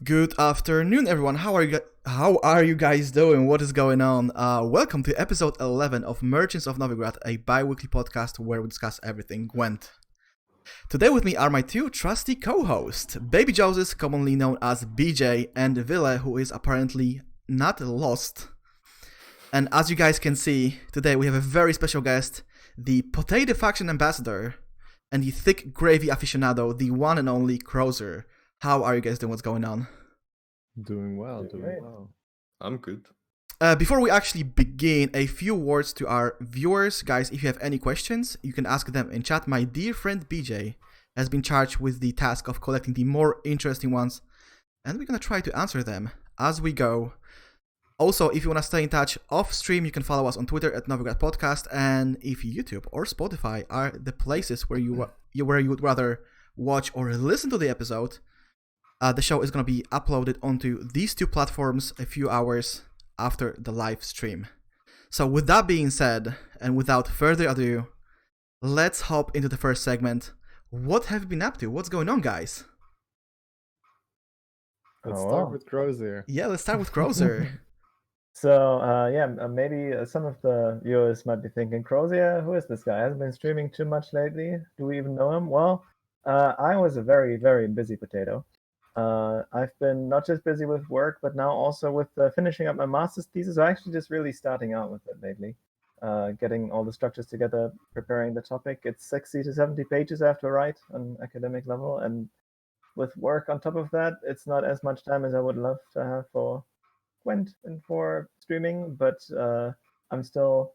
Good afternoon, everyone. How are you guys doing? What is going on? Welcome to episode 11 of Merchants of Novigrad, a bi-weekly podcast where we discuss everything Gwent. Today with me are my two trusty co-hosts, Baby Joseph, commonly known as BJ, and Ville, who is apparently not lost. And as you guys can see, today we have a very special guest, the Potato Faction Ambassador, and the thick gravy aficionado, the one and only Crozyr. How are you guys doing? What's going on? Doing well. I'm good. Before we actually begin, a few words to our viewers. Guys, if you have any questions, you can ask them in chat. My dear friend BJ has been charged with the task of collecting the more interesting ones, and we're going to try to answer them as we go. Also, if you want to stay in touch off stream, you can follow us on Twitter at Novigrad Podcast, and if YouTube or Spotify are the places where you would rather watch or listen to the episode, the show is going to be uploaded onto these two platforms a few hours after the live stream. So with that being said, and without further ado, let's hop into the first segment. What have you been up to? What's going on, guys? Let's start with Crozyr. Yeah, let's start with Crozyr. Maybe some of the viewers might be thinking, Crozyr, who is this guy? Hasn't been streaming too much lately. Do we even know him? Well, I was a very, very busy potato. I've been not just busy with work, but now also with finishing up my master's thesis. I'm actually just really starting out with it lately, getting all the structures together, preparing the topic. It's 60 to 70 pages I have to write on academic level, and with work on top of that, it's not as much time as I would love to have for Gwent and for streaming, but I'm still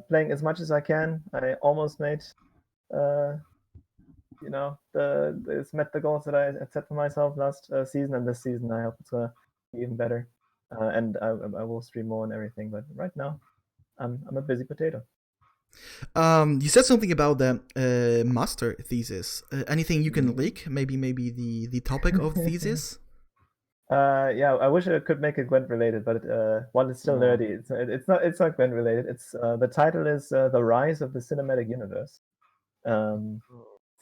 playing as much as I can. I almost made it's met the goals that I had set for myself last season, and this season I hope it's gonna be even better. And I will stream more and everything, but right now I'm a busy potato. You said something about the master thesis. Anything you can leak? Maybe the topic of thesis. I wish I could make it Gwent related, but while it's still nerdy, it's not Gwent related. It's the title is The Rise of the Cinematic Universe.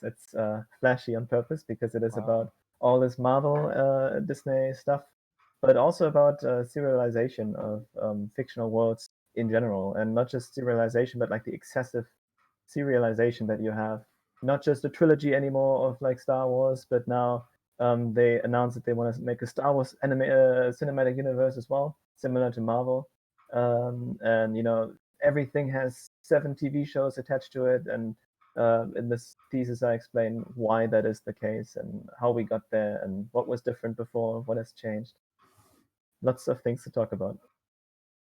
It's flashy on purpose because it is about all this Marvel, Disney stuff, but also about serialization of fictional worlds in general, and not just serialization, but like the excessive serialization that you have. Not just a trilogy anymore of like Star Wars, but now they announced that they want to make a Star Wars cinematic universe as well, similar to Marvel, and everything has 7 TV shows attached to it, and in this thesis I explain why that is the case and how we got there and what was different before, what has changed. Lots of things to talk about.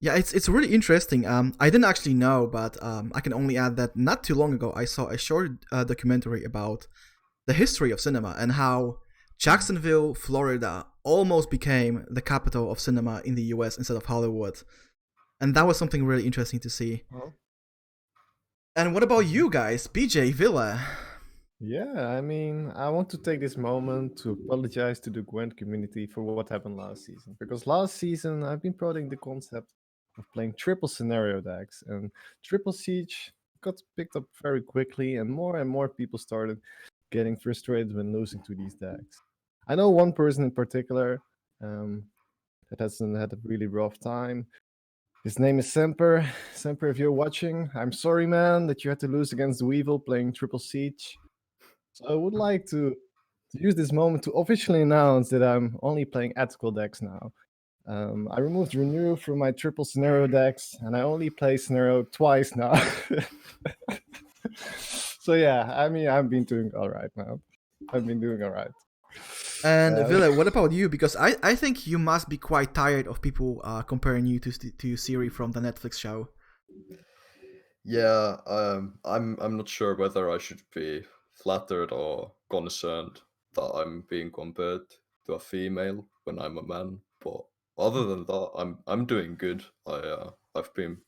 Yeah, it's really interesting. I didn't actually know, but I can only add that not too long ago I saw a short documentary about the history of cinema and how Jacksonville, Florida almost became the capital of cinema in the US instead of Hollywood. And that was something really interesting to see. Oh. And what about you guys, BJ, Ville? Yeah, I mean, I want to take this moment to apologize to the Gwent community for what happened last season. Because last season, I've been promoting the concept of playing triple scenario decks, and triple siege got picked up very quickly, and more people started getting frustrated when losing to these decks. I know one person in particular that has had a really rough time. His name is Semper. Semper, if you're watching, I'm sorry, man, that you had to lose against Weevil playing Triple Siege. So I would like to use this moment to officially announce that I'm only playing ethical decks now. I removed Renew from my triple scenario decks, and I only play scenario twice now. So yeah, I mean, I've been doing all right now. I've been doing all right. And Ville, what about you? Because I think you must be quite tired of people comparing you to Siri from the Netflix show. Yeah, I'm not sure whether I should be flattered or concerned that I'm being compared to a female when I'm a man. But other than that, I'm doing good. I've been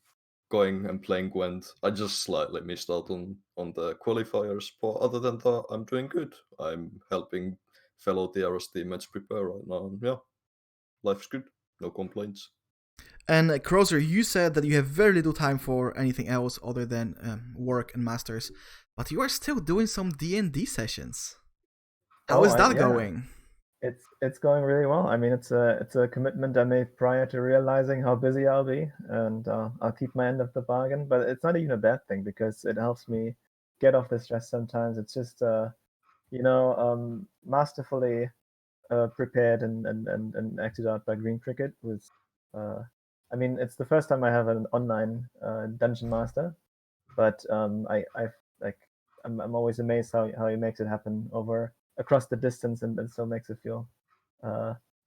going and playing Gwent. I just slightly missed out on the qualifiers, but other than that, I'm doing good. I'm helping fellow TRS teammates prepare right now. And yeah, life's good. No complaints. And Crozyr, you said that you have very little time for anything else other than work and masters, but you are still doing some D&D sessions. How is that going? It's going really well. I mean, it's a commitment I made prior to realizing how busy I'll be, and I'll keep my end of the bargain. But it's not even a bad thing because it helps me get off the stress. Sometimes it's just masterfully prepared and acted out by Green Cricket. With, I mean, it's the first time I have an online dungeon master, but I'm always amazed how he makes it happen across the distance and still makes it feel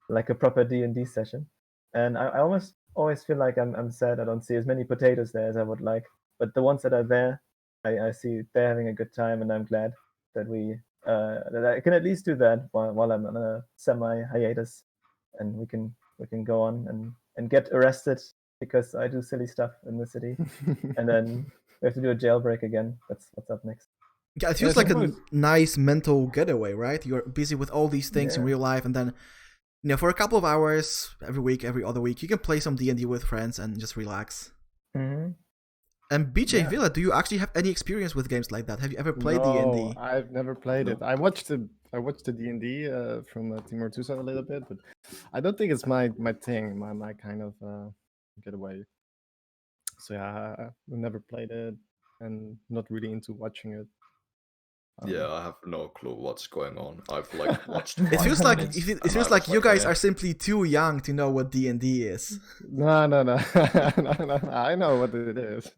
like a proper D&D session. And I almost always feel like I'm sad I don't see as many potatoes there as I would like. But the ones that are there, I see they're having a good time, and I'm glad that that I can at least do that while I'm on a semi hiatus, and we can go on and get arrested because I do silly stuff in the city, and then we have to do a jailbreak again. That's what's up next. Yeah, it feels like a nice mental getaway, right? You're busy with all these things in Yeah. real life, and then, for a couple of hours every week, every other week, you can play some D&D with friends and just relax. Mm-hmm. And BJ Yeah. Villa, do you actually have any experience with games like that? Have you ever played No, D&D? I've never played it. I watched the D&D from Timur Tucson a little bit, but I don't think it's my thing, my kind of getaway. So yeah, I've never played it and not really into watching it. Yeah, I have no clue what's going on. I've watched. It feels 5 like minutes, it and feels I like was you guys "Eh." are simply too young to know what D&D is. No, no. I know what it is.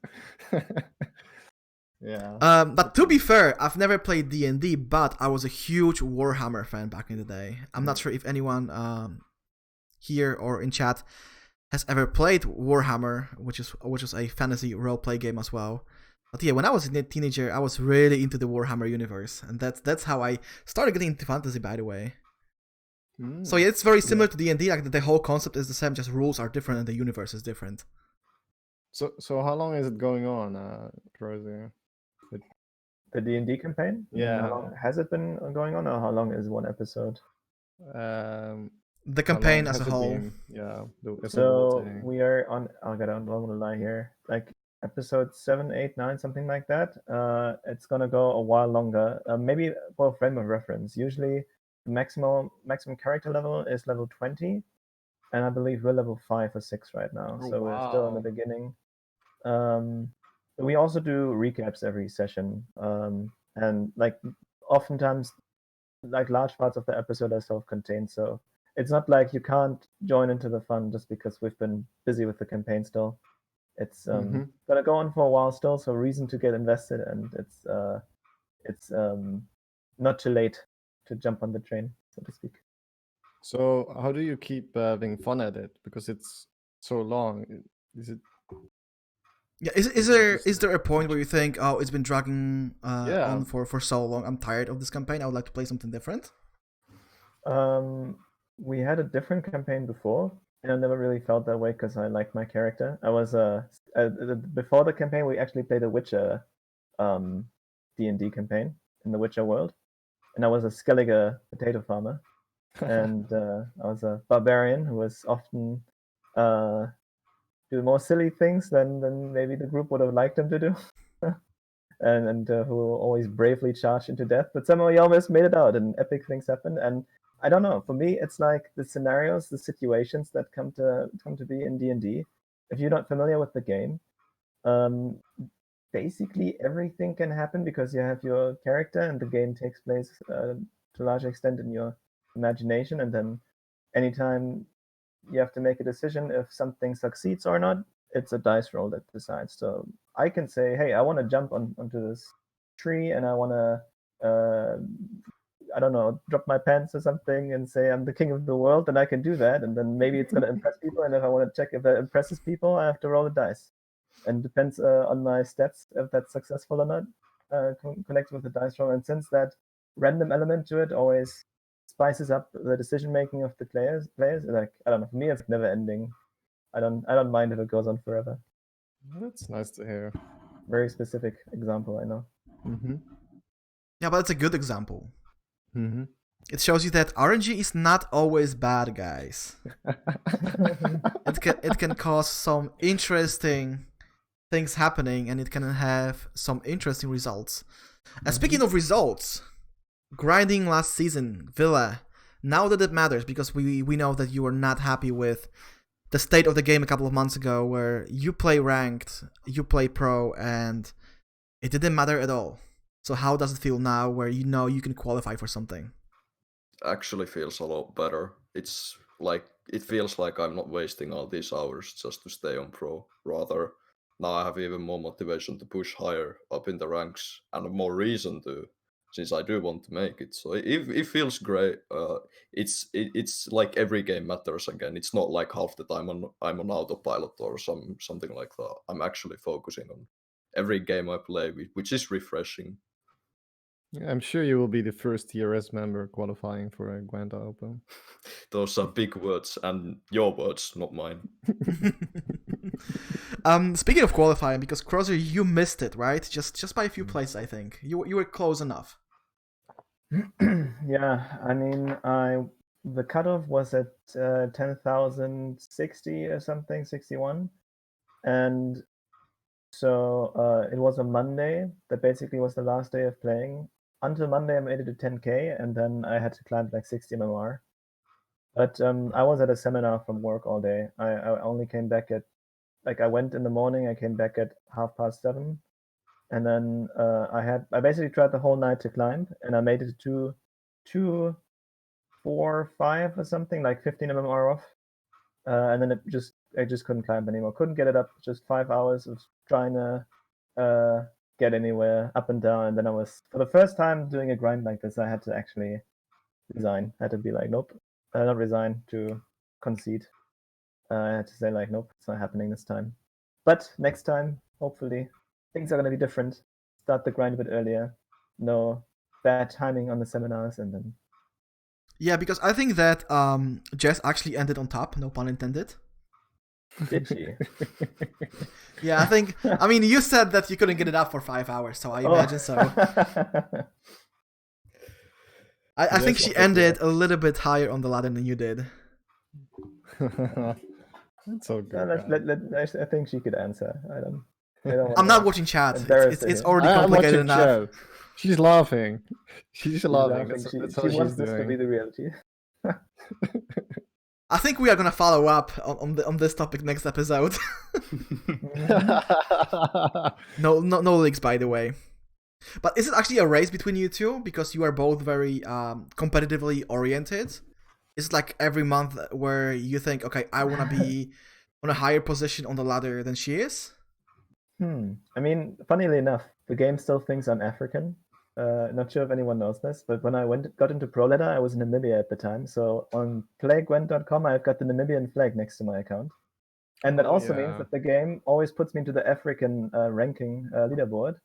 Yeah. But to be fair, I've never played D&D, but I was a huge Warhammer fan back in the day. I'm not sure if anyone here or in chat has ever played Warhammer, which is a fantasy roleplay game as well. But yeah, when I was a teenager, I was really into the Warhammer universe, and that's how I started getting into fantasy, by the way. So yeah, it's very similar to D&D. Like the whole concept is the same, just rules are different and the universe is different. So how long is it going on, Crozyr? The D&D campaign? Yeah. How long has it been going on, or how long is one episode? The campaign as a whole. Yeah. So we are on. I don't want to lie here. Like episode 7, 8, 9, something like that. It's gonna go a while longer. Maybe for frame of reference. Usually, maximum character level is level 20, and I believe we're level 5 or 6 right now. Oh, So we're still in the wow. beginning. We also do recaps every session, and oftentimes, large parts of the episode are self-contained. So it's not like you can't join into the fun just because we've been busy with the campaign still. It's gonna go on for a while still, so reason to get invested, and it's not too late to jump on the train, so to speak. So how do you keep having fun at it? Because it's so long. Is it? Yeah, is there a point where you think, oh, it's been dragging on for so long, I'm tired of this campaign, I would like to play something different? We had a different campaign before, and I never really felt that way because I liked my character. I was before the campaign, we actually played a Witcher D&D campaign in the Witcher world, and I was a Skellige potato farmer, and I was a barbarian who was often do more silly things than maybe the group would have liked him to do. and who always bravely charged into death, but somehow he almost made it out, and epic things happened. And I don't know. For me, it's like the scenarios, the situations that come to be in D&D. If you're not familiar with the game, basically everything can happen because you have your character, and the game takes place to a large extent in your imagination. And then, anytime you have to make a decision if something succeeds or not, it's a dice roll that decides. So I can say, hey, I want to jump onto this tree, and I want to, I don't know, drop my pants or something and say I'm the king of the world, and I can do that. And then maybe it's going to impress people. And if I want to check if that impresses people, I have to roll a dice. And it depends on my stats if that's successful or not, connected with the dice roll. And since that random element to it always spices up the decision making of the players, like, I don't know, for me it's never ending. I don't mind if it goes on forever. That's nice to hear. Very specific example, I know. Yeah, but it's a good example. It shows you that RNG is not always bad, guys. It can cause some interesting things happening, and it can have some interesting results. And speaking of results, grinding last season, Villa, now that it matters because we know that you were not happy with the state of the game a couple of months ago, where you play ranked, you play pro, and it didn't matter at all. So how does it feel now, where you know you can qualify for something? Actually feels a lot better. It's like it feels like I'm not wasting all these hours just to stay on pro. Rather, now I have even more motivation to push higher up in the ranks and more reason to, since I do want to make it. So it feels great. It's like every game matters again. It's not like half the time I'm on autopilot or something like that. I'm actually focusing on every game I play, which is refreshing. I'm sure you will be the first TRS member qualifying for a Grand Open. Those are big words, and your words, not mine. Speaking of qualifying, because Crozyr, you missed it, right? Just by a few places, I think. You were close enough. Yeah, I mean, the cutoff was at 10,060 or something, 61, and so it was a Monday. That basically was the last day of playing. Until Monday, I made it to 10K, and then I had to climb like 60 MMR. But I was at a seminar from work all day. I only came back at, like, I went in the morning, I came back at 7:30, and then I basically tried the whole night to climb, and I made it to 245 or something, like 15 MMR off, and then I just couldn't climb anymore. Couldn't get it up. Just 5 hours of trying to get anywhere, up and down, and then I was, for the first time doing a grind like this, I had to actually resign. I had to be like, nope, not resign, to concede. I had to say like, nope, it's not happening this time. But next time, hopefully, things are going to be different. Start the grind a bit earlier. No bad timing on the seminars, and then. Yeah, because I think that Jess actually ended on top, no pun intended. Did she? Yeah, I mean, you said that you couldn't get it up for 5 hours, so I imagine so. I think she ended a little bit higher on the ladder than you did. That's so good. I think she could answer. I don't I'm not watching chat. It's already complicated enough. Chat. She's laughing. She's laughing. That's she wants this to be the reality. I think we are gonna follow up on this topic next episode. No leaks, by the way. But is it actually a race between you two? Because you are both very competitively oriented. Is it like every month where you think, okay, I want to be on a higher position on the ladder than she is? I mean, funnily enough, the game still thinks I'm African. Not sure if anyone knows this, but when I got into Pro Ladder, I was in Namibia at the time. So on playgwent.com, I've got the Namibian flag next to my account. And that also means that the game always puts me into the African ranking leaderboard.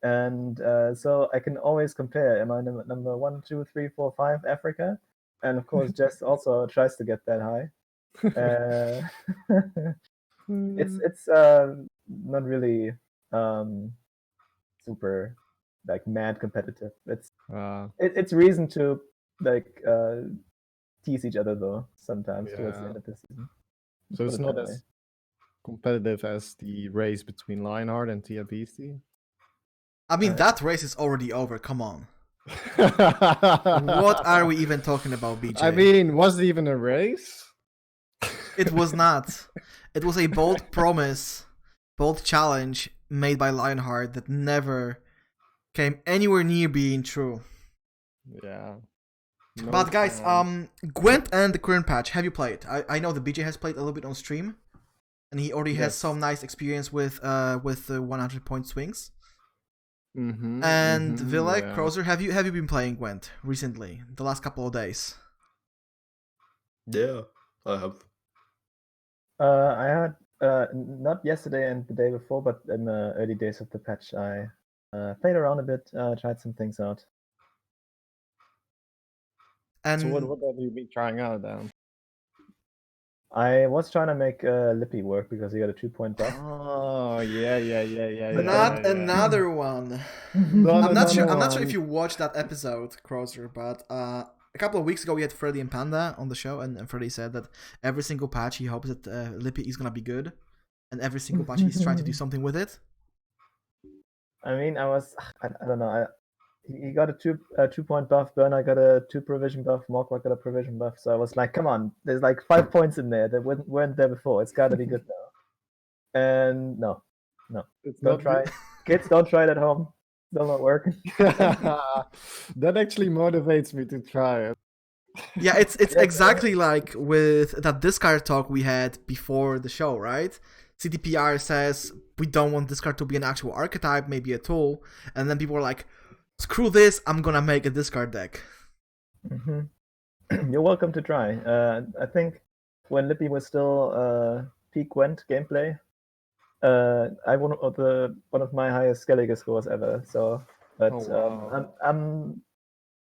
And so I can always compare. Am I number 1, 2, 3, 4, 5 Africa? And of course, Jess also tries to get that high. It's not really super like mad competitive. It's reason to like tease each other though sometimes towards the end of the season. So it's not as competitive as the race between Lionheart and Tia Beastie. I mean, that race is already over. Come on. What are we even talking about, BJ? I mean, was it even a race? It was not. It was a bold promise, bold challenge made by Lionheart that never came anywhere near being true. Yeah. No, but guys, Gwent and the current patch, have you played? I know that BJ has played a little bit on stream, and he already has some nice experience with the 100-point swings. And Villa, Crozyr, have you been playing Gwent recently, the last couple of days? Yeah, I have. I had not yesterday and the day before, but in the early days of the patch, I played around a bit, tried some things out. And so what have you been trying out then? I was trying to make Lippy work because he got a 2-point buff. Oh yeah. Not another one. I'm not sure if you watched that episode, Crozyr, but a couple of weeks ago we had Freddy and Panda on the show, and Freddy said that every single patch he hopes that Lippy is gonna be good, and every single patch he's trying to do something with it. I mean, I don't know. he got a 2-point buff. Burner got a 2 provision buff. Morkrock got a provision buff. So I was like, come on, there's like 5 points in there that weren't there before. It's got to be good now. And no, It's don't not try. Kids, don't try it at home. They'll not work. That actually motivates me to try it. Yeah, it's exactly like with that discard talk we had before the show, right? CTPR says we don't want discard to be an actual archetype, maybe a tool, and then people are like, screw this, I'm gonna make a discard deck. You're welcome to try. I think when Lippy was still peak Gwent gameplay, I won one of my highest Skellige scores ever. So, but wow. I'm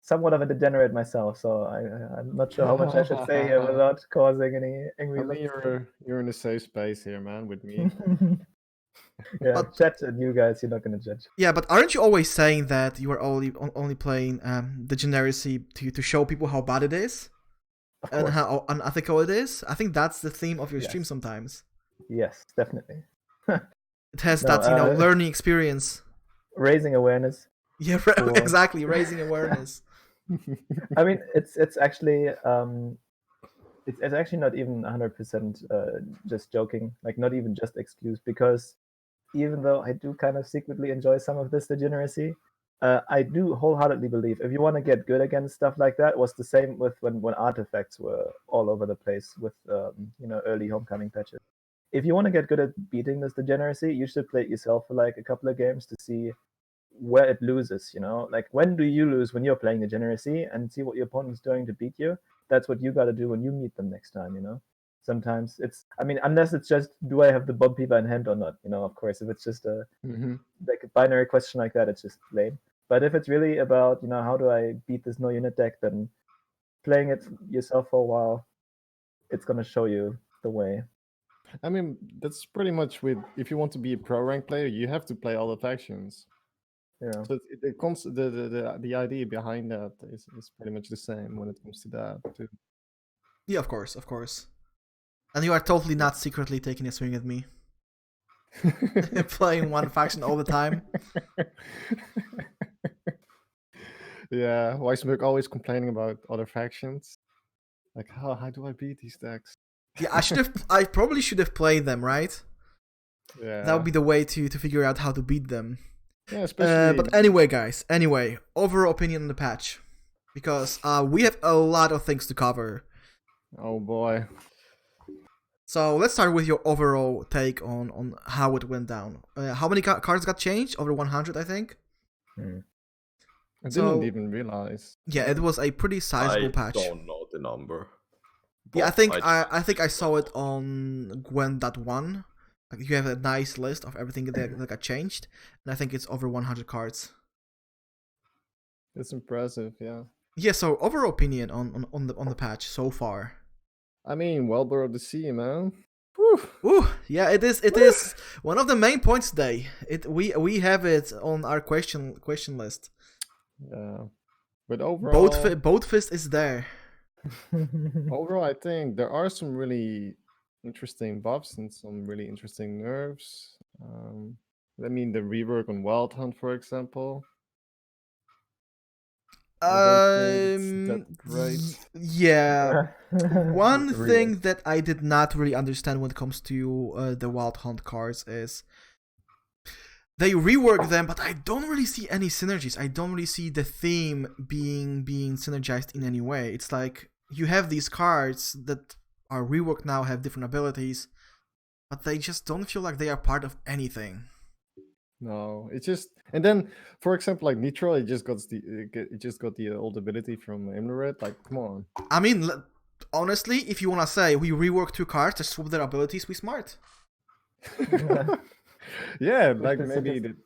somewhat of a degenerate myself, so I'm not sure how much I should say here without causing any angry I mean, looks. you're in a safe space here, man, with me. Yeah, But- chat and you guys, you're not gonna judge. Yeah, but aren't you always saying that you are only playing degeneracy to show people how bad it is Of and course. how unethical it is? I think that's the theme of your Yes. stream sometimes. Yes, definitely. It has No, that learning experience. Raising awareness. Yeah, Or- exactly, raising awareness. I mean, it's actually it's actually not even 100% just joking, like not even just excuse, because even though I do kind of secretly enjoy some of this degeneracy, I do wholeheartedly believe if you want to get good against stuff like that, it was the same with when artifacts were all over the place with early homecoming patches. If you want to get good at beating this degeneracy, you should play it yourself for like a couple of games to see where it loses, like when do you lose when you're playing degeneracy, and see what your opponent's doing to beat you. That's what you got to do when you meet them next time. Sometimes unless it's just, do I have the bomb Piva in hand or not, of course, if it's just a like a binary question like that, it's just lame. But if it's really about, how do I beat this no unit deck, then playing it yourself for a while, it's going to show you the way. I mean, that's pretty much if you want to be a pro rank player, you have to play all the factions. Yeah. So the idea behind that is pretty much the same when it comes to that too. Yeah, of course. And you are totally not secretly taking a swing at me. Playing one faction all the time. Yeah, Weissberg always complaining about other factions. Like, how do I beat these decks? Yeah, I probably should have played them, right? Yeah. That would be the way to figure out how to beat them. Yeah, especially. But anyway, guys. Overall opinion on the patch, because we have a lot of things to cover. Oh boy. So let's start with your overall take on how it went down. How many cards got changed? Over 100, I think. I So- didn't even realize. Yeah, it was a pretty sizable patch. I don't know the number. Yeah, I but think I think I saw it on Gwen.1. Like, you have a nice list of everything that got changed, and I think it's over 100 cards. It's impressive, yeah. Yeah. So overall opinion on the patch so far. I mean, Wellborough of the Sea, man. Whew. Ooh, yeah, it is one of the main points today. We have it on our question list. Yeah. But overall, Both fist is there. overall, I think there are some really interesting buffs and some really interesting nerfs. I mean, the rework on Wild Hunt, for example. I don't think it's that great. Yeah. One Really. thing that I did not really understand when it comes to the Wild Hunt cards is they rework them, but I don't really see any synergies. I don't really see the theme being synergized in any way. It's like you have these cards that are reworked now, have different abilities, but they just don't feel like they are part of anything. No, it's just, and then, for example, like Nitro, it just got the old ability from Imlered. Like, come on. I mean, honestly, if you wanna say we rework 2 cards to swap their abilities, we smart. Yeah, Push like the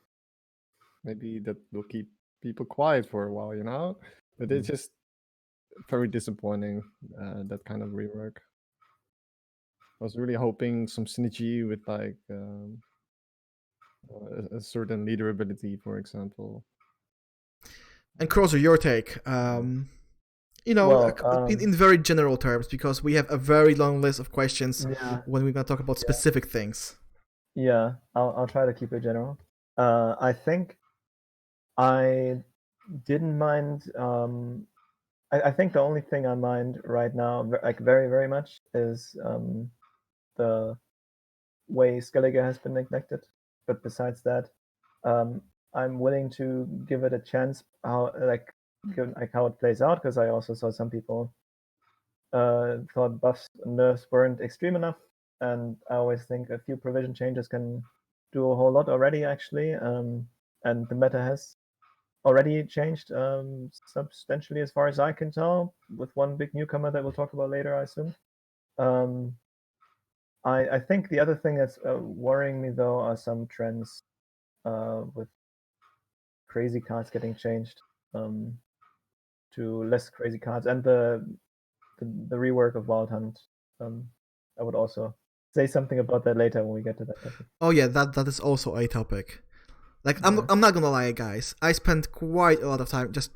maybe that will keep people quiet for a while, But it's just very disappointing, that kind of rework. I was really hoping some synergy with like a certain leader ability, for example. And Crozyr, your take. In very general terms, because we have a very long list of questions Yeah. when we're gonna talk about specific things. Yeah, I'll try to keep it general. I think I didn't mind. I think the only thing I mind right now, like very very much, is the way Skellige has been neglected. But besides that, um, I'm willing to give it a chance. How given, like how it plays out, because I also saw some people thought buffs and nerfs weren't extreme enough, and I always think a few provision changes can do a whole lot already, actually. And the meta has already changed substantially, as far as I can tell, with one big newcomer that we'll talk about later, I assume. Um, I think the other thing that's worrying me, though, are some trends with crazy cards getting changed to less crazy cards, and the rework of Wild Hunt. I would also say something about that later when we get to that topic. Oh yeah, that is also a topic. Like Yeah. I'm not gonna lie, guys. I spent quite a lot of time just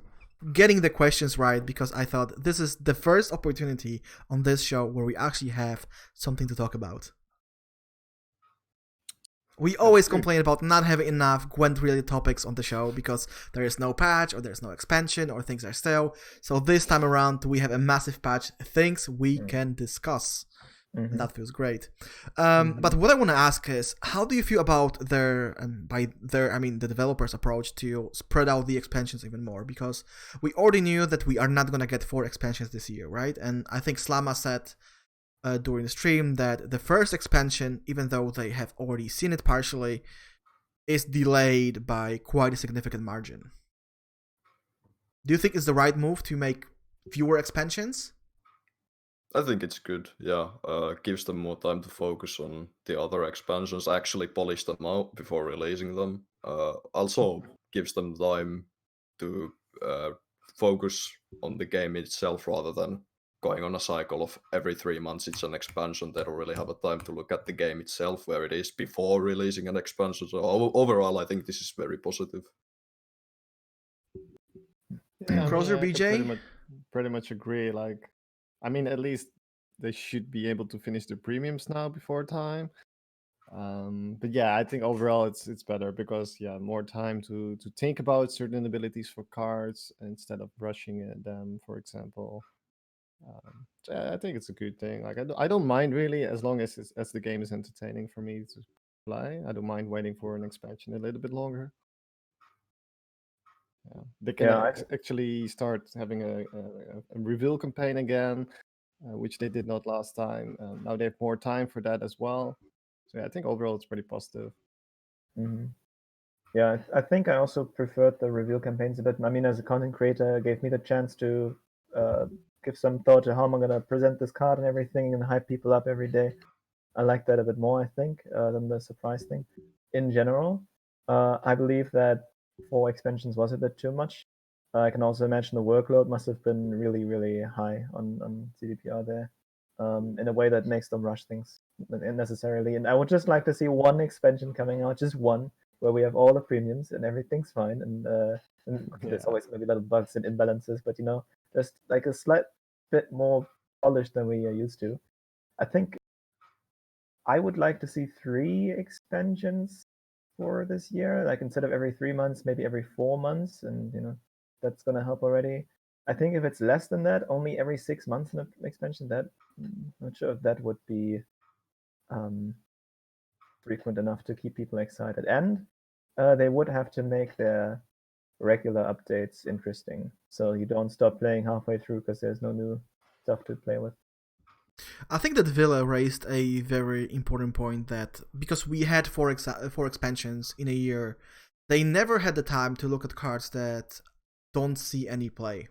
getting the questions right because I thought this is the first opportunity on this show where we actually have something to talk about. We always complain about not having enough Gwent-related topics on the show because there is no patch or there's no expansion or things are stale. So this time around, we have a massive patch, things we can discuss. And that feels great. But what I want to ask is, how do you feel about their, and by their, I mean the developers' approach to spread out the expansions even more? Because we already knew that we are not going to get 4 expansions this year, right? And I think Slama said during the stream that the first expansion, even though they have already seen it partially, is delayed by quite a significant margin. Do you think it's the right move to make fewer expansions? I think it's good, yeah. Gives them more time to focus on the other expansions, actually polish them out before releasing them. Also gives them time to focus on the game itself rather than going on a cycle of every 3 months it's an expansion. They don't really have a time to look at the game itself where it is before releasing an expansion. So overall, I think this is very positive. Yeah, I Crozyr, mean, BJ? pretty much agree. Like, I mean, at least they should be able to finish the premiums now before time. But yeah, I think overall it's better because more time to think about certain abilities for cards instead of rushing them, for example. So I think it's a good thing. Like I don't mind really as long as as the game is entertaining for me to play. I don't mind waiting for an expansion a little bit longer. Yeah, they can actually start having a reveal campaign again, which they did not last time. Now they have more time for that as well. So yeah, I think overall it's pretty positive. Yeah, I think I also preferred the reveal campaigns a bit. I mean, as a content creator, it gave me the chance to give some thought to how am I going to present this card and everything and hype people up every day. I like that a bit more, I think, than the surprise thing. In general, I believe that 4 expansions was a bit too much. I can also imagine the workload must have been really, really high on CDPR there, in a way that makes them rush things unnecessarily. And I would just like to see one expansion coming out, just one, where we have all the premiums and everything's fine. And there's always going to be little bugs and imbalances, but just like a slight bit more polished than we are used to. I think I would like to see 3 expansions for this year. Like instead of every 3 months, maybe every 4 months, and that's gonna help already. I think if it's less than that, only every 6 months in an expansion, that I'm not sure if that would be frequent enough to keep people excited. And they would have to make their regular updates interesting, so you don't stop playing halfway through because there's no new stuff to play with. I think that Villa raised a very important point that because we had 4 expansions in a year, they never had the time to look at cards that don't see any play.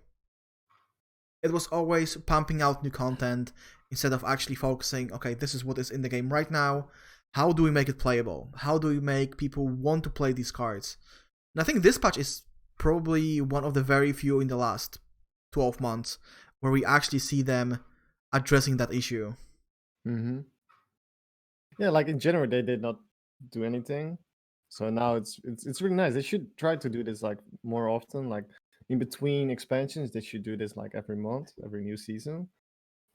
It was always pumping out new content instead of actually focusing, okay, this is what is in the game right now. How do we make it playable? How do we make people want to play these cards? And I think this patch is probably one of the very few in the last 12 months where we actually see them addressing that issue. Yeah, like in general, they did not do anything. So now it's really nice. They should try to do this like more often, like in between expansions. They should do this like every month, every new season.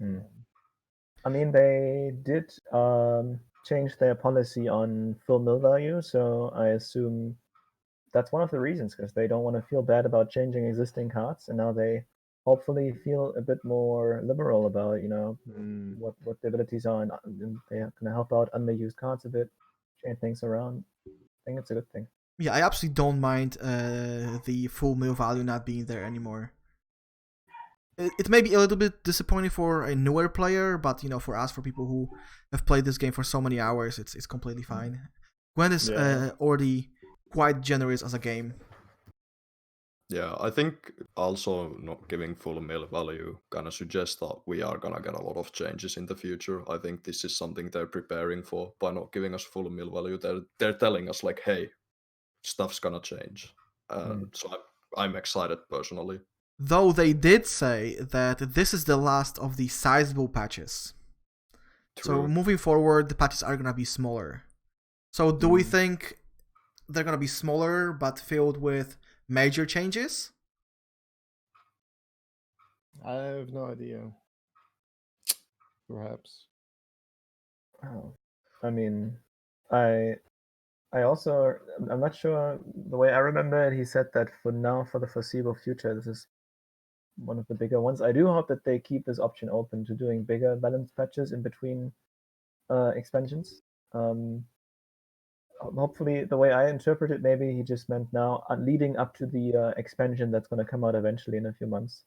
I mean, they did change their policy on full mill value, so I assume that's one of the reasons, because they don't want to feel bad about changing existing cards, and now they hopefully feel a bit more liberal about what the abilities are, and they are going to help out underused cards a bit, change things around. I think it's a good thing. Yeah, I absolutely don't mind the full mill value not being there anymore. It may be a little bit disappointing for a newer player, but for us, for people who have played this game for so many hours, it's completely fine. Gwent is already quite generous as a game. Yeah, I think also not giving full mill value kind of suggests that we are gonna get a lot of changes in the future. I think this is something they're preparing for by not giving us full mill value. They're telling us like, hey, stuff's gonna change. So I'm excited personally. Though they did say that this is the last of the sizable patches. True. So moving forward, the patches are gonna be smaller. So do we think they're gonna be smaller but filled with major changes? I have no idea. Perhaps. Oh. I mean, I'm not sure. The way I remember it, he said that for now, for the foreseeable future, this is one of the bigger ones. I do hope that they keep this option open to doing bigger balance patches in between expansions. Hopefully, the way I interpret it, maybe he just meant now leading up to the expansion that's going to come out eventually in a few months.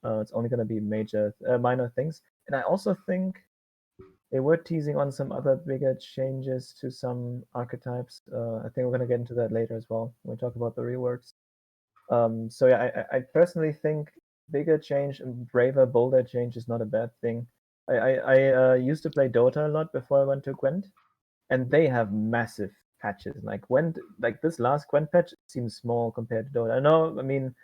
It's only going to be minor things. And I also think they were teasing on some other bigger changes to some archetypes. I think we're going to get into that later as well when we talk about the reworks. So yeah, I personally think bigger change and braver, bolder change is not a bad thing. I used to play Dota a lot before I went to Gwent, and they have massive patches. Like this last Gwent patch seems small compared to Dota. I know, I mean,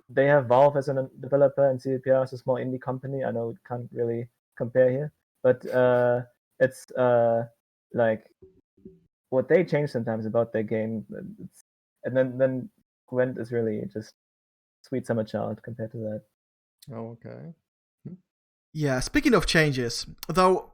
they have Valve as a developer and CDPR as a small indie company. I know we can't really compare here, but it's like what they change sometimes about their game, and then Gwent is really just sweet summer child compared to that. Oh, okay. Yeah, speaking of changes, though,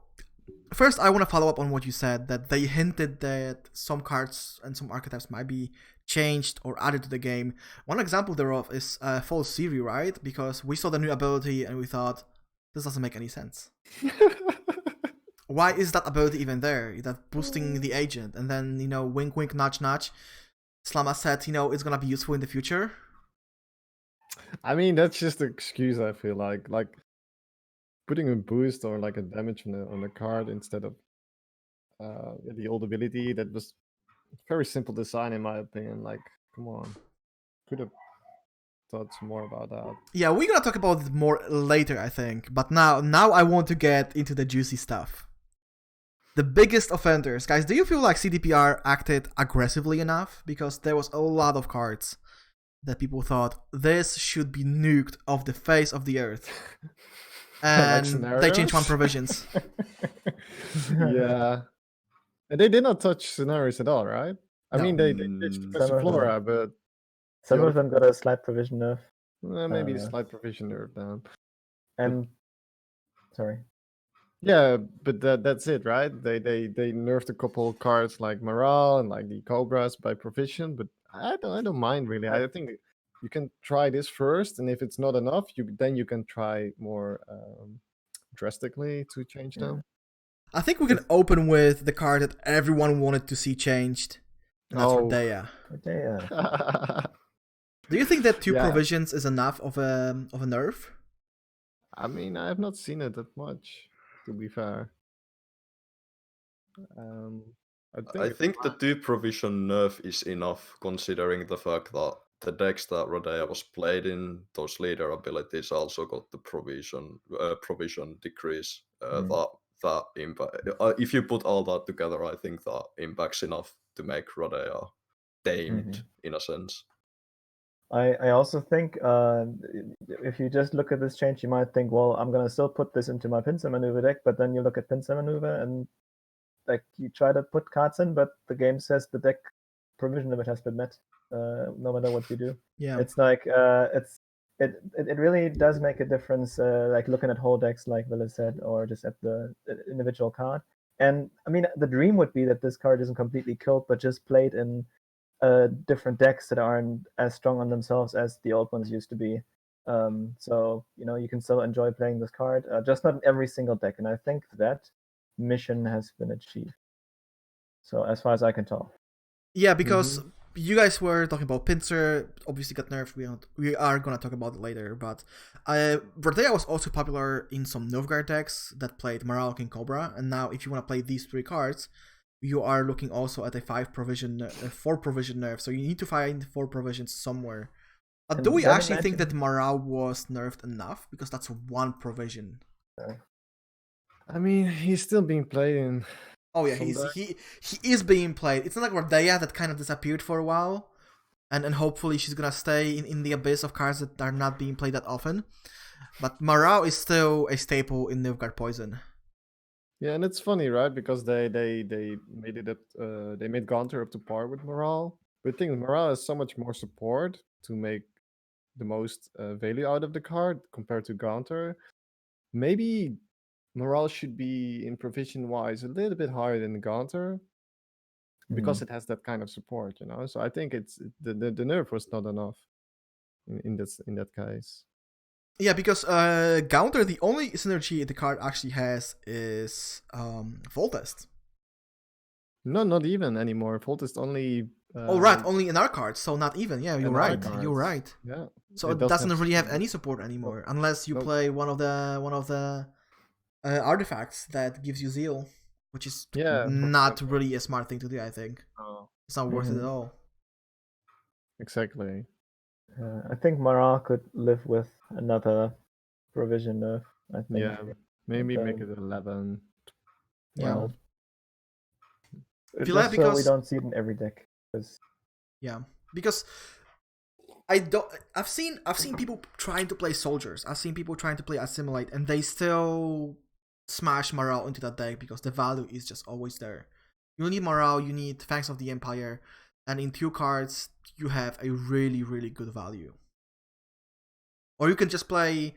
first I want to follow up on what you said, that they hinted that some cards and some archetypes might be changed or added to the game. One example thereof is Crozyr, right? Because we saw the new ability and we thought, this doesn't make any sense. Why is that ability even there? That boosting the agent, and then, wink wink, nudge nudge, Slama said, it's gonna be useful in the future. I mean, that's just an excuse, I feel like putting a boost or like a damage on a card instead of the old ability. That was very simple design, in my opinion. Like, come on, could have thought some more about that. Yeah, we're gonna talk about it more later, I think. But now I want to get into the juicy stuff. The biggest offenders, guys. Do you feel like CDPR acted aggressively enough? Because there was a lot of cards that people thought this should be nuked off the face of the earth. And they changed one provisions. Yeah. And they did not touch scenarios at all, right? I mean, they ditched Flora, but some of them got a slight provision nerf. Maybe a slight provision nerf down. And sorry. Yeah, but that's it, right? They nerfed a couple cards like Morale and like the Cobras by provision, but I don't mind really. I think you can try this first, and if it's not enough, then you can try more drastically to change them. I think we can open with the card that everyone wanted to see changed. And that's Rodea. Do you think that two provisions is enough of a nerf? I mean, I have not seen it that much, to be fair. I think the 2 provision nerf is enough, considering the fact that the decks that Rodea was played in, those leader abilities also got the provision decrease. That impact. If you put all that together, I think that impact's enough to make Rodea tamed in a sense. I also think if you just look at this change, you might think, well, I'm going to still put this into my pincer maneuver deck, but then you look at pincer maneuver and like you try to put cards in, but the game says the deck provision limit has been met, no matter what you do. Yeah, it's like it really does make a difference. Like looking at whole decks, like Villa said, or just at the individual card. And I mean, the dream would be that this card isn't completely killed, but just played in different decks that aren't as strong on themselves as the old ones used to be. So you can still enjoy playing this card, just not in every single deck. And I think that mission has been achieved. So as far as I can tell. Yeah, because you guys were talking about Pinsir, obviously got nerfed. We are gonna talk about it later, but Verdea was also popular in some Novigrad decks that played Morale King Cobra, and now if you want to play these 3 cards, you are looking also at a 4 provision nerf. So you need to find 4 provisions somewhere. Do we actually think that Morale was nerfed enough? Because that's 1 provision. I mean, he's still being played in. Oh yeah, he is being played. It's not like Verdea that kind of disappeared for a while, and hopefully she's gonna stay in the abyss of cards that are not being played that often. But Morale is still a staple in Novigrad Poison. Yeah, and it's funny, right? Because they made it up. They made Gaunter up to par with Morale. But I think Morale has so much more support to make the most value out of the card compared to Gaunter. Maybe Morale should be in provision wise a little bit higher than Gaunter because it has that kind of support, So I think it's the nerf was not enough in that case. Yeah, because Gaunter, the only synergy the card actually has is Voltest. No, not even anymore. Voltest only. Only in our cards, so not even. Yeah, you're right. You're right. Yeah. So it doesn't really have any support anymore, unless you play one of the artifacts that gives you Zeal, which is not really a smart thing to do. I think it's not worth it at all. Exactly. I think Mara could live with another provision nerf. I think. Yeah, maybe make it 11. 12. Just so we don't see it in every deck. Because I've seen people trying to play soldiers. I've seen people trying to play assimilate, and they still smash morale into that deck because the value is just always there. You need morale, you need Fangs of the Empire, and in 2 cards you have a really, really good value. Or you can just play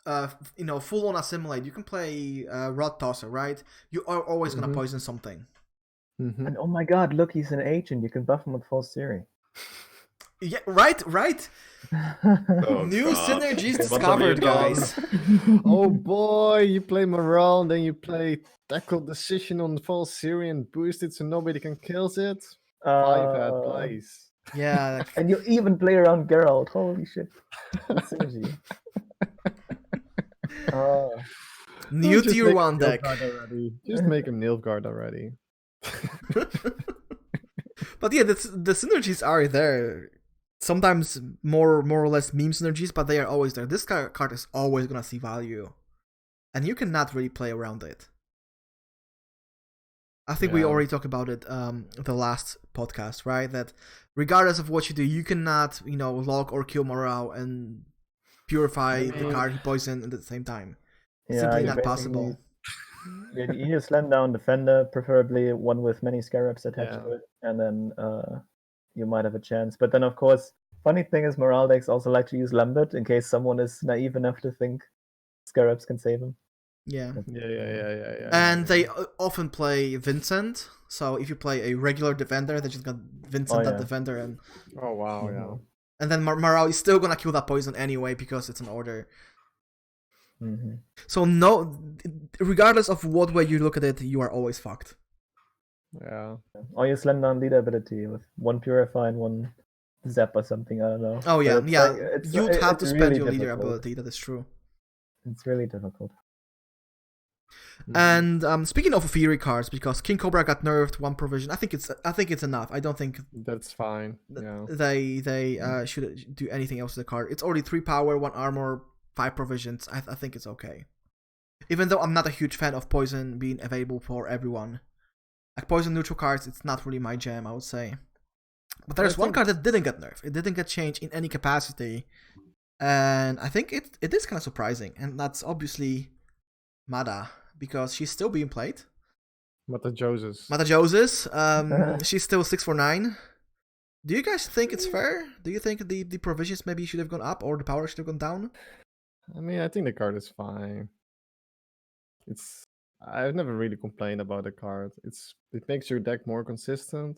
full on assimilate. You can play Rod Tosser, right? You are always gonna poison something. And oh my god, look, he's an agent. You can buff him with False Theory. Yeah, right. New God. synergies What have you discovered, done? guys. Oh boy, you play Morale, then you play Tackle Decision on False Theory and boost it so nobody can kill it. 5 bad plays. Yeah. And you even play around Geralt. Holy shit. That's synergy. New tier 1 deck. Just make him Nilfgaard already. But yeah, the synergies are there. Sometimes more or less meme synergies, but they are always there. This card is always gonna see value, and you cannot really play around it. I think we already talked about it the last podcast, right? That regardless of what you do, you cannot lock or kill morale and purify the card you poison at the same time. It's simply not possible. You need a slam down defender, preferably one with many scarabs attached to it, and then you might have a chance. But then, of course, funny thing is, morale decks also like to use Lambert in case someone is naive enough to think scarabs can save him. Yeah. And they often play Vincent. So if you play a regular defender, they just got Vincent that defender, and oh wow, yeah. And then morale is still gonna kill that poison anyway because it's an order. So no, regardless of what way you look at it, you are always fucked. Yeah. Or you slam down leader ability with 1 purify and 1 zap or something. I don't know. Oh yeah, you'd have to spend really your leader difficult. ability. That is true. It's really difficult. And speaking of Fury cards, because King Cobra got nerfed 1 provision, I think it's enough. I don't think that's fine. Yeah. They should do anything else with the card. It's already 3 power, 1 armor, 5 provisions. I think it's okay. Even though I'm not a huge fan of poison being available for everyone. Like poison neutral cards, it's not really my jam, I would say. But there's one card that didn't get nerfed. It didn't get changed in any capacity. And I think it is kind of surprising. And that's obviously Mada, because she's still being played. Mata Joses. She's still 649. Do you guys think it's fair? Do you think the provisions maybe should have gone up or the power should have gone down? I mean, I think the card is fine. I've never really complained about the card. It makes your deck more consistent.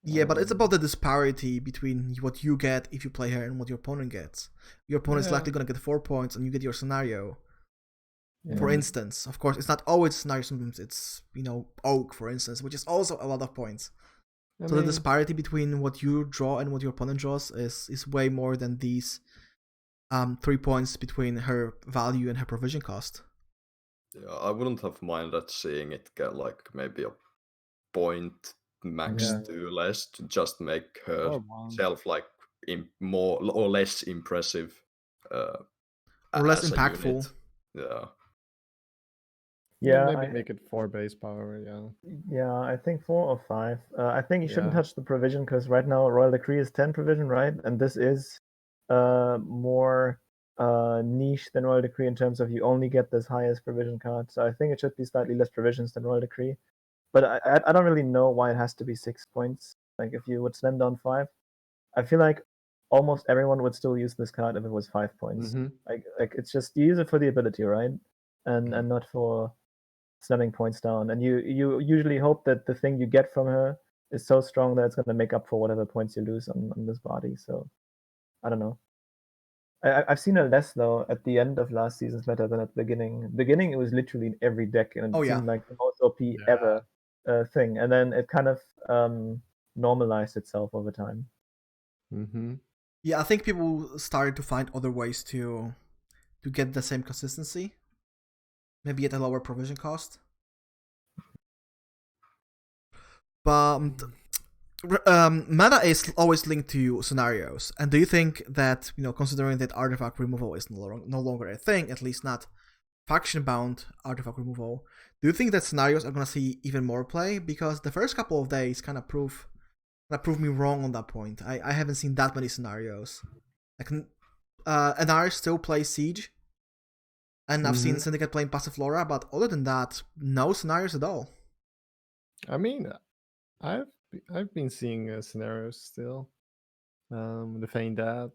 Yeah, but it's about the disparity between what you get if you play her and what your opponent gets. Your opponent is likely going to get 4 points, and you get your scenario. For instance, of course, it's not always scenario. Sometimes it's Oak, for instance, which is also a lot of points. So the disparity between what you draw and what your opponent draws is way more than these 3 points between her value and her provision cost. Yeah, I wouldn't have minded seeing it get like maybe a point max to less to just make herself like more or less impressive. Or less as a impactful. Unit. Yeah. Maybe make it 4 base power, Yeah, I think 4 or 5. I think you shouldn't touch the provision because right now Royal Decree is 10 provision, right? And this is more niche than Royal Decree in terms of you only get this highest provision card. So I think it should be slightly less provisions than Royal Decree. But I don't really know why it has to be 6 points. Like if you would slam down 5, I feel like almost everyone would still use this card if it was 5 points. Like it's just you use it for the ability, right? And not for slamming points down. And you usually hope that the thing you get from her is so strong that it's going to make up for whatever points you lose on this body. So I don't know. I've seen her less though at the end of last season's meta than at the beginning. Beginning it was literally in every deck, and it seemed like the most OP ever thing. And then it kind of normalized itself over time. Yeah, I think people started to find other ways to get the same consistency, maybe at a lower provision cost. But mana is always linked to scenarios, and do you think that considering that artifact removal is no longer a thing, at least not faction bound artifact removal, do you think that scenarios are gonna see even more play? Because the first couple of days kind of prove me wrong on that point. I haven't seen that many scenarios. Like Anar still plays Siege, and I've seen Syndicate playing Passiflora, but other than that, no scenarios at all. I mean, I've been seeing scenarios still. The Feign Dad,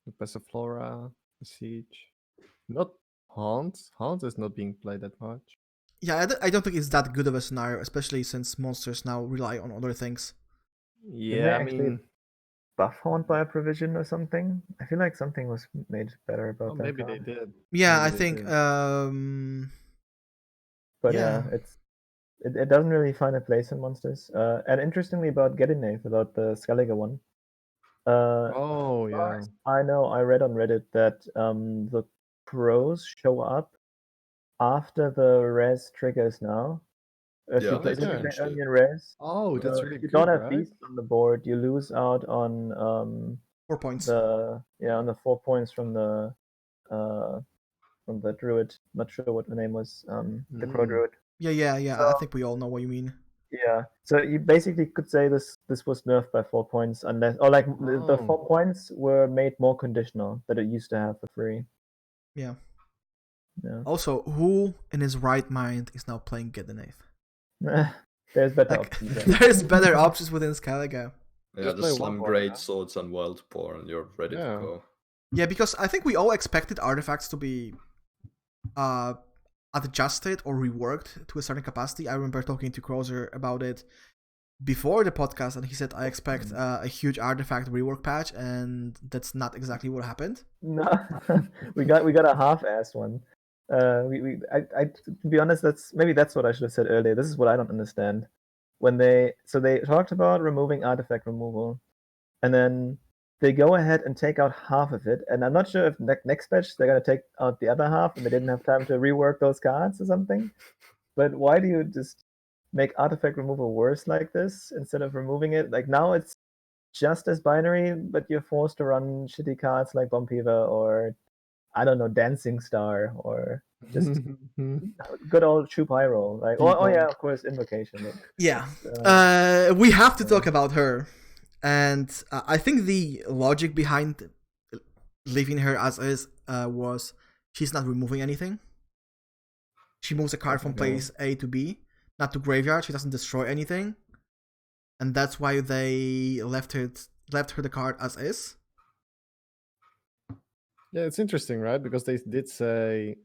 the Passiflora, the Siege. Not Haunt. Haunt is not being played that much. Yeah, I don't think it's that good of a scenario, especially since monsters now rely on other things. Yeah, I mean, buff Haunt by a provision or something. I feel like something was made better about that. Maybe card. they did. Yeah, I think. But yeah, it doesn't really find a place in monsters. And interestingly about Gedinath, about the Skellige one. I know. I read on Reddit that the pros show up after the res triggers now. If you play Onion Res, that's really if you good, don't have right? Beast on the board, you lose out on 4 points. on the 4 points from the druid. Not sure what the name was. The Crow Druid. Yeah. So, I think we all know what you mean. Yeah. So you basically could say this was nerfed by 4 points, unless the 4 points were made more conditional that it used to have for free. Yeah. Yeah. Also, who in his right mind is now playing Gedinath? There's better options. There's better options within Skellige. Yeah, just some great swords and Wildboar, and you're ready to go. Yeah, because I think we all expected artifacts to be adjusted or reworked to a certain capacity. I remember talking to Crozyr about it before the podcast, and he said, I expect a huge artifact rework patch, and that's not exactly what happened. No, we got a half-assed one. To be honest, that's what I should have said earlier. This is what I don't understand. When they talked about removing artifact removal, and then they go ahead and take out half of it, and I'm not sure if next patch they're gonna take out the other half, and they didn't have time to rework those cards or something. But why do you just make artifact removal worse like this instead of removing it? Like now it's just as binary, but you're forced to run shitty cards like Bompiva or I don't know, Dancing Star or just good old Shoe Pyro. Like, of course, Invocation. Yeah. We have to talk about her. And I think the logic behind leaving her as is was she's not removing anything. She moves a card from place A to B, not to graveyard. She doesn't destroy anything. And that's why they left her the card as is. Yeah, it's interesting, right? Because they did say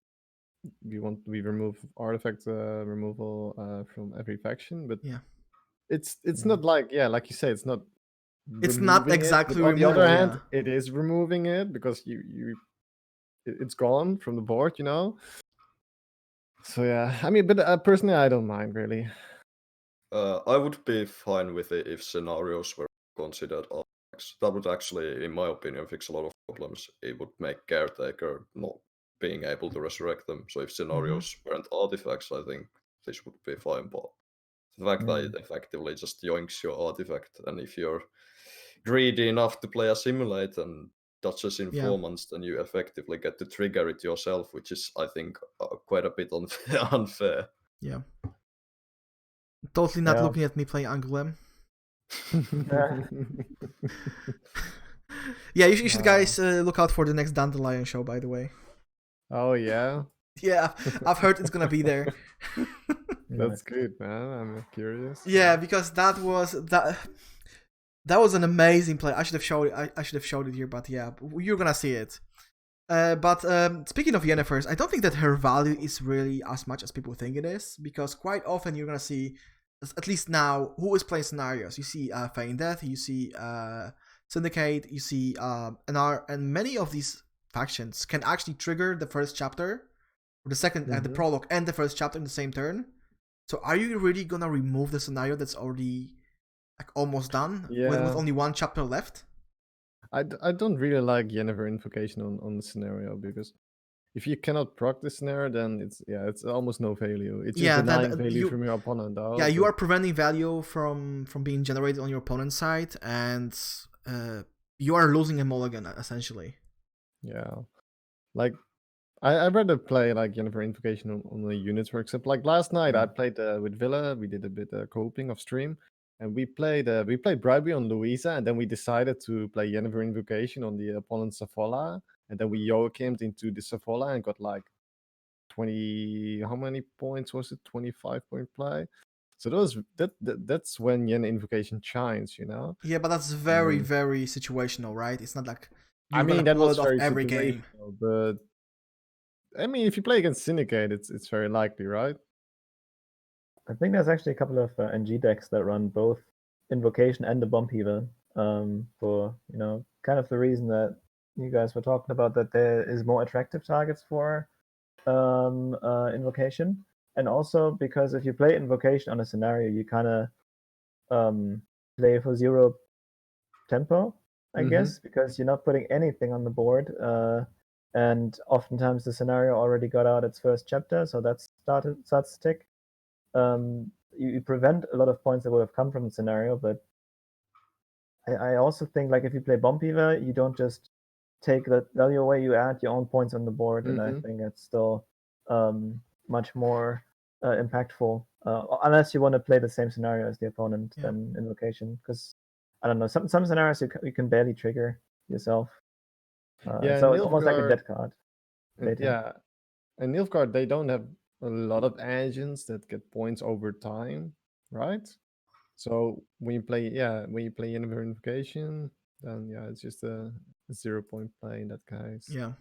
we remove artifact removal from every faction, but it's not like like you say, it's not. It's not removing it, exactly but on the other removal, hand, yeah. it is removing it because it's gone from the board, So yeah, I mean, but personally, I don't mind really. I would be fine with it if scenarios were considered artifacts. That would actually, in my opinion, fix a lot of problems. It would make Caretaker not being able to resurrect them. So if scenarios weren't artifacts, I think this would be fine. But the fact that it effectively just yoinks your artifact, and if you're greedy enough to play a simulate and touches informants, then you effectively get to trigger it yourself, which is, I think, quite a bit unfair. Yeah. Totally not Yeah. looking at me playing Angulem. Yeah, you should guys look out for the next Dandelion show, by the way. Oh yeah, Yeah, I've heard it's gonna be there. that's good, man. I'm curious. Yeah, because that was an amazing play. I should have showed it. I should have showed it here, but yeah, you're gonna see it. But speaking of Yennefer's, I don't think that her value is really as much as people think it is, because quite often you're gonna see, at least now, who is playing scenarios. You see Feign Death, you see Syndicate, you see NR, and many of these factions can actually trigger the first chapter, or the second, the prologue, and the first chapter in the same turn. So are you really gonna remove the scenario that's already like almost done with only one chapter left? I don't really like Yennefer Invocation on the scenario, because if you cannot proc the scenario, then it's almost no value. It's just denying value from your opponent. Yeah, you are preventing value from being generated on your opponent's side, and you are losing a mulligan essentially. Yeah, like I'd rather play like Yennefer Invocation on the units, for example. Like last night, I played with Villa. We did a bit of coping off stream, and we played Bribery on Louisa, and then we decided to play Yennefer Invocation on the opponent's Savola, and then we Joachim'd into the Savola and got like 20. How many points was it? 25-point play. So that's when Yen Invocation shines, Yeah, but that's very very situational, right? It's not like I mean that was very every game. But I mean, if you play against Syndicate, it's very likely, right? I think there's actually a couple of NG decks that run both Invocation and the Bomb Heaver, for kind of the reason that you guys were talking about, that there is more attractive targets for Invocation, and also because if you play Invocation on a scenario, you kind of play for 0 tempo, I guess, because you're not putting anything on the board. And oftentimes the scenario already got out its first chapter, so that starts to tick. You prevent a lot of points that would have come from the scenario, but I also think, like, if you play Bomb Fever, you don't just take that value away, you add your own points on the board, and I think it's still much more impactful, unless you want to play the same scenario as the opponent than Invocation, because I don't know, some scenarios you can barely trigger yourself. So it's almost like a dead card. Yeah, and Nilfgaard, they don't have a lot of engines that get points over time, right? So when you play Yennefer Invocation, then it's just a 0-point play in that case. Yeah,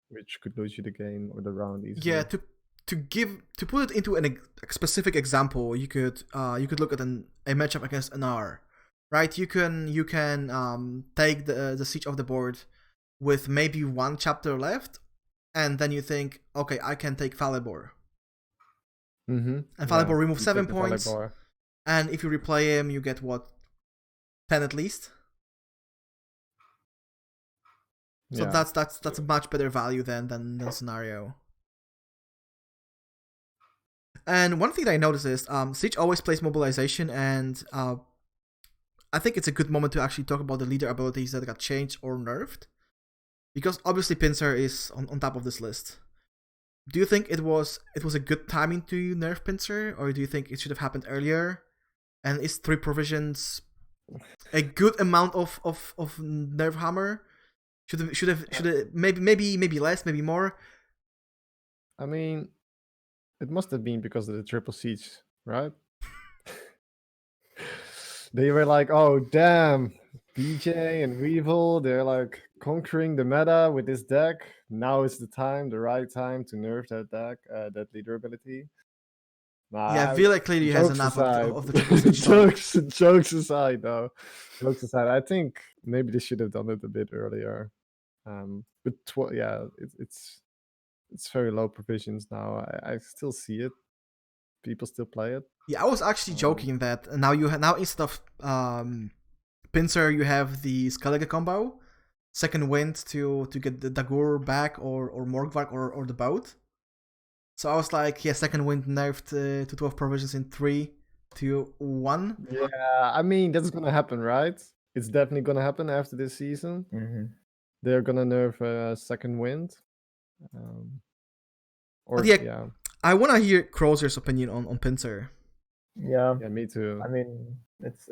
which could lose you the game or the round easily. Yeah, to put it into a specific example, you could look at a matchup against an R, right? You can take the siege of the board with maybe one chapter left, and then you think, okay, I can take Falibor. And Falibor removes 7 points. Falibor. And if you replay him, you get what? 10 at least? So that's a much better value than the scenario. And one thing that I noticed is Siege always plays mobilization, and I think it's a good moment to actually talk about the leader abilities that got changed or nerfed. Because obviously Pincer is on top of this list. Do you think it was a good timing to nerf Pincer, or do you think it should have happened earlier? And is 3 provisions a good amount of nerf hammer? Should have maybe less, maybe more? I mean, it must have been because of the triple siege, right? They were like, oh damn, BJ and Weevil, they're like conquering the meta with this deck. Now is the right time to nerf that deck, that leader ability. Nah, Yeah, Villa clearly has jokes enough aside, of the triple switch. but- jokes aside, though. Jokes aside, I think maybe they should have done it a bit earlier. But yeah, it's very low provisions now. I still see it. People still play it. Yeah, I was actually joking that now now instead of Pincer, you have the Skellige combo, second wind to get the Dagur back or Morgvark or the boat. So I was like, yeah, second wind nerfed to 12 provisions in 3, 2, 1. Yeah, I mean that's gonna happen, right? It's definitely gonna happen after this season. They're gonna nerf second wind. Or But yeah, yeah, I want to hear Crozier's opinion on Pincer. Yeah. yeah, me too. I mean, it's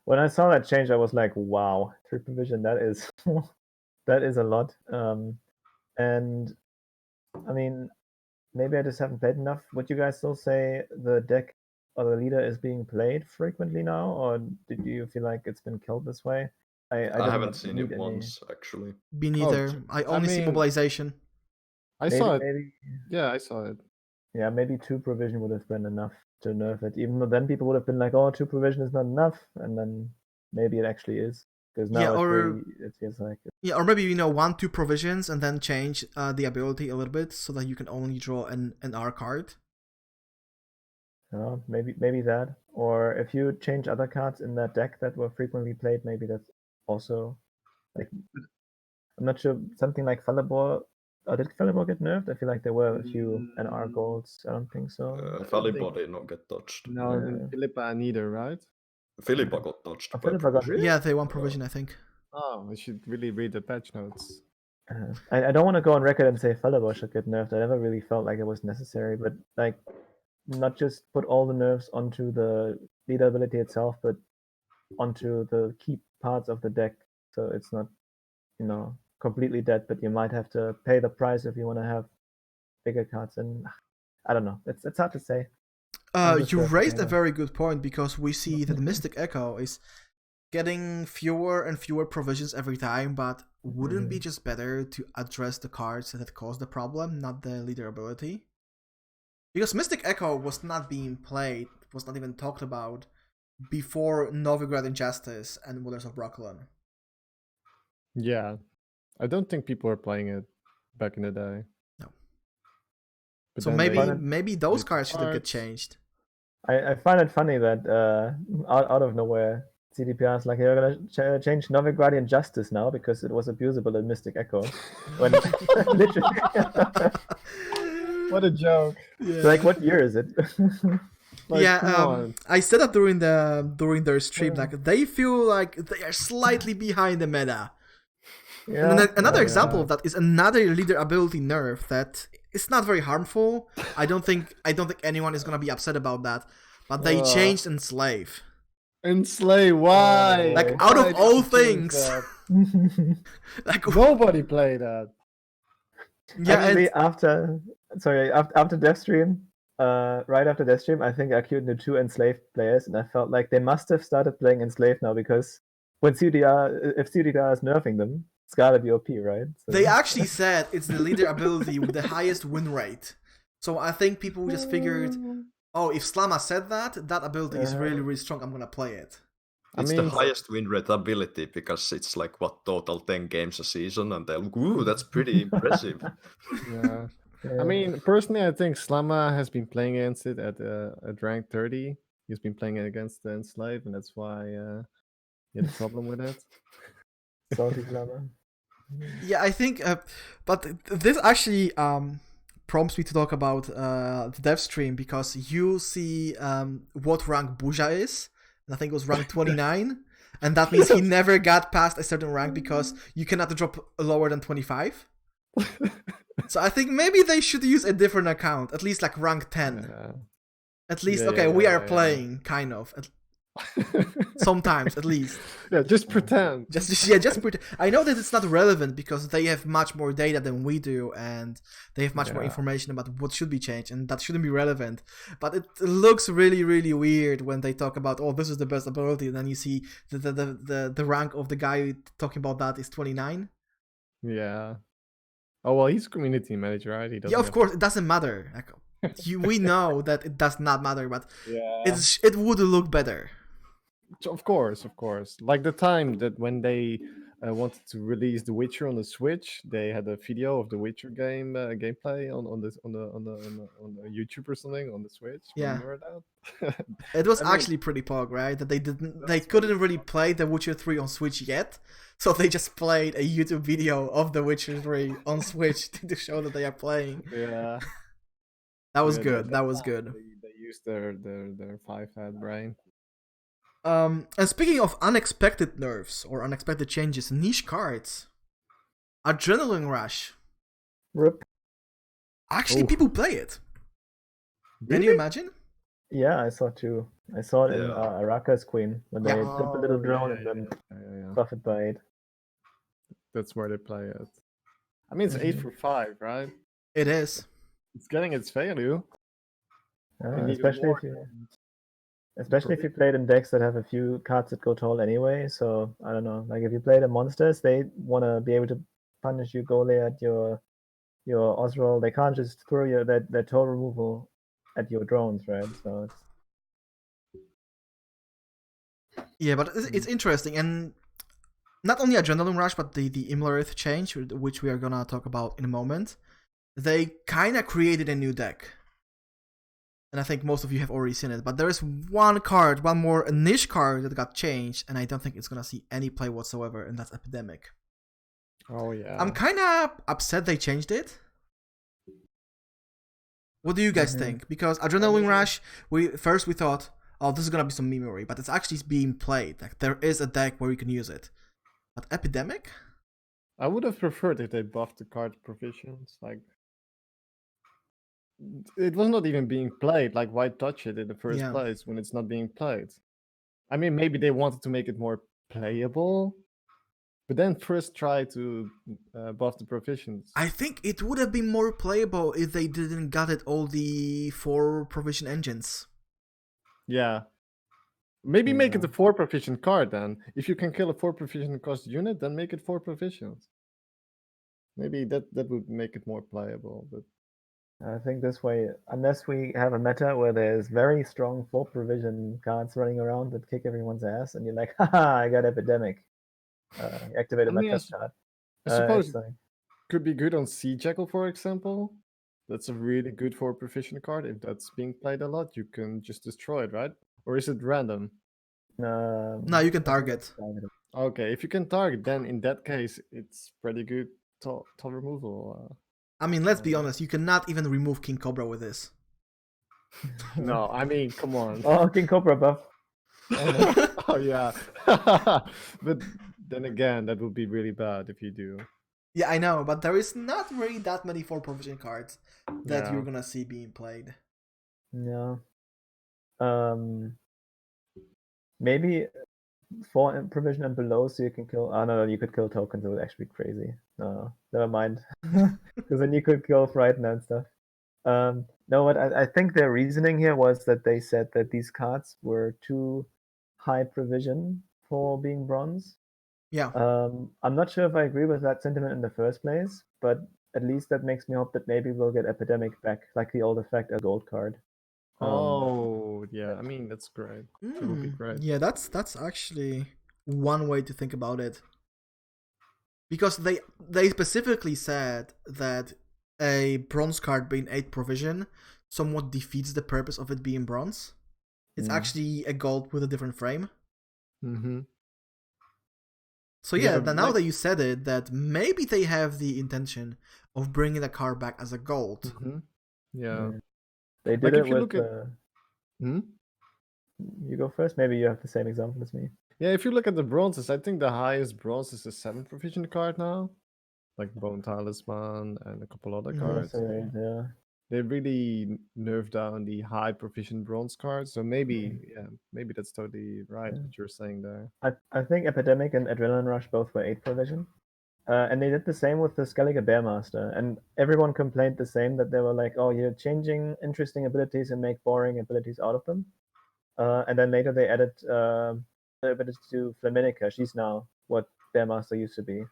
when I saw that change, I was like, wow, 3 provision, that is that is a lot. And I mean, maybe I just haven't played enough. Would you guys still say the deck or the leader is being played frequently now, or did you feel like it's been killed this way? I I haven't didn't seen read it any. once, actually. Me neither. I only see mean- mobilization. I saw it. Maybe, Yeah, I saw it. yeah, maybe 2 provision would have been enough to nerf it. Even though then people would have been like, oh, 2 provision is not enough, and then maybe it actually is. Because now Yeah, it's or- really, it feels like Yeah, or maybe 1, 2 provisions and then change the ability a little bit so that you can only draw an R card. maybe that. Or if you change other cards in that deck that were frequently played, maybe that's also like, I'm not sure, something like Falibor. Did Falibor get nerfed? I feel like there were a few NR golds. I don't think so. Falibor did not get touched. No, then Philippa neither, right? Philippa got touched. Oh, by Philippa got provision. Yeah, they 1 provision, I think. Oh, we should really read the patch notes. I don't want to go on record and say Falibor should get nerfed. I never really felt like it was necessary, but like, not just put all the nerfs onto the leader ability itself, but onto the key parts of the deck. So it's not, completely dead, but you might have to pay the price if you want to have bigger cards. And I don't know. It's hard to say. You raised a yeah. very good point because we see that Mystic Echo is getting fewer and fewer provisions every time, but wouldn't it be just better to address the cards that cause the problem, not the leader ability? Because Mystic Echo was not being played, was not even talked about before Novigrad Injustice and Wonders of Brooklyn. Yeah, I don't think people were playing it back in the day. No. But So then maybe those the cards should get cards- changed. I find it funny that out of nowhere, CDPR is like, you're gonna change Novigrad Injustice now because it was abusable in Mystic Echo. When literally, What a joke! like, what year is it? Like, yeah, come on. I said that during their stream, like they feel like they are slightly behind the meta. Yeah, And then another yeah. example of that is another leader ability nerf that is not very harmful. I don't think anyone is gonna be upset about that. But they changed Enslave. Enslave, why? Like, Why out of did all you change things. that? Like, Nobody played that. yeah, Actually, and, after Deathstream, right after Deathstream, I think I queued into 2 Enslaved players, and I felt like they must have started playing Enslaved now because if CDR is nerfing them, it's gotta be OP, right? So, they actually said it's the leader ability with the highest win rate. So I think people just figured, oh, if Slama said that ability is really, really strong, I'm gonna play it. It's I the mean- highest win rate ability because it's like total 10 games a season, and they're like, ooh, that's pretty impressive. Yeah. yeah. I mean, personally, I think Slama has been playing against it at rank 30. He's been playing it against the Enslave, and that's why he had a problem with it. Salty Glamour. Yeah, I think, but this actually prompts me to talk about the dev stream because you see what rank Buja is, and I think it was rank 29, and that means he never got past a certain rank because you cannot drop lower than 25. So I think maybe they should use a different account, at least like rank 10. Yeah. At least, Yeah, okay, yeah, we are yeah. playing, kind of. Sometimes, at least. Yeah, just pretend. Just pretend. I know that it's not relevant because they have much more data than we do, and they have much more Yeah. information about what should be changed, and that shouldn't be relevant. But it looks really, really weird when they talk about, oh, this is the best ability, and then you see the rank of the guy talking about that is 29. Yeah. Oh well, he's community manager, right? He doesn't Yeah, of have- course, it doesn't matter. Like, we know that it does not matter, but Yeah. it would look better. Of course. Like the time that when they wanted to release The Witcher on the Switch, they had a video of the Witcher game gameplay on the YouTube or something on the Switch. Yeah. Remember that? It was I mean, actually pretty pog, right? That they That's couldn't pretty really play The Witcher 3 on Switch yet, so they just played a YouTube video of The Witcher 3 on Switch to show that they are playing. yeah. That was Yeah, good. that- That was good. They used their five-head brain. And speaking of unexpected nerfs or unexpected changes, niche cards, Adrenaline Rush. Rip. Actually, Oof. people play it. Can you Really? imagine? Yeah, I saw too. I saw it in Yeah. Araka's Queen when they Yeah. took the little Oh, drone yeah, and then yeah. buff it by 8. That's where they play it. I mean, it's 8 Mhm. for 5, right? It is. It's getting its value. They need Especially more if you than- especially if you played in decks that have a few cards that go tall anyway. So I don't know. Like if you play the monsters, they want to be able to punish you Goliath, your Oswald. They can't just throw your their toll removal at your drones, right? So it's Yeah, but it's interesting, and not only Adrenaline Rush, but the Imlerith change, which we are gonna talk about in a moment. They kind of created a new deck, and I think most of you have already seen it. But there is one more niche card that got changed, and I don't think it's gonna see any play whatsoever, and that's Epidemic. Oh yeah. I'm kind of upset they changed it. What do you guys Mhm. think? Because Adrenaline Rush, we thought, oh, this is gonna be some memory, but it's actually being played. Like there is a deck where you can use it. But Epidemic? I would have preferred if they buffed the card provisions. Like, it was not even being played. Like, why touch it in the first Yeah. place when it's not being played? I mean, maybe they wanted to make it more playable, but then first try to buff the provisions. I think it would have been more playable if they didn't got it all the 4 provision engines. Yeah. Maybe make it Yeah. a 4 provision card then. If you can kill a 4 provision cost unit, then make it 4 provisions. Maybe that would make it more playable. But I think this way, unless we have a meta where there's very strong 4 provision cards running around that kick everyone's ass, and you're like, haha, I got Epidemic. Activate a I mean, meta card. I suppose It's like, could be good on Sea Jackal, for example. That's a really good 4 provision card. If that's being played a lot, you can just destroy it, right? Or is it random? No, you can I think target. it's targeted. Okay, if you can target, then in that case, it's pretty good toll removal. I mean, let's be honest, you cannot even remove King Cobra with this. No, I mean, come on. Oh, King Cobra buff. Oh yeah. But then again, that would be really bad if you do. Yeah, I know, but there is not really that many 4 provision cards that Yeah. you're gonna see being played. Yeah. Maybe 4 provision and below, so you can kill. Oh no, you could kill tokens. It would actually be crazy. No, never mind. Because then you could kill Frighten and stuff. No, but I think their reasoning here was that they said that these cards were too high provision for being bronze. Yeah. I'm not sure if I agree with that sentiment in the first place, but at least that makes me hope that maybe we'll get Epidemic back, like the old effect, a gold card. Oh yeah, I mean that's great. That would be great. Yeah, that's actually one way to think about it. Because they specifically said that a bronze card being 8 provision somewhat defeats the purpose of it being bronze. It's actually a gold with a different frame. Mm-hmm. So yeah, Yeah, now like- that you said it, that maybe they have the intention of bringing the card back as a gold. Mm-hmm. Yeah. They did Like, it if you with. look at- Hmm? You go first. Maybe you have the same example as me. Yeah, if you look at the bronzes, I think the highest bronze is a 7 provision card now. Like Bone Talisman and a couple other Mhm. cards. So, yeah. They really nerfed down the high provision bronze cards. So maybe, maybe that's totally right what you're saying there. I think Epidemic and Adrenaline Rush both were 8 provision. And they did the same with the Skellige Bearmaster. And everyone complained the same, that they were like, oh, you're changing interesting abilities and make boring abilities out of them. And then later they added the ability to Flaminica. She's now what Bearmaster used to be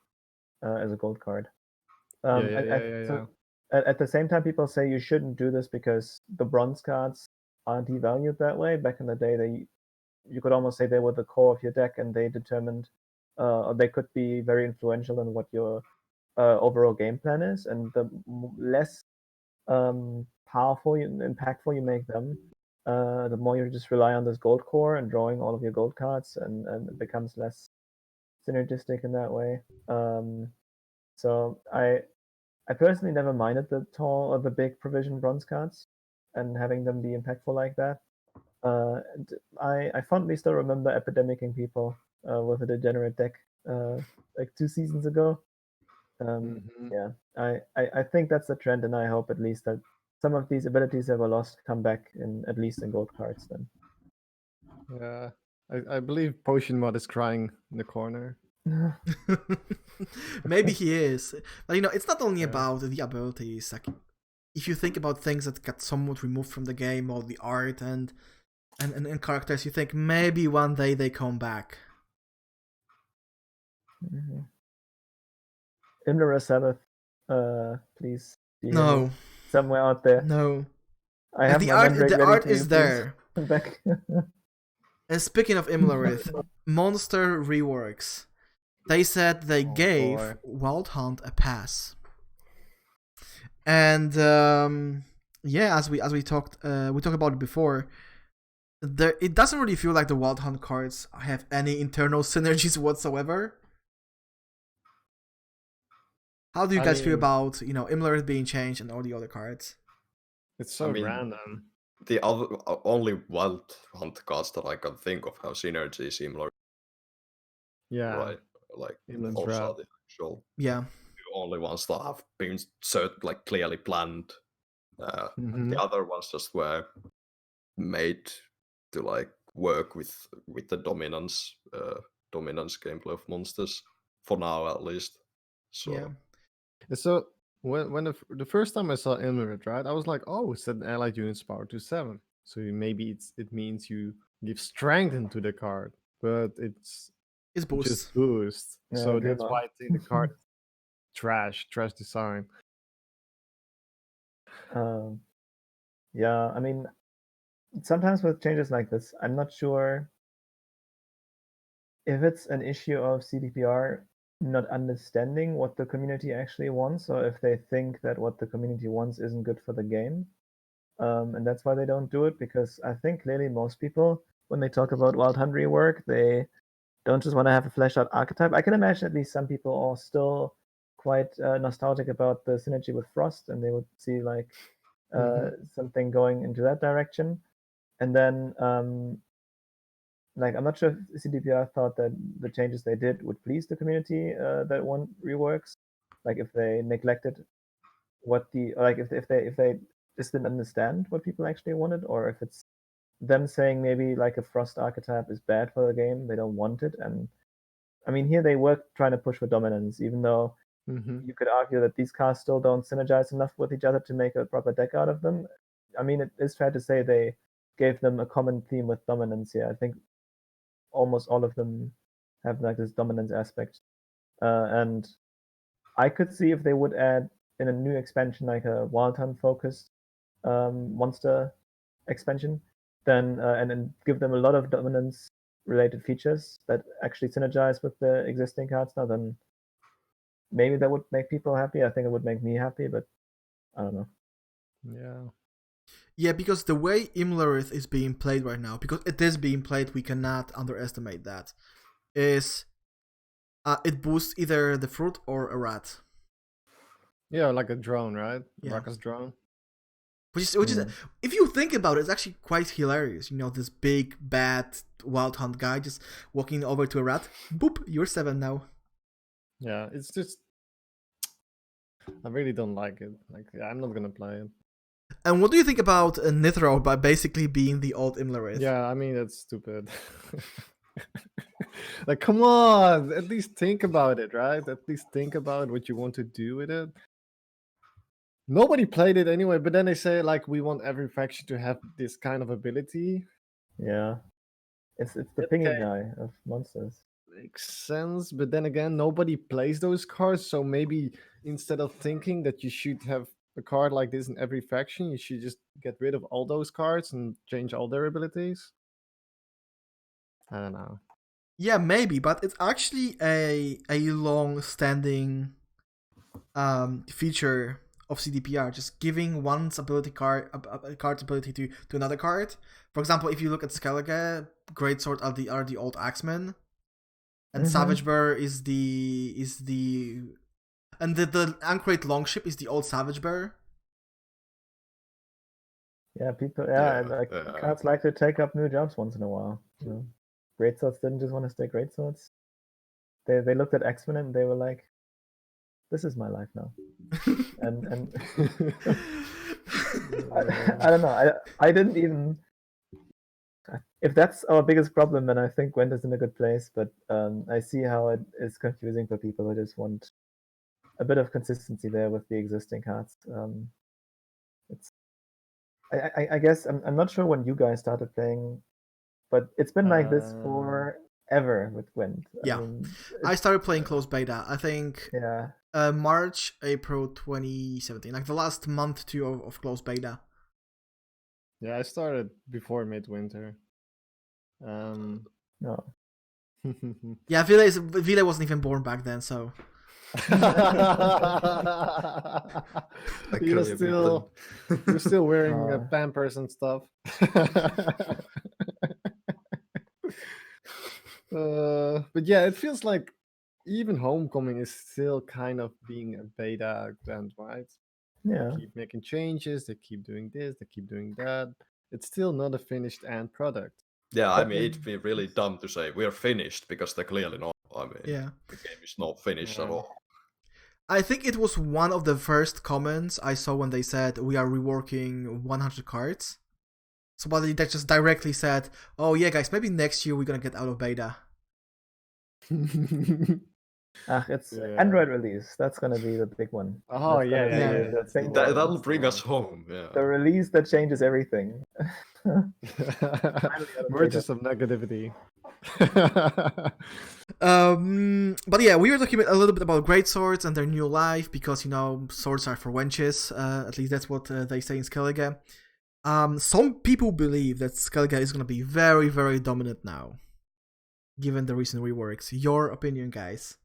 as a gold card. Yeah. So at the same time, people say you shouldn't do this because the bronze cards aren't devalued that way. Back in the day, you could almost say they were the core of your deck, and they determined, or they could be very influential in what your overall game plan is. And the less powerful, impactful you make them, the more you just rely on this gold core and drawing all of your gold cards, and it becomes less synergistic in that way. So I personally never minded the tall or the big provision bronze cards and having them be impactful like that. And I fondly still remember epidemicing people with a degenerate deck like 2 seasons ago. Yeah, I think that's the trend, and I hope at least that some of these abilities that were lost come back in at least in gold cards then. Yeah, I believe Potion Mod is crying in the corner. Maybe he is. But it's not only Yeah. about the abilities. Like, if you think about things that got somewhat removed from the game, or the art and characters, you think maybe one day they come back. Imler's Sabbath, please. do you hear me? No, Somewhere out there. no. I have the my art, Mandrake the ready art for you, is please. there. Come back. And speaking of Imlerith, Monster reworks. They said they gave boy. Wild Hunt a pass. And yeah, as we talked about it before, it doesn't really feel like the Wild Hunt cards have any internal synergies whatsoever. How do you guys feel about Imlerith being changed and all the other cards? It's so I mean, random. The other only Wild Hunt cards that I can think of have synergy similar, Yeah, right? Like Inland those Trap. are the actual Yeah. only ones that have been like clearly planned. Mhm. The other ones just were made to like work with the dominance gameplay of monsters for now at least. So Yeah. So when the first time I saw Emirate, right, I was like, oh, it's an allied unit's power to 7. So maybe it means you give strength into the card, but it's It's boost. just boost. Yeah, So good that's luck. why I think the card is trash design. Yeah, I mean, sometimes with changes like this, I'm not sure if it's an issue of CDPR not understanding what the community actually wants, or if they think that what the community wants isn't good for the game. And that's why they don't do it, because I think clearly most people, when they talk about Wild Hunt rework, they don't just want to have a fleshed out archetype. I can imagine at least some people are still quite nostalgic about the synergy with Frost, and they would see like something going into that direction. And then like, I'm not sure if CDPR thought that the changes they did would please the community that want reworks. Like, if they neglected what if they just didn't understand what people actually wanted, or if it's them saying maybe like a Frost archetype is bad for the game, they don't want it. And I mean, here they were trying to push for dominance, even though you could argue that these cards still don't synergize enough with each other to make a proper deck out of them. I mean, it is fair to say they gave them a common theme with dominance here. I think almost all of them have like this dominance aspect. And I could see if they would add in a new expansion like a Wild Hunt focused monster expansion, then and then give them a lot of dominance related features that actually synergize with the existing cards now, then maybe that would make people happy. I think it would make me happy, but I don't know. Yeah. Yeah, because the way Imlerith is being played right now, because it is being played, we cannot underestimate that, is it boosts either the fruit or a rat. Yeah, like a drone, right? Yeah. Ruckus drone. Which is, if you think about it, it's actually quite hilarious. This big, bad Wild Hunt guy just walking over to a rat. Boop, you're 7 now. Yeah, it's just I really don't like it. Like, I'm not gonna play it. And what do you think about Nithro by basically being the old Imlerith? Yeah, I mean, that's stupid. Like, come on, at least think about it, right? At least think about what you want to do with it. Nobody played it anyway, but then they say like we want every faction to have this kind of ability. Yeah, it's the pinging guy of monsters. Makes sense, but then again, nobody plays those cards, so maybe instead of thinking that you should have a card like this in every faction, you should just get rid of all those cards and change all their abilities. I don't know. Yeah, maybe, but it's actually a long-standing feature of CDPR, just giving one's ability card a card's ability to another card. For example, if you look at Skellige, Greatsword are the old Axemen, and Savage Bear is the and the Anchorate Longship is the old Savage Bear. Yeah, people. Yeah, Cards like to take up new jobs once in a while. So Greatswords didn't just want to stay Greatswords. They looked at X-Men and they were like, "This is my life now." and I don't know. I didn't even. If that's our biggest problem, then I think Gwent is in a good place. But I see how it is confusing for people who just want a bit of consistency there with the existing cards. It's. I guess I'm not sure when you guys started playing, but it's been like this forever with Gwent. Yeah. I mean, I started playing closed beta, I think yeah. March, April 2017, like the last month too of closed beta. Yeah, I started before midwinter. No. Yeah, Vile wasn't even born back then, so. You're still wearing Aw. Pampers and stuff. But yeah, it feels like even Homecoming is still kind of being a beta event, right? Yeah. They keep making changes, they keep doing this, they keep doing that. It's still not a finished end product. Yeah, I mean, it'd be really dumb to say we're finished because they're clearly not. I mean, Yeah. the game is not finished at all. I think it was one of the first comments I saw when they said we are reworking 100 cards. Somebody that just directly said, "Oh yeah, guys, maybe next year we're gonna get out of beta." It's Android release. That's gonna be the big one. Oh That's gonna be the thing That'll bring us home. Yeah. The release that changes everything. Merges of negativity. But yeah, we were talking a little bit about great swords and their new life because swords are for wenches. At least that's what they say in Skellige. Some people believe that Skellige is gonna be very, very dominant now, given the recent reworks. Your opinion, guys?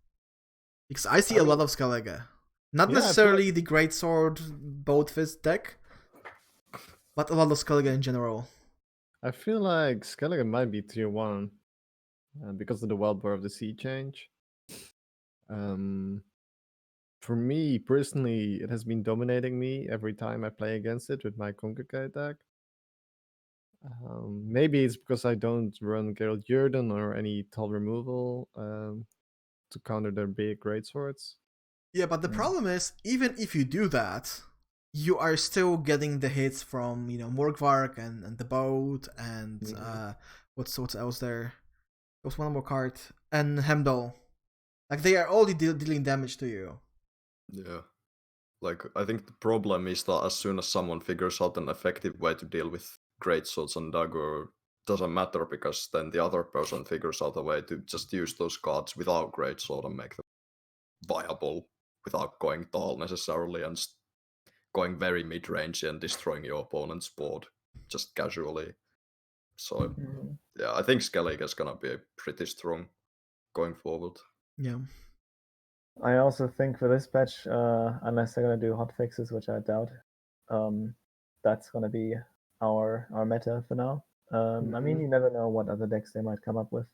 Because I see a lot of Skellige. Not necessarily the greatsword both fist deck, but a lot of Skellige in general. I feel like Skellige might be tier 1 because of the Wildboar of the Sea change. For me, personally, it has been dominating me every time I play against it with my Concocate deck. Maybe it's because I don't run Geralt Jurden or any tall removal to counter their big greatswords. Yeah, but the problem is, even if you do that, you are still getting the hits from Morgvark and the boat and what's else there? There was one more card and Hemdall. Like they are all dealing damage to you. Yeah. Like I think the problem is that as soon as someone figures out an effective way to deal with greatswords and dagger, doesn't matter because then the other person figures out a way to just use those cards without greatsword and make them viable without going tall necessarily and going very mid-range and destroying your opponent's board just casually. So yeah, I think Skellige is gonna be pretty strong going forward. Yeah. I also think for this patch, unless they're gonna do hotfixes, which I doubt, that's gonna be our meta for now. I mean, you never know what other decks they might come up with,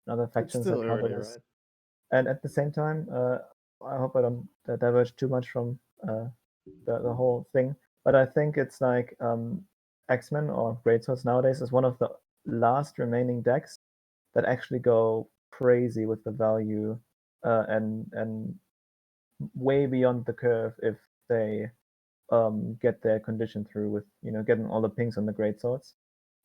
other factions that counter this. Right? And at the same time, I hope I don't diverge too much from the whole thing, but I think it's like X-Men or Greatswords nowadays is one of the last remaining decks that actually go crazy with the value and way beyond the curve if they get their condition through with getting all the pings on the greatswords.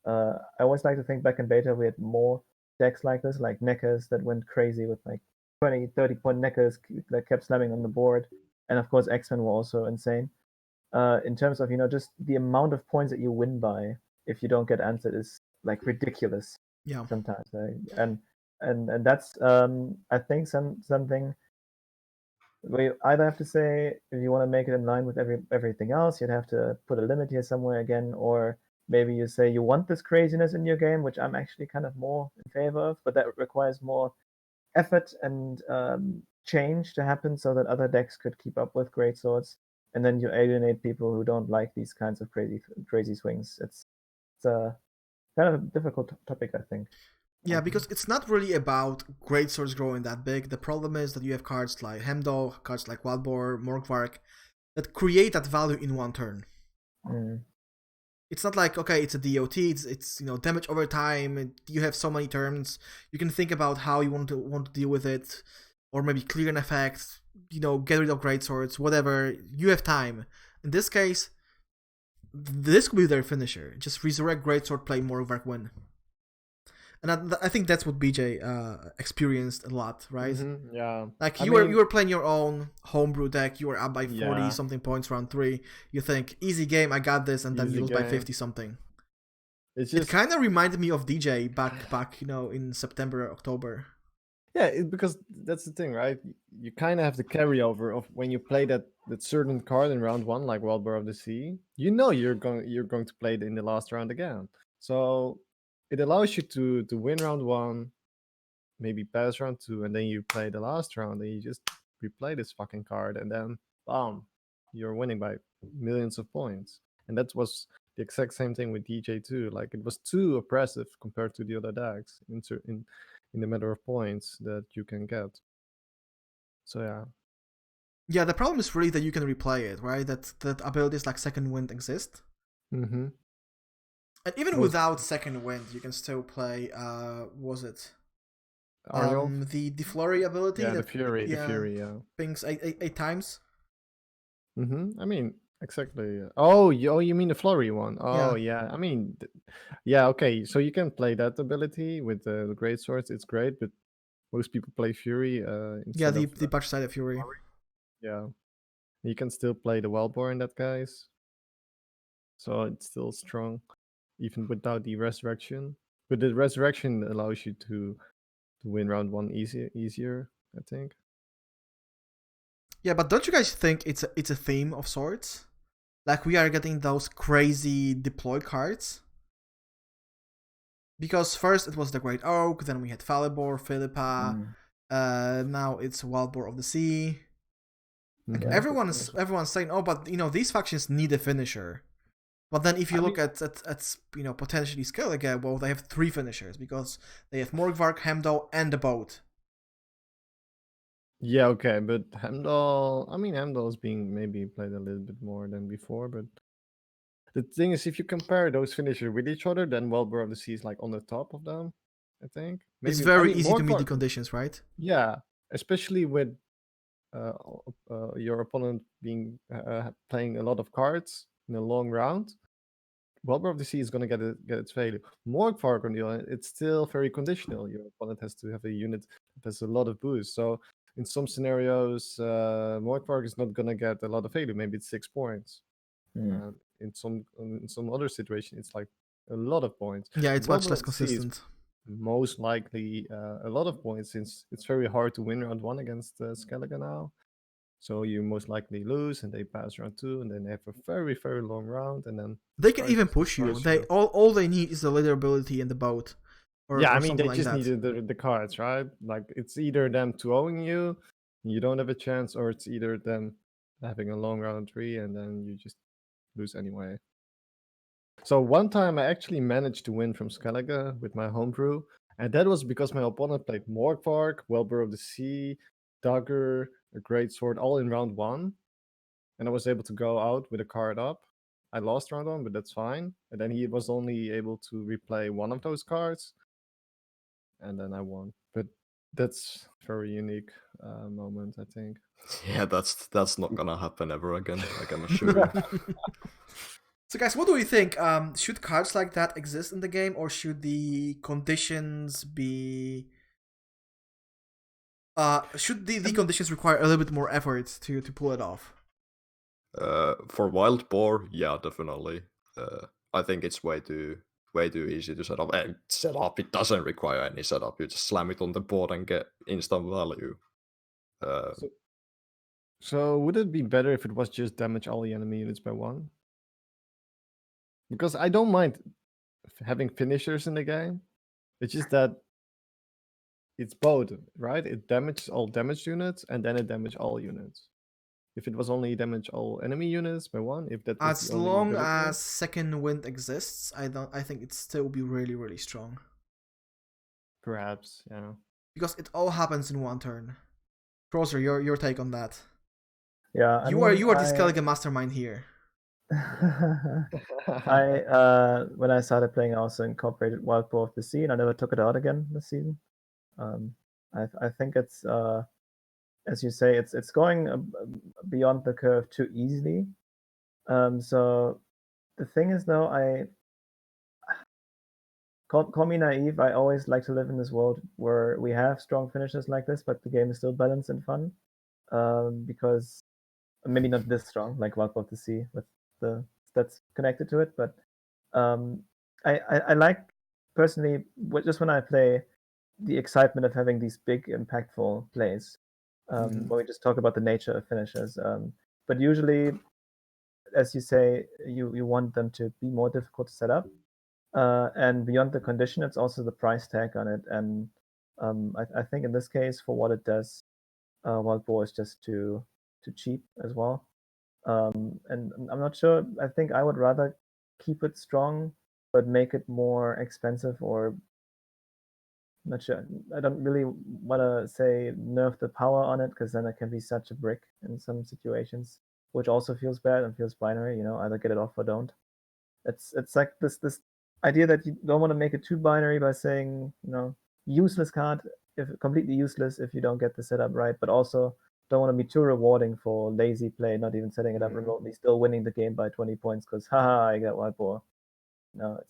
I always like to think back in beta we had more decks like this, like Neckers that went crazy with like 20-30 point Neckers that kept slamming on the board, and of course X-Men were also insane. In terms of just the amount of points that you win by if you don't get answered is like ridiculous. Yeah. Sometimes, and that's I think something we either have to say if you want to make it in line with everything else, you'd have to put a limit here somewhere again, or maybe you say you want this craziness in your game, which I'm actually kind of more in favor of, but that requires more effort and change to happen so that other decks could keep up with great swords, and then you alienate people who don't like these kinds of crazy swings. It's a kind of a difficult topic, I think. Yeah, because it's not really about great swords growing that big. The problem is that you have cards like Hemdo, cards like Wildboar, Morgvark, that create that value in one turn. It's not like, okay, it's a DOT, it's damage over time, you have so many turns, you can think about how you want to deal with it, or maybe clear an effect, get rid of great swords, whatever, you have time. In this case, this could be their finisher. Just resurrect greatsword, play Morgvark, win. And I think that's what BJ experienced a lot, right? Mm-hmm, yeah. Like you were playing your own homebrew deck, you were up by 40 something points round 3. You think, easy game, I got this, and then you lose by 50 something. It kind of reminded me of DJ back in September, October. Yeah, because that's the thing, right? You kind of have the carryover of when you play that certain card in round 1, like Wildboar of the Sea. You're going to play it in the last round again. So it allows you to win round 1, maybe pass round 2, and then you play the last round, and you just replay this fucking card, and then bam, you're winning by millions of points. And that was the exact same thing with DJ too. Like, it was too oppressive compared to the other decks in the matter of points that you can get. So yeah. Yeah, the problem is really that you can replay it, right? That abilities like Second Wind exist. Mm-hmm. And even without Second Wind, you can still play, was it? The flurry ability? Yeah, the Fury, yeah. Pings 8 times? Mm-hmm. I mean, exactly. Oh, you mean the flurry one? Oh, yeah. I mean, yeah, okay. So you can play that ability with the great swords. It's great, but most people play Fury instead the of patch-sided Fury. Yeah. You can still play the Wildboar in that case. So it's still strong, even without the resurrection. But the resurrection allows you to win round 1 easier, I think. Yeah, but don't you guys think it's a theme of sorts? Like, we are getting those crazy deploy cards? Because first it was the Great Oak, then we had Falibor, Philippa, now it's Wildboar of the Sea. Like, everyone's saying, oh, but these factions need a finisher. But then if you look at potentially Skellige, well, they have 3 finishers because they have Morgvark, Hemdo, and the boat. Yeah, okay, but Hemdall is being maybe played a little bit more than before, but the thing is, if you compare those finishers with each other, then Wildboar of the Sea is like on the top of them, I think. Maybe, it's very easy to meet the conditions, right? Yeah, especially with your opponent being playing a lot of cards in a long round. Wildboar of the Sea is going to get its value. Morgvark, on the other hand, it's still very conditional. Your opponent has to have a unit that has a lot of boost. So in some scenarios, Morgvark is not going to get a lot of value. Maybe it's 6 points. In some other situation, it's like a lot of points. Yeah, it's much less consistent. Most likely a lot of points, since it's very hard to win round 1 against Skellige now. So you most likely lose, and they pass round 2, and then they have a very, very long round, and then they can even push you. All they need is the leader ability and the boat. They just need the cards, right? Like, it's either them 2-0ing you don't have a chance, or it's either them having a long round 3, and then you just lose anyway. So one time I actually managed to win from Skellige with my homebrew, and that was because my opponent played Morgvark, Wildboar of the Sea, Dagger, a great sword, all in round 1, and I was able to go out with a card up. I lost round 1, but that's fine. And then he was only able to replay one of those cards, and then I won. But that's a very unique moment, I think. Yeah, that's not gonna happen ever again. I can assure you. So guys, what do you think? Should cards like that exist in the game, or should the conditions be? Should the conditions require a little bit more effort to pull it off? For Wildboar, yeah, definitely. I think it's way too easy to set up. It doesn't require any setup. You just slam it on the board and get instant value. So would it be better if it was just damage all the enemy units by 1? Because I don't mind having finishers in the game. It's just that it's both, right? It damages all damaged units and then it damages all units. If it was only damage all enemy units by 1, if that was As the only long ability, as second wind exists, I think it'd still be really, really strong. perhaps, yeah. Because it all happens in one turn. Crozyr, your take on that. Yeah, You are the Skellige mastermind here. When I started playing, I also incorporated Wild Boar of the Sea, and I never took it out again this season. I think it's as you say, it's going beyond the curve too easily. So the thing is, though, call me naive. I always like to live in this world where we have strong finishes like this, but the game is still balanced and fun. Because maybe not this strong, like Wild Boar of the Sea with the stats connected to it, but I like personally just when I play the excitement of having these big impactful plays. When we just talk about the nature of finishes, but usually, as you say, you want them to be more difficult to set up, and beyond the condition, it's also the price tag on it. And I think in this case, for what it does, Wild Boar is just too cheap as well. And I'm not sure. I think I would rather keep it strong, but make it more expensive, or not sure. I don't really want to say nerf the power on it, because then it can be such a brick in some situations, which also feels bad and feels binary. Either get it off or don't. It's like this idea that you don't want to make it too binary by saying useless card, if completely useless if you don't get the setup right, but also don't want to be too rewarding for lazy play, not even setting it up remotely, still winning the game by 20 points because haha, I got Wild Boar. No,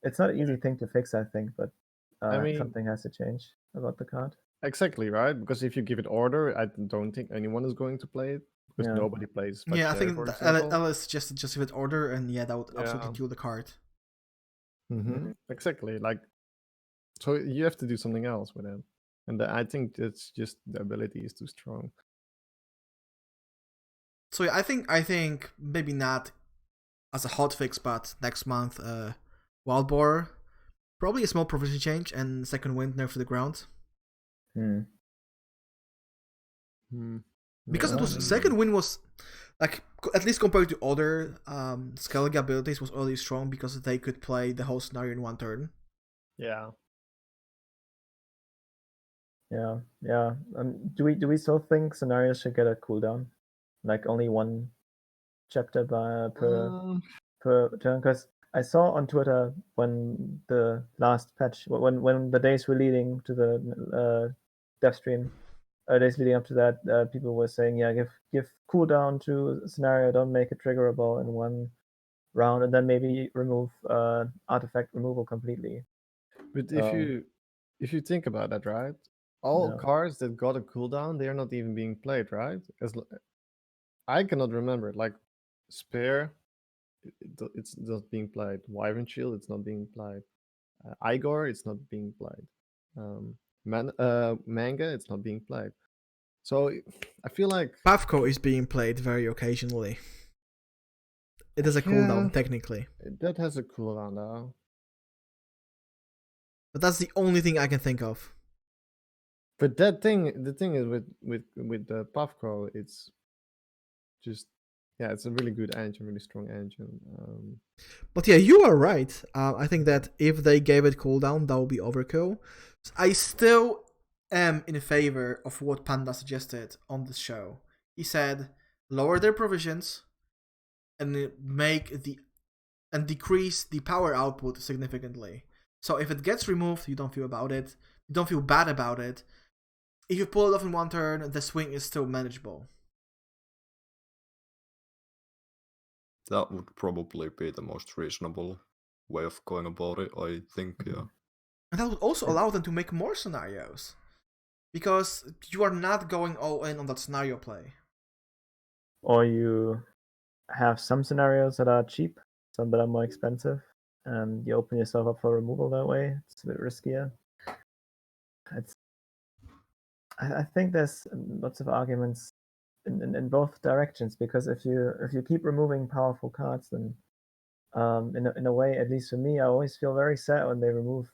it's not an easy thing to fix, I think, but I mean, something has to change about the card. Exactly, right? Because if you give it order, I don't think anyone is going to play it, because Yeah. nobody plays Yeah, I Fetch, think for example. Alice suggested just give it order, and yeah, that would absolutely Yeah. kill the card. Exactly. So you have to do something else with it. And I think it's just the ability is too strong. So yeah, I think maybe not as a hotfix, but next month, Wild Boar, probably a small provision change, and second wind nerf to the ground. Because it was second wind was like, at least compared to other Skellige abilities, was already strong because they could play the whole scenario in one turn. Yeah. Yeah. Do we still think scenarios should get a cooldown, like only one chapter per turn? Because I saw on Twitter when the last patch, when the days were leading to the dev stream, days leading up to that, people were saying, yeah, give cooldown to scenario, don't make it triggerable in one round, and then maybe remove artifact removal completely. But if you think about that, right? All cards that got a cooldown, they're not even being played, right? I cannot remember. Like Spear, it's not being played. Wyvern Shield, it's not being played. Igor, it's not being played. Manga, it's not being played. So I feel like Pavko is being played very occasionally. It is a cooldown, technically. That has a cooldown, though. But that's the only thing I can think of. But the thing is with the Pavko, it's just, yeah, it's a really good engine, really strong engine. But yeah, you are right. I think that if they gave it cooldown, that would be overkill. I still am in favor of what Panda suggested on the show. He said lower their provisions and decrease the power output significantly. So if it gets removed, you don't feel about it. You don't feel bad about it. If you pull it off in one turn, the swing is still manageable. That would probably be the most reasonable way of going about it, I think, yeah. And that would also allow them to make more scenarios. Because you are not going all in on that scenario play. Or you have some scenarios that are cheap, some that are more expensive, and you open yourself up for removal that way. It's a bit riskier. I think there's lots of arguments in both directions, because if you keep removing powerful cards, then in a way, at least for me, I always feel very sad when they remove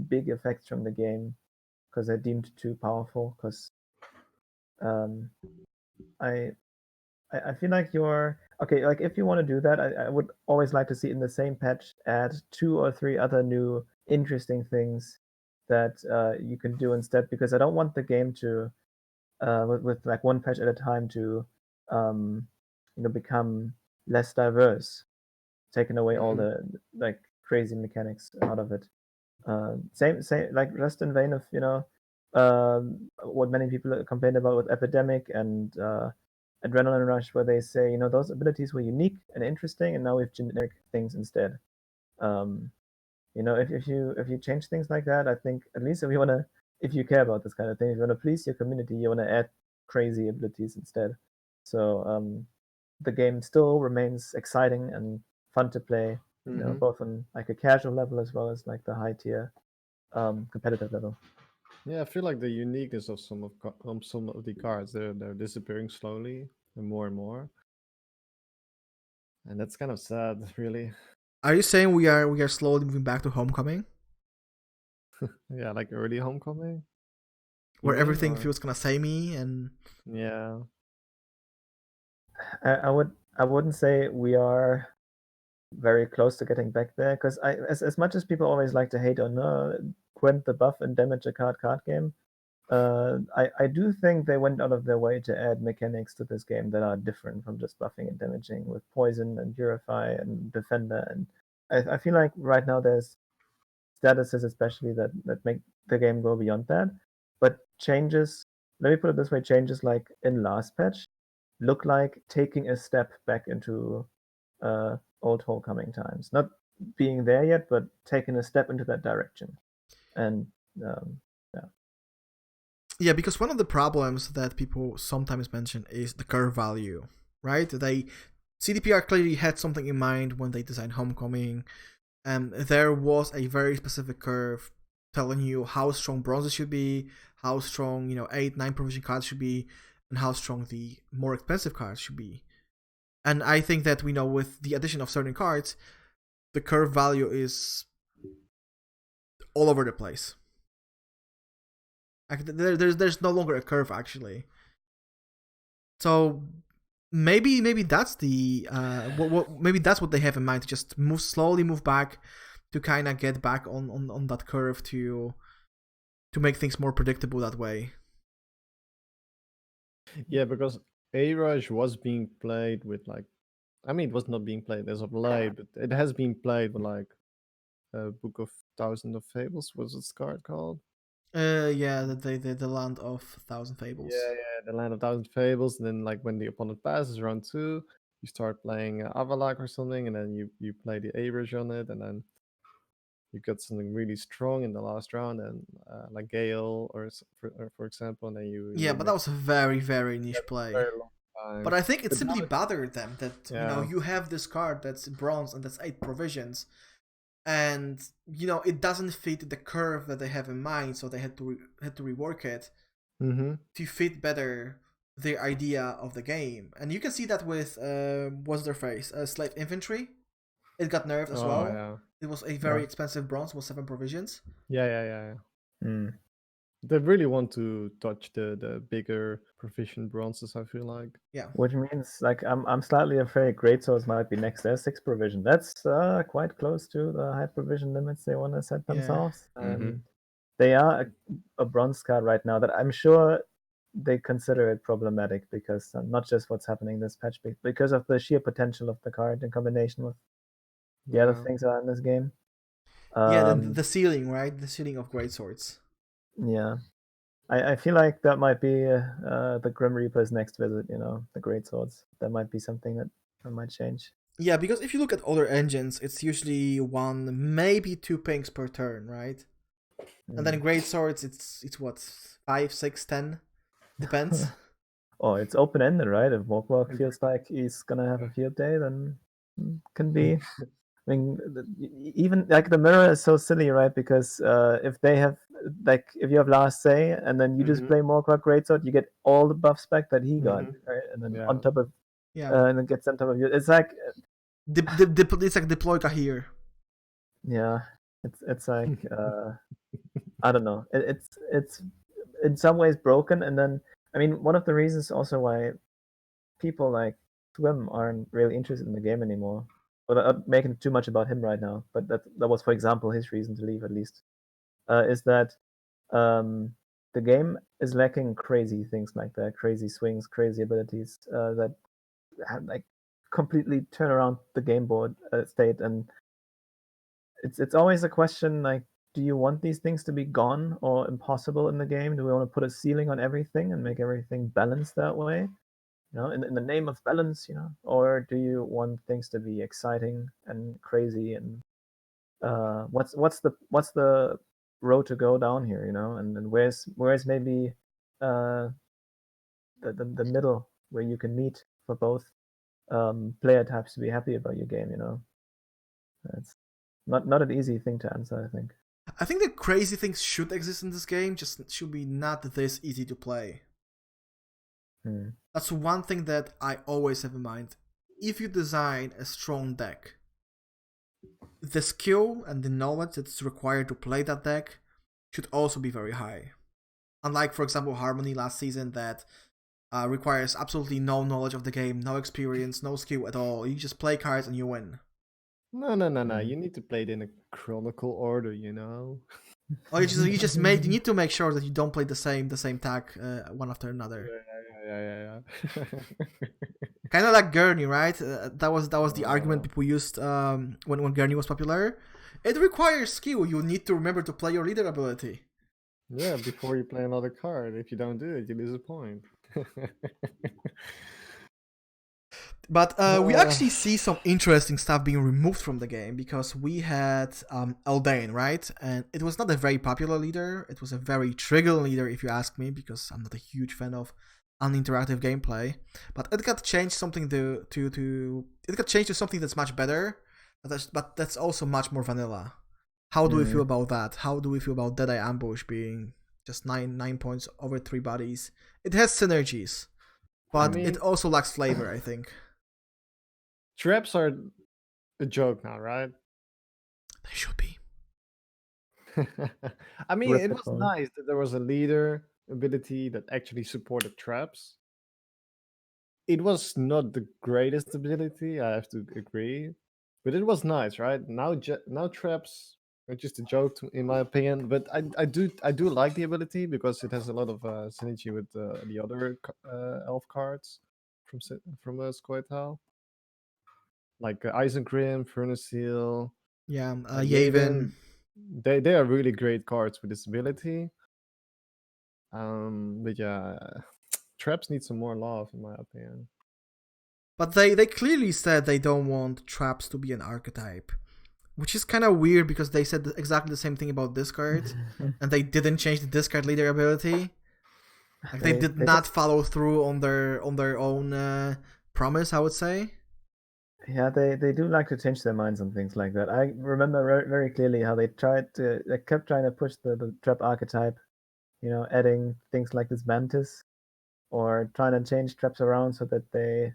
big effects from the game because they're deemed too powerful. Because um, I I feel like you're okay. Like if you want to do that, I would always like to see in the same patch add 2 or 3 other new interesting things that you can do instead. Because I don't want the game to with like one patch at a time to become less diverse, taking away all the like crazy mechanics out of it. Same like just in vein of what many people complained about with Epidemic and Adrenaline Rush, where they say those abilities were unique and interesting, and now we have generic things instead. Um, if you change things like that, I think at least if you care about this kind of thing, if you want to please your community, you want to add crazy abilities instead. So the game still remains exciting and fun to play, both on like a casual level as well as like the high tier competitive level. Yeah, I feel like the uniqueness of some of the cards, they're disappearing slowly and more, and that's kind of sad, really. Are you saying we are slowly moving back to Homecoming, Yeah, like early Homecoming. where mean, everything or- feels kind of samey and Yeah. I wouldn't say we are very close to getting back there, because as much as people always like to hate on Gwent the buff and damage a card game, I do think they went out of their way to add mechanics to this game that are different from just buffing and damaging, with poison and purify and defender, and I feel like right now there's statuses especially that make the game go beyond that. But changes, let me put it this way, changes like in last patch look like taking a step back into old Homecoming times. Not being there yet, but taking a step into that direction. And yeah, because one of the problems that people sometimes mention is the curve value, right? CDPR clearly had something in mind when they designed Homecoming. There was a very specific curve telling you how strong bronzes should be, how strong 8-9 provision cards should be, and how strong the more expensive cards should be. And I think that with the addition of certain cards, the curve value is all over the place. There's no longer a curve actually. So maybe that's the maybe that's what they have in mind, to just slowly move back, to kind of get back on that curve, to make things more predictable that way. Yeah, because A-Rush was being played with it was not being played as of late, but it has been played with Book of Thousand of Fables. Was its card called? Yeah, the Land of Thousand Fables. Yeah, the Land of Thousand Fables. And then when the opponent passes round 2, you start playing Avalak or something, and then you play the A-Rush on it, and then you got something really strong in the last round, and like Gale for example, and then Yeah, but that was a very, very niche play. very long time. But I think it But simply now bothered them that you have this card that's bronze and that's 8 provisions, and it doesn't fit the curve that they have in mind, so they had to rework it to fit better their idea of the game. And you can see that with what's their face, Slave Infantry. It got nerfed as well. Yeah. It was a very expensive bronze, was 7 provisions. Yeah. Mm. They really want to touch the bigger proficient bronzes, I feel like. Yeah. Which means like I'm slightly afraid Great Swords might be next. There's 6 provision. That's quite close to the high provision limits they want to set themselves. And they are a bronze card right now that I'm sure they consider it problematic, because not just what's happening this patch, but because of the sheer potential of the card in combination with the other things that are in this game. The ceiling, right? The ceiling of Great Swords. Yeah. I feel like that might be the Grim Reaper's next visit, the Great Swords. That might be something that might change. Yeah, because if you look at other engines, it's usually 1, maybe 2 pings per turn, right? And then Great Swords, it's what, 5, 6, 10? Depends. Oh, it's open-ended, right? If Mogwag feels like he's gonna have a field day, then can be I mean, even like the mirror is so silly, right? Because if they have like if you have last say and then you just play Morcrock Greatsword, you get all the buffs back that he got, right? And then on top of Yeah. and it gets on top of you. It's like It's like deploy here. yeah, it's like I don't know. It's in some ways broken, and then I mean one of the reasons also why people like Swim aren't really interested in the game anymore. But I'm not making too much about him right now. But that was, for example, his reason to leave at least. Is that the game is lacking crazy things like that, crazy swings, crazy abilities that like completely turn around the game board state, and it's always a question like, do you want these things to be gone or impossible in the game? Do we want to put a ceiling on everything and make everything balanced that way? You know, in the name of balance, you know, or do you want things to be exciting and crazy and what's the road to go down here, you know, and where's maybe the middle where you can meet for both player types to be happy about your game, you know. It's not an easy thing to answer, I think. I think the crazy things should exist in this game, just should be not this easy to play. That's one thing that I always have in mind. If you design a strong deck, the skill and the knowledge that's required to play that deck should also be very high. Unlike, for example, Harmony last season that requires absolutely no knowledge of the game, no experience, no skill at all. You just play cards and you win. No. You need to play it in a chronological order, you know. Or you need to make sure that you don't play the same tag one after another. Yeah. Kind of like Gurney, right? That was the argument people used when Gurney was popular. It requires skill. You need to remember to play your leader ability. Yeah, before you play another card. If you don't do it, you lose a point. But we actually see some interesting stuff being removed from the game because we had Eldain, right? And it was not a very popular leader. It was a very triggering leader, if you ask me, because I'm not a huge fan of uninteractive gameplay. But it got changed something it got changed to something that's much better, but that's also much more vanilla. How do we feel about that? How do we feel about Deadeye Ambush being just 9 points over 3 bodies? It has synergies, but it also lacks flavor, I think. Traps are a joke now, right? They should be. I mean, it was nice that there was a leader ability that actually supported traps. It was not the greatest ability, I have to agree, but it was nice, right? Now traps are just a joke, in my opinion. But I do like the ability because it has a lot of synergy with the other elf cards from Squirtle. Like Eisengrim, Furnace Seal, Yavin. They are really great cards with this ability. But yeah, traps need some more love, in my opinion. But they clearly said they don't want traps to be an archetype, which is kind of weird because they said exactly the same thing about discard, and they didn't change the discard leader ability. Like they did not follow through on their own promise, I would say. Yeah, they do like to change their minds on things like that. I remember very clearly how they kept trying to push the trap archetype, you know, adding things like this Mantis, or trying to change traps around so that they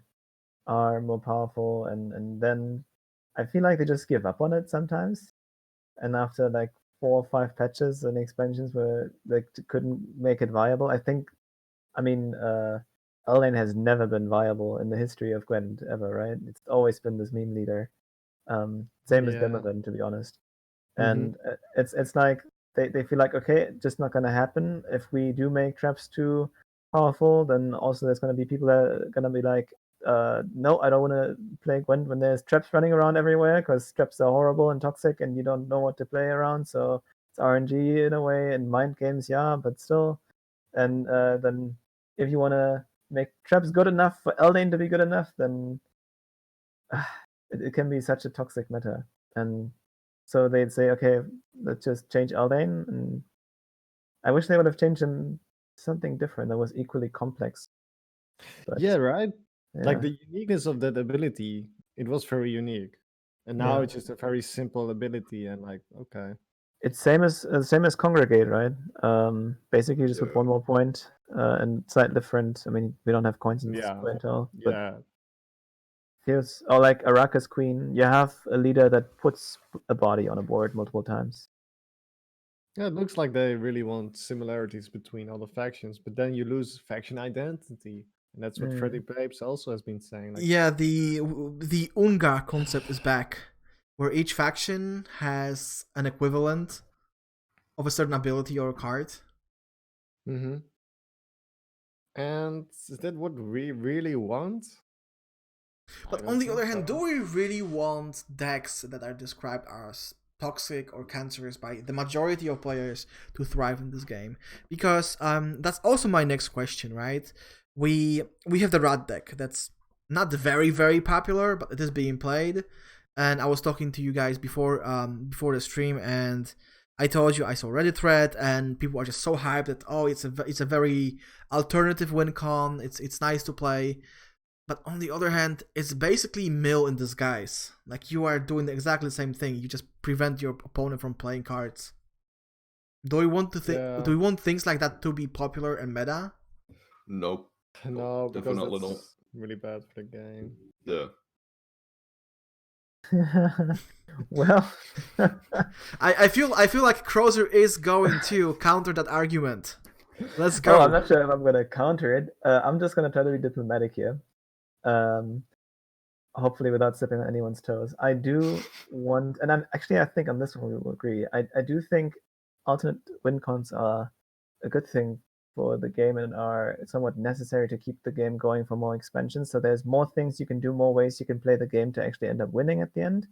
are more powerful, and then I feel like they just give up on it sometimes. And after like 4 or 5 patches and expansions where they couldn't make it viable, I mean, Eldain has never been viable in the history of Gwent ever, right? It's always been this meme leader. Same as Demovan, to be honest. And it's like they feel like, okay, just not gonna happen. If we do make traps too powerful, then also there's gonna be people that are gonna be like, no, I don't want to play Gwent when there's traps running around everywhere, because traps are horrible and toxic and you don't know what to play around. So it's RNG in a way, and mind games, yeah, but still. And then if you want to make traps good enough for Eldain to be good enough, then it can be such a toxic meta. And so they'd say, okay, let's just change Eldain. And I wish they would have changed him something different that was equally complex. But, yeah, right? Yeah. Like the uniqueness of that ability, it was very unique. And now Yeah. it's just a very simple ability, and like, okay. It's same as Congregate, right? Basically just with Yeah. one more point and slightly different. I mean, we don't have coins in this Yeah. way at all, but Yeah. feels or like Araka's Queen. You have a leader that puts a body on a board multiple times. Yeah, it looks like they really want similarities between all the factions, but then you lose faction identity. And that's what Freddy Babes also has been saying. Like, Yeah, the Unga concept is back, where each faction has an equivalent of a certain ability or a card. mm-hmm. And is that what we really want? But I on don't the other think hand, so. do we really want decks that are described as toxic or cancerous by the majority of players to thrive in this game? Because that's also my next question, right? We have the rat deck that's not very very popular, but it is being played. And I was talking to you guys before the stream, and I told you I saw Reddit thread, and people are just so hyped that it's a very alternative win con. It's nice to play. But on the other hand, it's basically mill in disguise. Like you are doing exactly the same thing. You just prevent your opponent from playing cards. Do we want to Yeah. Do we want things like that to be popular and meta? Nope. No, because Definitely that's not. really bad for the game. Yeah. Well, I feel like Crozyr is going to counter that argument. Let's go. oh, I'm not sure if I'm gonna counter it. I'm just gonna try to be diplomatic here. Hopefully without stepping on anyone's toes. I do want, and I think on this one we will agree. I do think alternate win cons are a good thing for the game and are somewhat necessary to keep the game going for more expansions. So there's more things you can do, more ways you can play the game to actually end up winning at the end.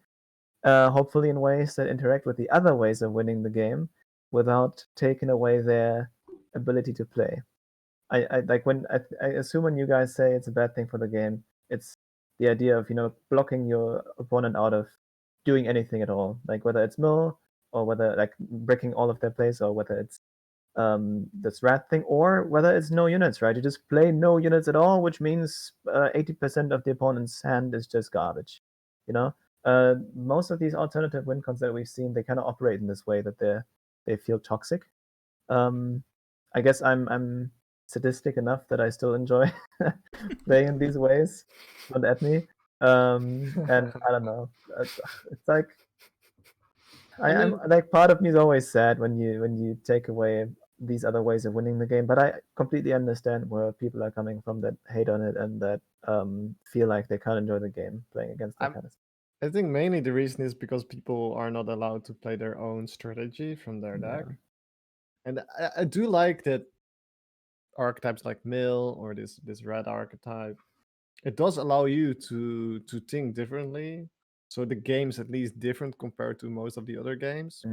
Hopefully in ways that interact with the other ways of winning the game without taking away their ability to play. I like when I assume when you guys say it's a bad thing for the game, it's the idea of blocking your opponent out of doing anything at all, like whether it's mill or whether like breaking all of their plays or whether it's this rat thing or whether it's no units, right? You just play no units at all, which means 80% of the opponent's hand is just garbage. Most of these alternative win cons that we've seen, they kind of operate in this way that they feel toxic. I guess I'm sadistic enough that I still enjoy playing in these ways. Don't at me. And I don't know. It's like I'm like part of me is always sad when you take away these other ways of winning the game. But I completely understand where people are coming from that hate on it and that feel like they can't enjoy the game playing against that kind of stuff. I think mainly the reason is because people are not allowed to play their own strategy from their deck. And I do like that archetypes like mill or this red archetype, it does allow you to think differently. So the game's at least different compared to most of the other games.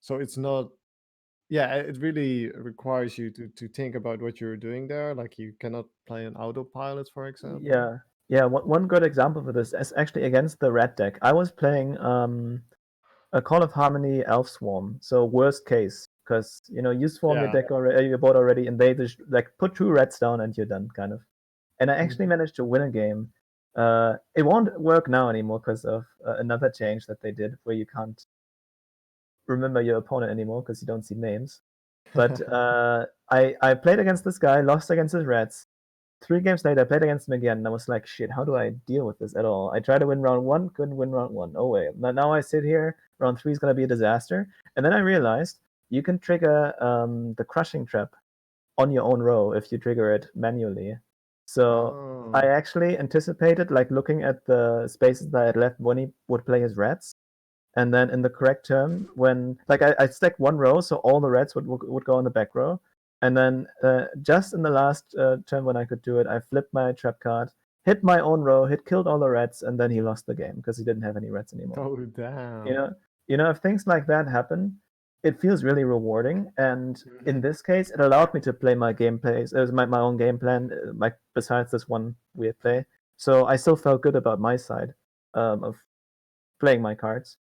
So it's not, yeah, it really requires you to think about what you're doing there. Like you cannot play an autopilot, for example. Yeah. One good example for this is actually against the red deck. I was playing a Call of Harmony Elf Swarm. So worst case, because you swarm your deck already, your board already, and they just like put 2 reds down and you're done, kind of. And I actually managed to win a game. It won't work now anymore because of another change that they did, where you can't remember your opponent anymore because you don't see names. But I played against this guy, lost against his reds. 3 games later, I played against him again, and I was like, shit, how do I deal with this at all? I tried to win round 1, couldn't win round 1. Oh, wait. Now I sit here, round 3 is going to be a disaster. And then I realized you can trigger the crushing trap on your own row if you trigger it manually. So I actually anticipated, like, looking at the spaces that I had left when he would play his reds. And then in the correct turn, when, like, I stacked 1 row, so all the reds would go in the back row. And then just in the last turn when I could do it, I flipped my trap card, hit my own row, killed all the reds, and then he lost the game because he didn't have any reds anymore. Oh, damn. If things like that happen, it feels really rewarding. And in this case, it allowed me to play my gameplays, my own game plan, like besides this one weird play. So I still felt good about my side of playing my cards.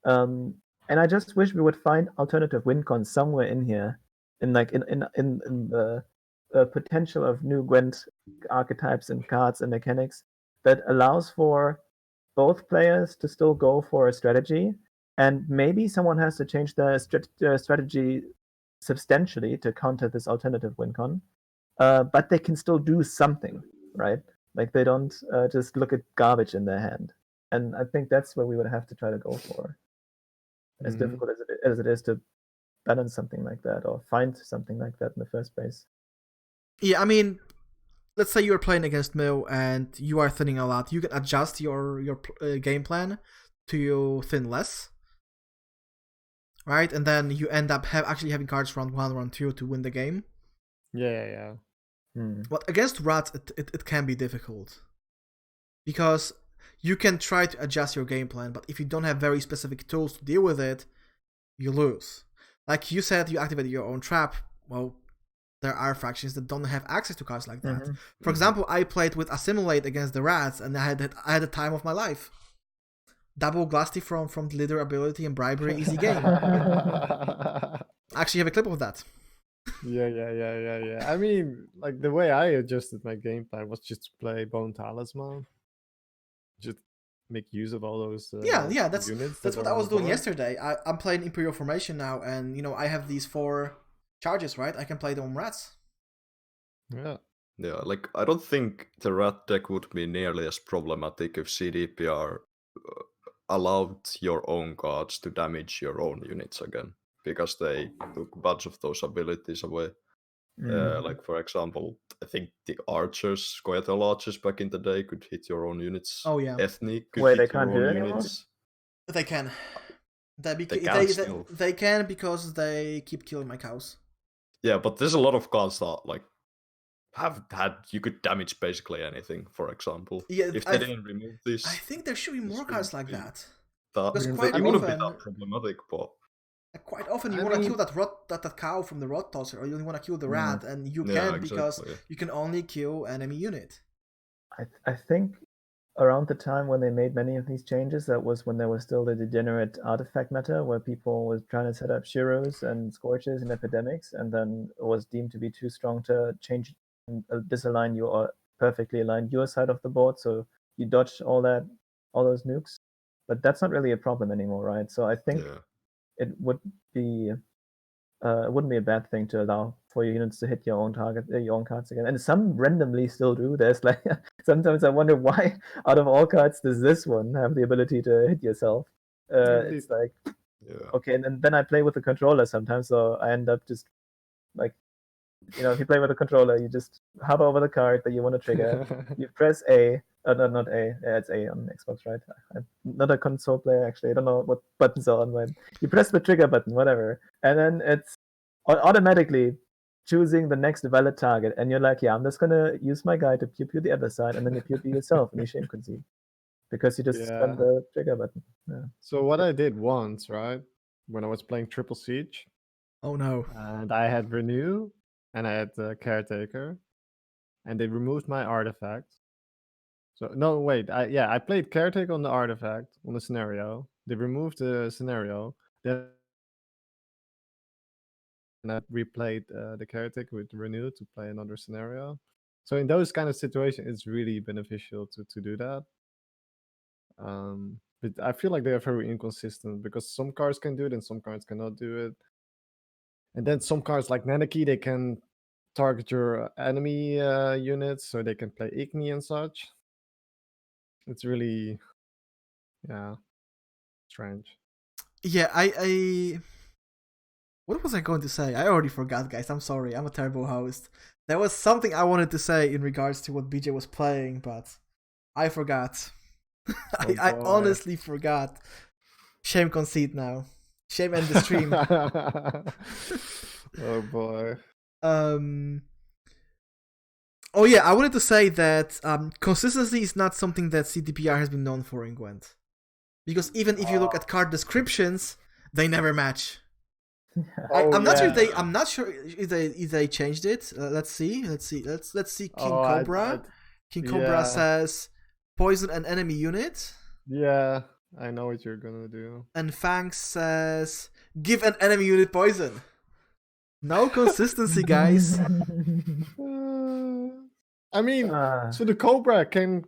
And I just wish we would find alternative win cons somewhere in here, in the potential of new Gwent archetypes and cards and mechanics that allows for both players to still go for a strategy, and maybe someone has to change their strategy substantially to counter this alternative win con. But they can still do something, right? Like they don't just look at garbage in their hand. And I think that's what we would have to try to go for. As difficult as it is to balance something like that or find something like that in the first place. Yeah, I mean, let's say you're playing against Mill and you are thinning a lot. You can adjust your game plan to thin less, right? And then you end up actually having cards round 1, round 2 to win the game. Yeah. But against rats, it can be difficult. Because you can try to adjust your game plan, but if you don't have very specific tools to deal with it, you lose. Like you said, you activated your own trap. Well, there are factions that don't have access to cards like that. For example, I played with Assimilate against the rats, and I had the time of my life. Double Glusty from the leader ability and bribery, easy game. Actually have a clip of that. Yeah. I mean, like the way I adjusted my game plan was just to play Bone Talisman. Just make use of all those that's units. That's what I was doing yesterday. I'm playing Imperial Formation now, and I have these 4 charges, right? I can play them on rats. Yeah, like I don't think the rat deck would be nearly as problematic if CDPR allowed your own cards to damage your own units again, because they took a bunch of those abilities away. Like for example, I think the archers, Squirtle archers back in the day could hit your own units. Oh yeah. Ethnic could Wait, hit they can't your do own it anymore? units. They can. They can because they keep killing my cows. Yeah, but there's a lot of cards that like have had you could damage basically anything. For example, Yeah, if they didn't remove this, I think there should be more cards like that. That Because it quite wouldn't be often, that problematic, but quite often you want to kill that cow from the rot tosser, or you want to kill the rat, and you can't because you can only kill enemy unit. I think around the time when they made many of these changes, that was when there was still the degenerate artifact meta, where people were trying to set up Shiros and Scorches and Epidemics, and then it was deemed to be too strong to change and disalign you or perfectly align your side of the board, so you dodge all those nukes. But that's not really a problem anymore, right? So I think it would be it wouldn't be a bad thing to allow for your units to hit your own target, your own cards again. And some randomly still do. There's like sometimes I wonder why out of all cards does this one have the ability to hit yourself? It's like okay, and then I play with the controller sometimes, so I end up just like if you play with a controller, you just hover over the card that you want to trigger. You press A. Not A. Yeah, it's A on Xbox, right? I'm not a console player, actually. I don't know what buttons are on mine. You press the trigger button, whatever, and then it's automatically choosing the next valid target. And you're like, yeah, I'm just going to use my guy to pew the other side, and then you pew yourself, and you shame concede. Because you just spam the trigger button. Yeah. So what I did once, right, when I was playing Triple Siege. Oh no. And I had Renew, and I had Caretaker, and they removed my artifact. So no, wait. I played Caretaker on the artifact on the scenario. They removed the scenario. Then I replayed the Caretaker with Renew to play another scenario. So in those kind of situations, it's really beneficial to do that. But I feel like they are very inconsistent because some cards can do it and some cards cannot do it. And then some cards like Nanaki, they can target your enemy units, so they can play Igni and such. It's really, strange. Yeah, I what was I going to say? I already forgot, guys. I'm sorry. I'm a terrible host. There was something I wanted to say in regards to what BJ was playing, but I forgot. I honestly forgot. Shame conceit now. Shame end the stream. Oh boy. Oh yeah, I wanted to say that consistency is not something that CDPR has been known for in Gwent. Because even if you look at card descriptions, they never match. I'm not sure if they changed it. Let's see. Let's see. King Cobra. King Cobra says poison an enemy unit. Yeah, I know what you're gonna do. And Fang says give an enemy unit poison. No consistency, guys. I mean, so the Cobra can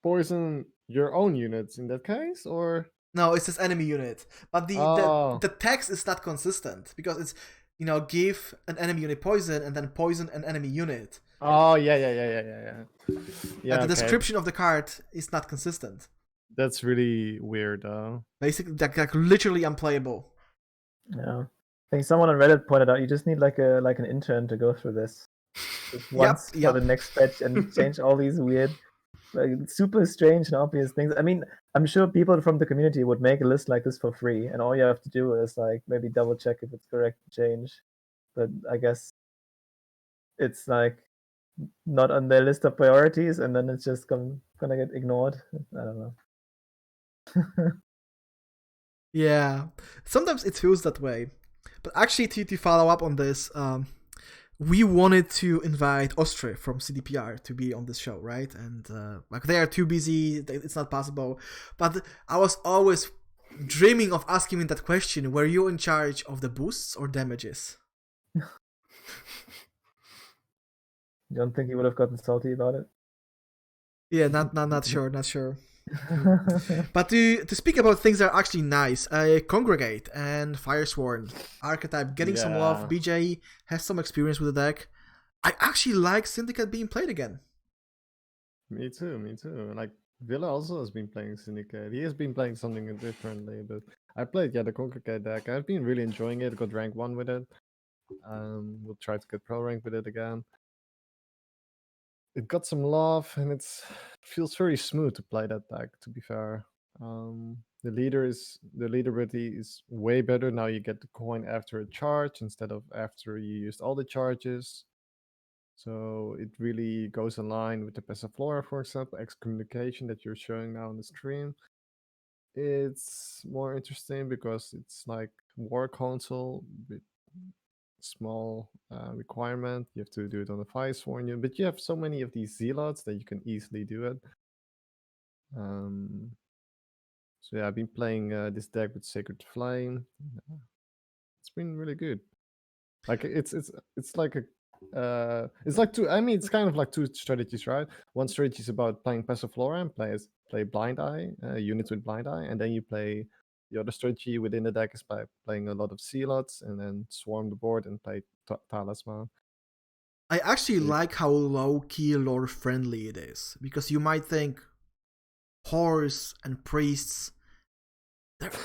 poison Your own units in that case, or No, it says enemy unit, but the text is not consistent because it's give an enemy unit poison and then poison an enemy unit. yeah. And the Okay. description of the card is not consistent. That's really weird, though. Basically, like literally unplayable. Yeah. I think someone on Reddit pointed out you just need like an intern to go through this just once for the next patch and change all these weird, like super strange and obvious things. I mean, I'm sure people from the community would make a list like this for free, and all you have to do is like maybe double check if it's correct to change. But I guess it's like not on their list of priorities, and then it's just gonna get ignored. I don't know. Yeah, sometimes it feels that way. But actually, to follow up on this, we wanted to invite Ostri from CDPR to be on this show, right? And like they are too busy, it's not possible. But I was always dreaming of asking him that question: were you in charge of the boosts or damages? You don't think he would have gotten salty about it? Yeah, not sure. But to speak about things that are actually nice, Congregate and Firesworn archetype getting some love. BJ has some experience with the deck. I actually like Syndicate being played again. Me too. Like Villa also has been playing Syndicate. He has been playing something differently, but I played the Congregate deck. I've been really enjoying it. Got rank 1 with it. We'll try to get pro rank with it again. It got some love, and it feels very smooth to play that deck, to be fair. The leaderability is way better. Now you get the coin after a charge instead of after you used all the charges. So it really goes in line with the Passiflora, for example, excommunication that you're showing now on the stream. It's more interesting because it's like War Console with small requirement. You have to do it on a Firesworn unit, but you have so many of these Zealots that you can easily do it. So yeah, I've been playing this deck with Sacred Flame. It's been really good. Like it's like a it's like two. I mean, it's kind of like two strategies, right? One strategy is about playing Passiflora and play Blind Eye units with Blind Eye, and then you play the other strategy within the deck is by playing a lot of Zealots and then swarm the board and play Talisman. I actually like how low-key lore-friendly it is, because you might think horse and priests,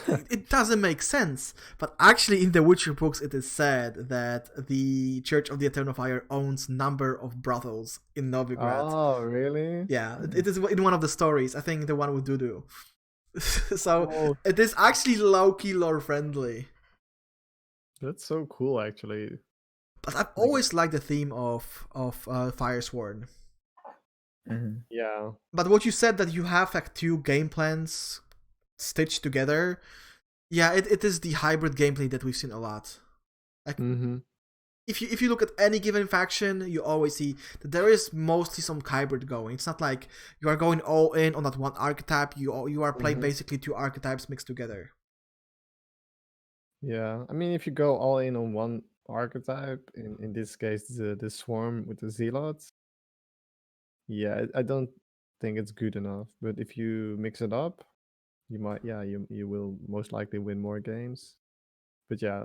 it doesn't make sense. But actually in the Witcher books it is said that the Church of the Eternal Fire owns number of brothels in Novigrad. Oh, really? Yeah, it is in one of the stories. I think the one with Dudu. So it is actually low-key lore-friendly. That's so cool, actually. But I've always liked the theme of Firesworn. Mm-hmm. Yeah. But what you said that you have like two game plans stitched together, yeah, it is the hybrid gameplay that we've seen a lot. Like, if you look at any given faction, you always see that there is mostly some hybrid going. It's not like you are going all in on that one archetype. You are playing basically two archetypes mixed together. Yeah, I mean, if you go all in on one archetype, in this case, the swarm with the zealots, yeah, I don't think it's good enough. But if you mix it up, you might, you will most likely win more games. But yeah,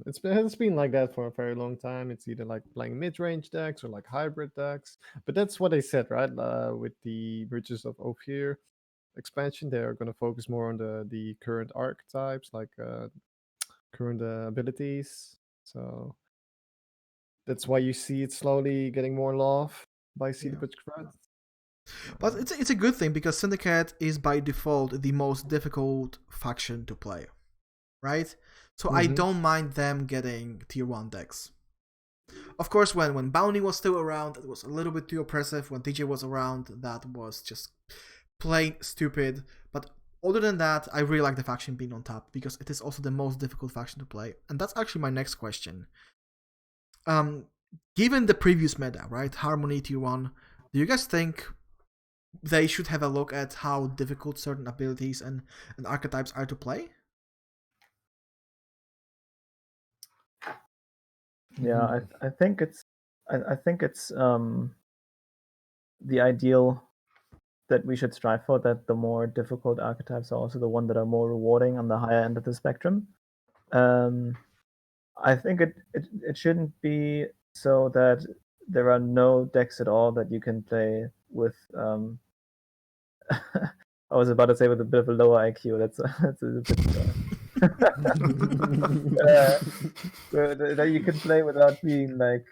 it's been like that for a very long time. It's either like playing mid-range decks or like hybrid decks. But that's what they said, right? With the Bridges of Ophir expansion, they're going to focus more on the current archetypes, like current abilities. So that's why you see it slowly getting more love by CD Projekt. But it's a good thing, because Syndicate is by default the most difficult faction to play, right? So I don't mind them getting tier 1 decks. Of course, when Bounty was still around, it was a little bit too oppressive. When TJ was around, that was just plain stupid. But other than that, I really like the faction being on top, because it is also the most difficult faction to play. And that's actually my next question. Given the previous meta, right, Harmony tier 1, do you guys think they should have a look at how difficult certain abilities and archetypes are to play? Yeah, I think it's the ideal that we should strive for, that the more difficult archetypes are also the one that are more rewarding on the higher end of the spectrum. I think it shouldn't be so that there are no decks at all that you can play with. I was about to say with a bit of a lower IQ. That's a bit. That you can play without being like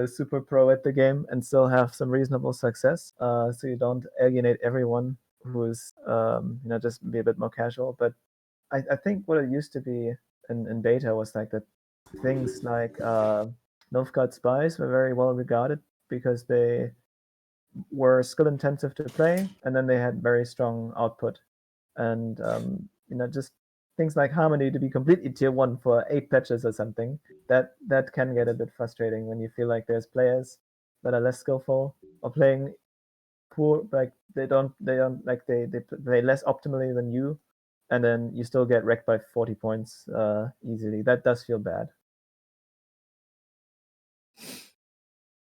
super pro at the game and still have some reasonable success. So you don't alienate everyone who is just be a bit more casual. But I think what it used to be in beta was like that things like Novigrad spies were very well regarded because they were skill intensive to play, and then they had very strong output, and just things like Harmony to be completely tier 1 for 8 patches or something, that can get a bit frustrating when you feel like there's players that are less skillful or playing poor, like they play less optimally than you, and then you still get wrecked by 40 points easily. That does feel bad.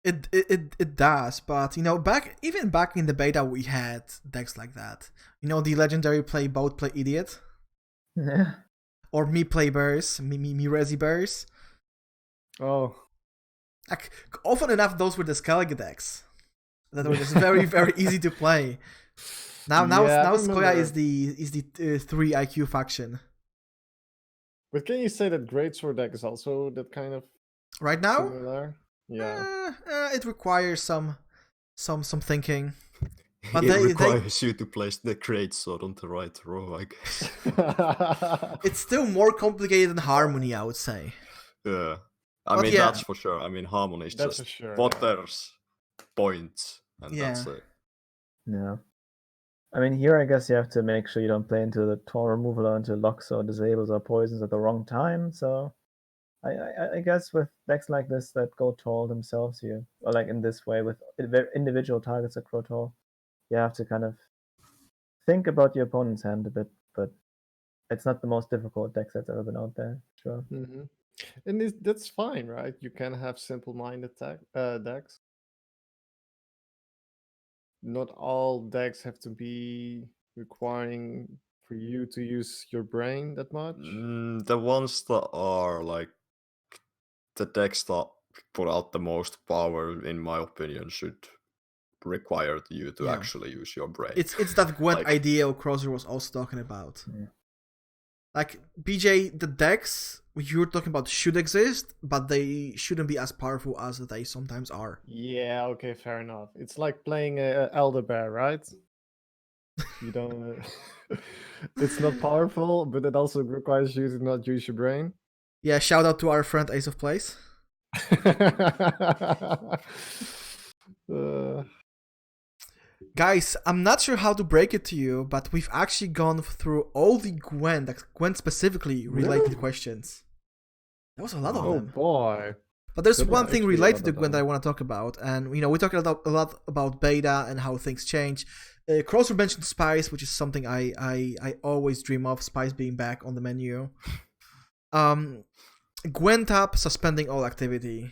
It does, but back in the beta we had decks like that. The legendary play idiot. Yeah. Or me play bears, me resi bears. Oh. Like often enough those were the Skellige decks that were just very, very easy to play. Now Skoya is the 3 IQ faction. But can you say that Greatsword deck is also that kind of right now? Similar? Yeah. It requires some thinking. But it requires you to place the Greatsword on the right row, I guess. It's still more complicated than Harmony, I would say. Yeah. I mean, that's for sure. I mean, Harmony is just Potter's points, and that's it. Yeah. I mean, here I guess you have to make sure you don't play into the Tor removal or into locks or disables or poisons at the wrong time, so... I guess with decks like this that go tall themselves, or like in this way with individual targets that grow tall, you have to kind of think about your opponent's hand a bit, but it's not the most difficult decks that's ever been out there, sure. Mm-hmm. And that's fine, right? You can have simple-minded decks. Not all decks have to be requiring for you to use your brain that much. The ones that are like the decks that put out the most power, in my opinion, should require you to actually use your brain. It's that Gwent idea Crozyr was also talking about. Yeah. Like, BJ, the decks you're talking about should exist, but they shouldn't be as powerful as they sometimes are. Yeah, okay, fair enough. It's like playing Elder Bear, right? You don't... it's not powerful, but it also requires you to not use your brain. Yeah, shout out to our friend Ace of Plays. Guys, I'm not sure how to break it to you, but we've actually gone through all the Gwent specifically related questions. There was a lot of them. Oh boy. But there's one thing related to Gwent that I want to talk about, and we talked a lot about beta and how things change. Crozyr mentioned Spice, which is something I always dream of, Spice being back on the menu. Gwent up suspending all activity.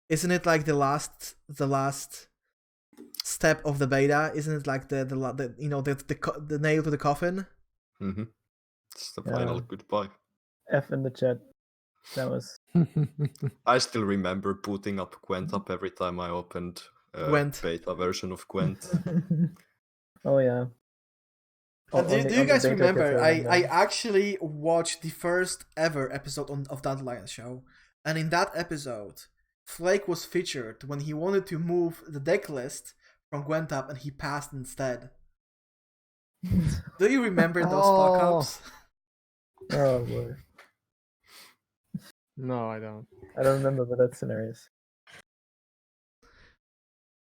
Isn't it like the last step of the beta? Isn't it like the nail to the coffin? Mm-hmm. It's the final goodbye. F in the chat. That was. I still remember putting up Gwent up every time I opened beta version of Gwent. Oh yeah. Do you guys remember? I actually watched the first ever episode of Dandelion Show, and in that episode, Flake was featured when he wanted to move the deck list from Gwent up, and he passed instead. Do you remember those fuck-ups? Oh boy. No, I don't. I don't remember, but that's hilarious.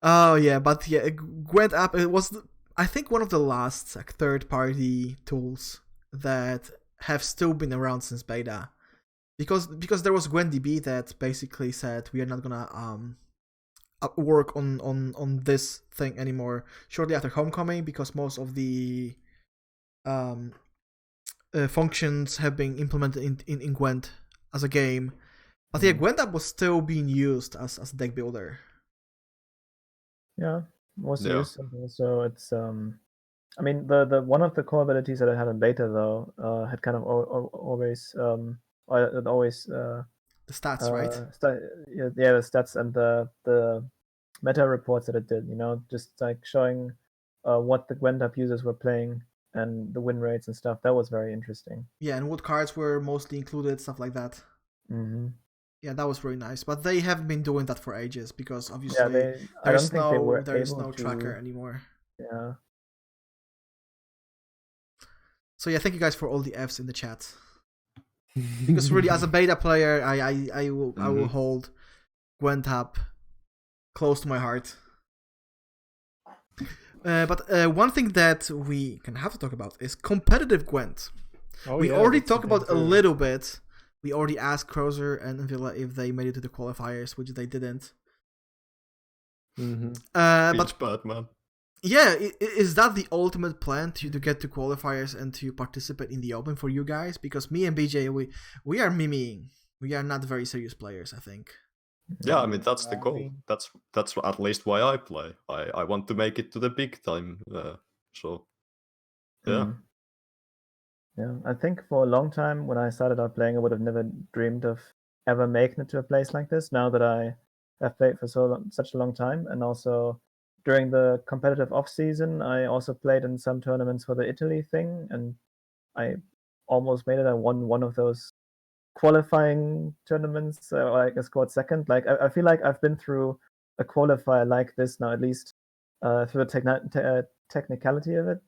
Oh yeah, but yeah, Gwent up. It was, I think, one of the last third-party tools that have still been around since beta, because there was GwentDB that basically said we are not gonna work on this thing anymore shortly after Homecoming, because most of the functions have been implemented in Gwent as a game. But yeah, Gwent up was still being used as a deck builder. Yeah, mostly used, so it's I mean, the one of the core abilities that I had in beta though had kind of always it always The stats, right? yeah, the stats and the meta reports that it did. You know, just like showing what the Gwent up users were playing and the win rates and stuff. That was very interesting. Yeah, and what cards were mostly included, stuff like that. Mm-hmm. Yeah, that was really nice. But they haven't been doing that for ages because Yeah, obviously I don't think they were there's able no to, tracker anymore. Yeah. So yeah, thank you guys for all the Fs in the chat. Because really, as a beta player, I will hold Gwent up close to my heart. But one thing that we can have to talk about is competitive Gwent. We already talked about a little bit. We already asked Crozyr and Villa if they made it to the qualifiers, which they didn't. Mm-hmm. Feels bad, man. Yeah, is that the ultimate plan to get to qualifiers and to participate in the Open for you guys? Because me and BJ, we are miming. We are not very serious players, I think. Yeah, I mean that's the goal. That's at least why I play. I want to make it to the big time. So yeah. Yeah, I think for a long time when I started out playing, I would have never dreamed of ever making it to a place like this. Now that I have played for such a long time, and also during the competitive off season, I also played in some tournaments for the Italy thing, and I almost made it. I won one of those qualifying tournaments. I scored second. Like I feel like I've been through a qualifier like this now, at least through the technicality of it,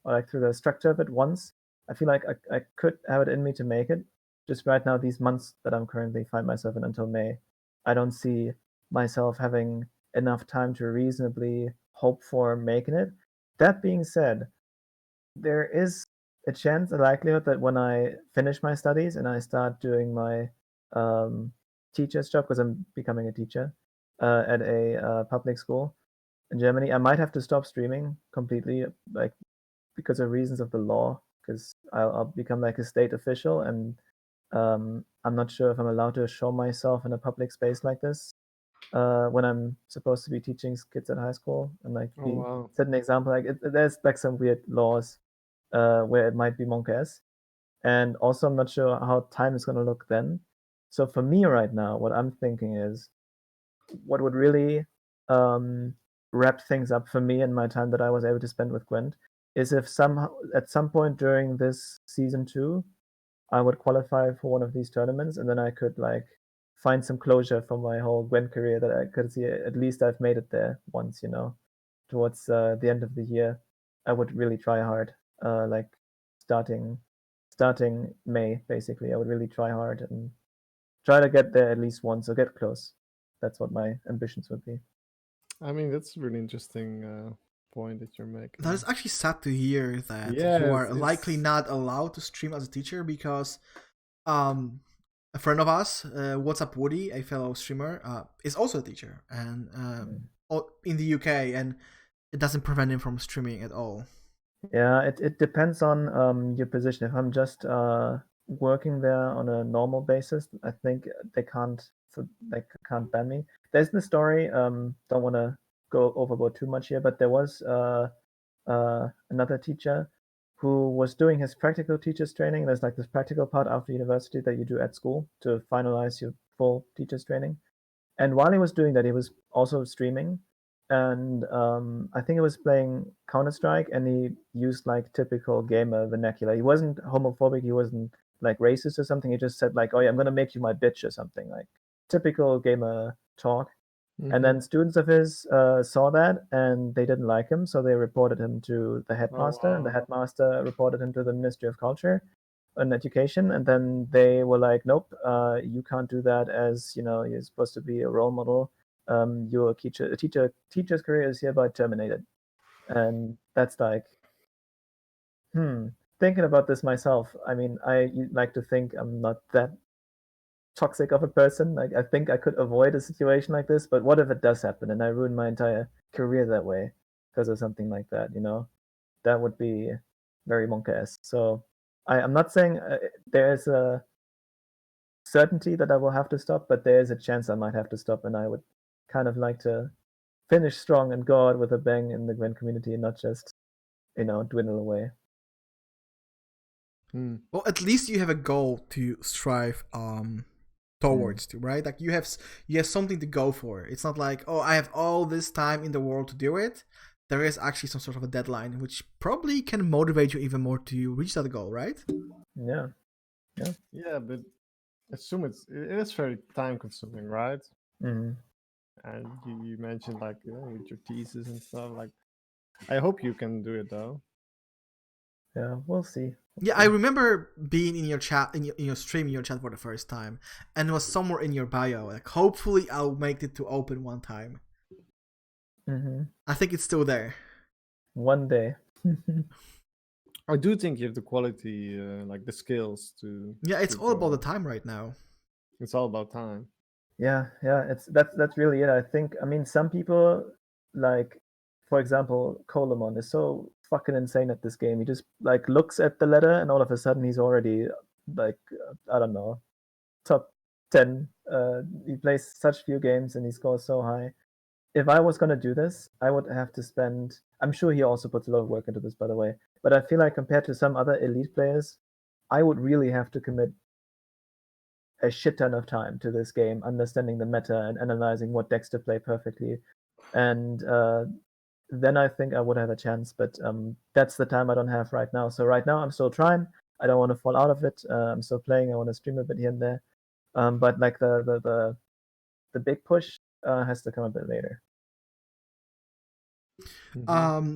or like through the structure of it once. I feel like I could have it in me to make it. Just right now, these months that I'm currently find myself in until May, I don't see myself having enough time to reasonably hope for making it. That being said, there is a chance, a likelihood that when I finish my studies and I start doing my teacher's job, because I'm becoming a teacher at a public school in Germany, I might have to stop streaming completely, like because of reasons of the law, because I'll become like a state official, and I'm not sure if I'm allowed to show myself in a public space like this when I'm supposed to be teaching kids at high school and like set an example. Like there's like some weird laws where it might be monk-ass, and also I'm not sure how time is going to look then. So for me right now, what I'm thinking is, what would really wrap things up for me and my time that I was able to spend with Gwent is if somehow at some point during this season 2 I would qualify for one of these tournaments, and then I could like find some closure for my whole Gwent career, that I could see at least I've made it there once, you know. Towards the end of the year, I would really try hard. Like starting May, basically, I would really try hard and try to get there at least once or get close. That's what my ambitions would be. I mean, that's a really interesting point that you're making. That is actually sad to hear that you are likely not allowed to stream as a teacher, because a friend of us, What's Up Woody, a fellow streamer, is also a teacher and in the UK, and it doesn't prevent him from streaming at all. Yeah, it depends on your position. If I'm just working there on a normal basis, I think they can't ban me. There's the story. Don't want to go overboard too much here, but there was another teacher who was doing his practical teacher's training. There's like this practical part after university that you do at school to finalize your full teacher's training. And while he was doing that, he was also streaming, and I think he was playing Counter-Strike, and he used like typical gamer vernacular. He wasn't homophobic, he wasn't like racist or something. He just said like, "Oh yeah, I'm gonna make you my bitch" or something, like typical gamer talk. And then students of his saw that, and they didn't like him, so they reported him to the headmaster, and the headmaster reported him to the Ministry of Culture and Education, and then they were like, "Nope, you can't do that, as you know, you're supposed to be a role model. Your teacher's career is hereby terminated." And that's like, thinking about this myself. I mean, I like to think I'm not that toxic of a person. Like I think I could avoid a situation like this, but what if it does happen and I ruin my entire career that way because of something like that? You know, that would be very monk-esque. So I'm not saying there is a certainty that I will have to stop, but there is a chance I might have to stop, and I would kind of like to finish strong and go out with a bang in the Gwent community, and not just dwindle away. Well, at least you have a goal to strive towards to, right? Like you have something to go for. It's not like, oh, I have all this time in the world to do it. There is actually some sort of a deadline, which probably can motivate you even more to reach that goal, right? Yeah. Yeah, but assume it is very time consuming, right? Mm-hmm. And you mentioned like with your thesis and stuff. Like, I hope you can do it though. Yeah, we'll see. Yeah, I remember being in your chat, in your stream, in your chat for the first time, and it was somewhere in your bio. Like, hopefully, I'll make it to open one time. Mm-hmm. I think it's still there. One day. I do think you have the quality, like the skills to. Yeah, it's to all about go. the time right now. It's all about time. Yeah, that's really it. I think, I mean, some people, like, for example, Colemon is so fucking insane at this game. He just like looks at the ladder and all of a sudden he's already like I don't know, top 10. He plays such few games and he scores so high. If I was gonna do this, I would have to spend. I'm sure he also puts a lot of work into this, by the way. But I feel like compared to some other elite players, I would really have to commit a shit ton of time to this game, understanding the meta and analyzing what decks to play perfectly. And then I think I would have a chance. But that's the time I don't have right now. So right now I'm still trying. I don't want to fall out of it. I'm still playing. I want to stream a bit here and there. But like the big push has to come a bit later.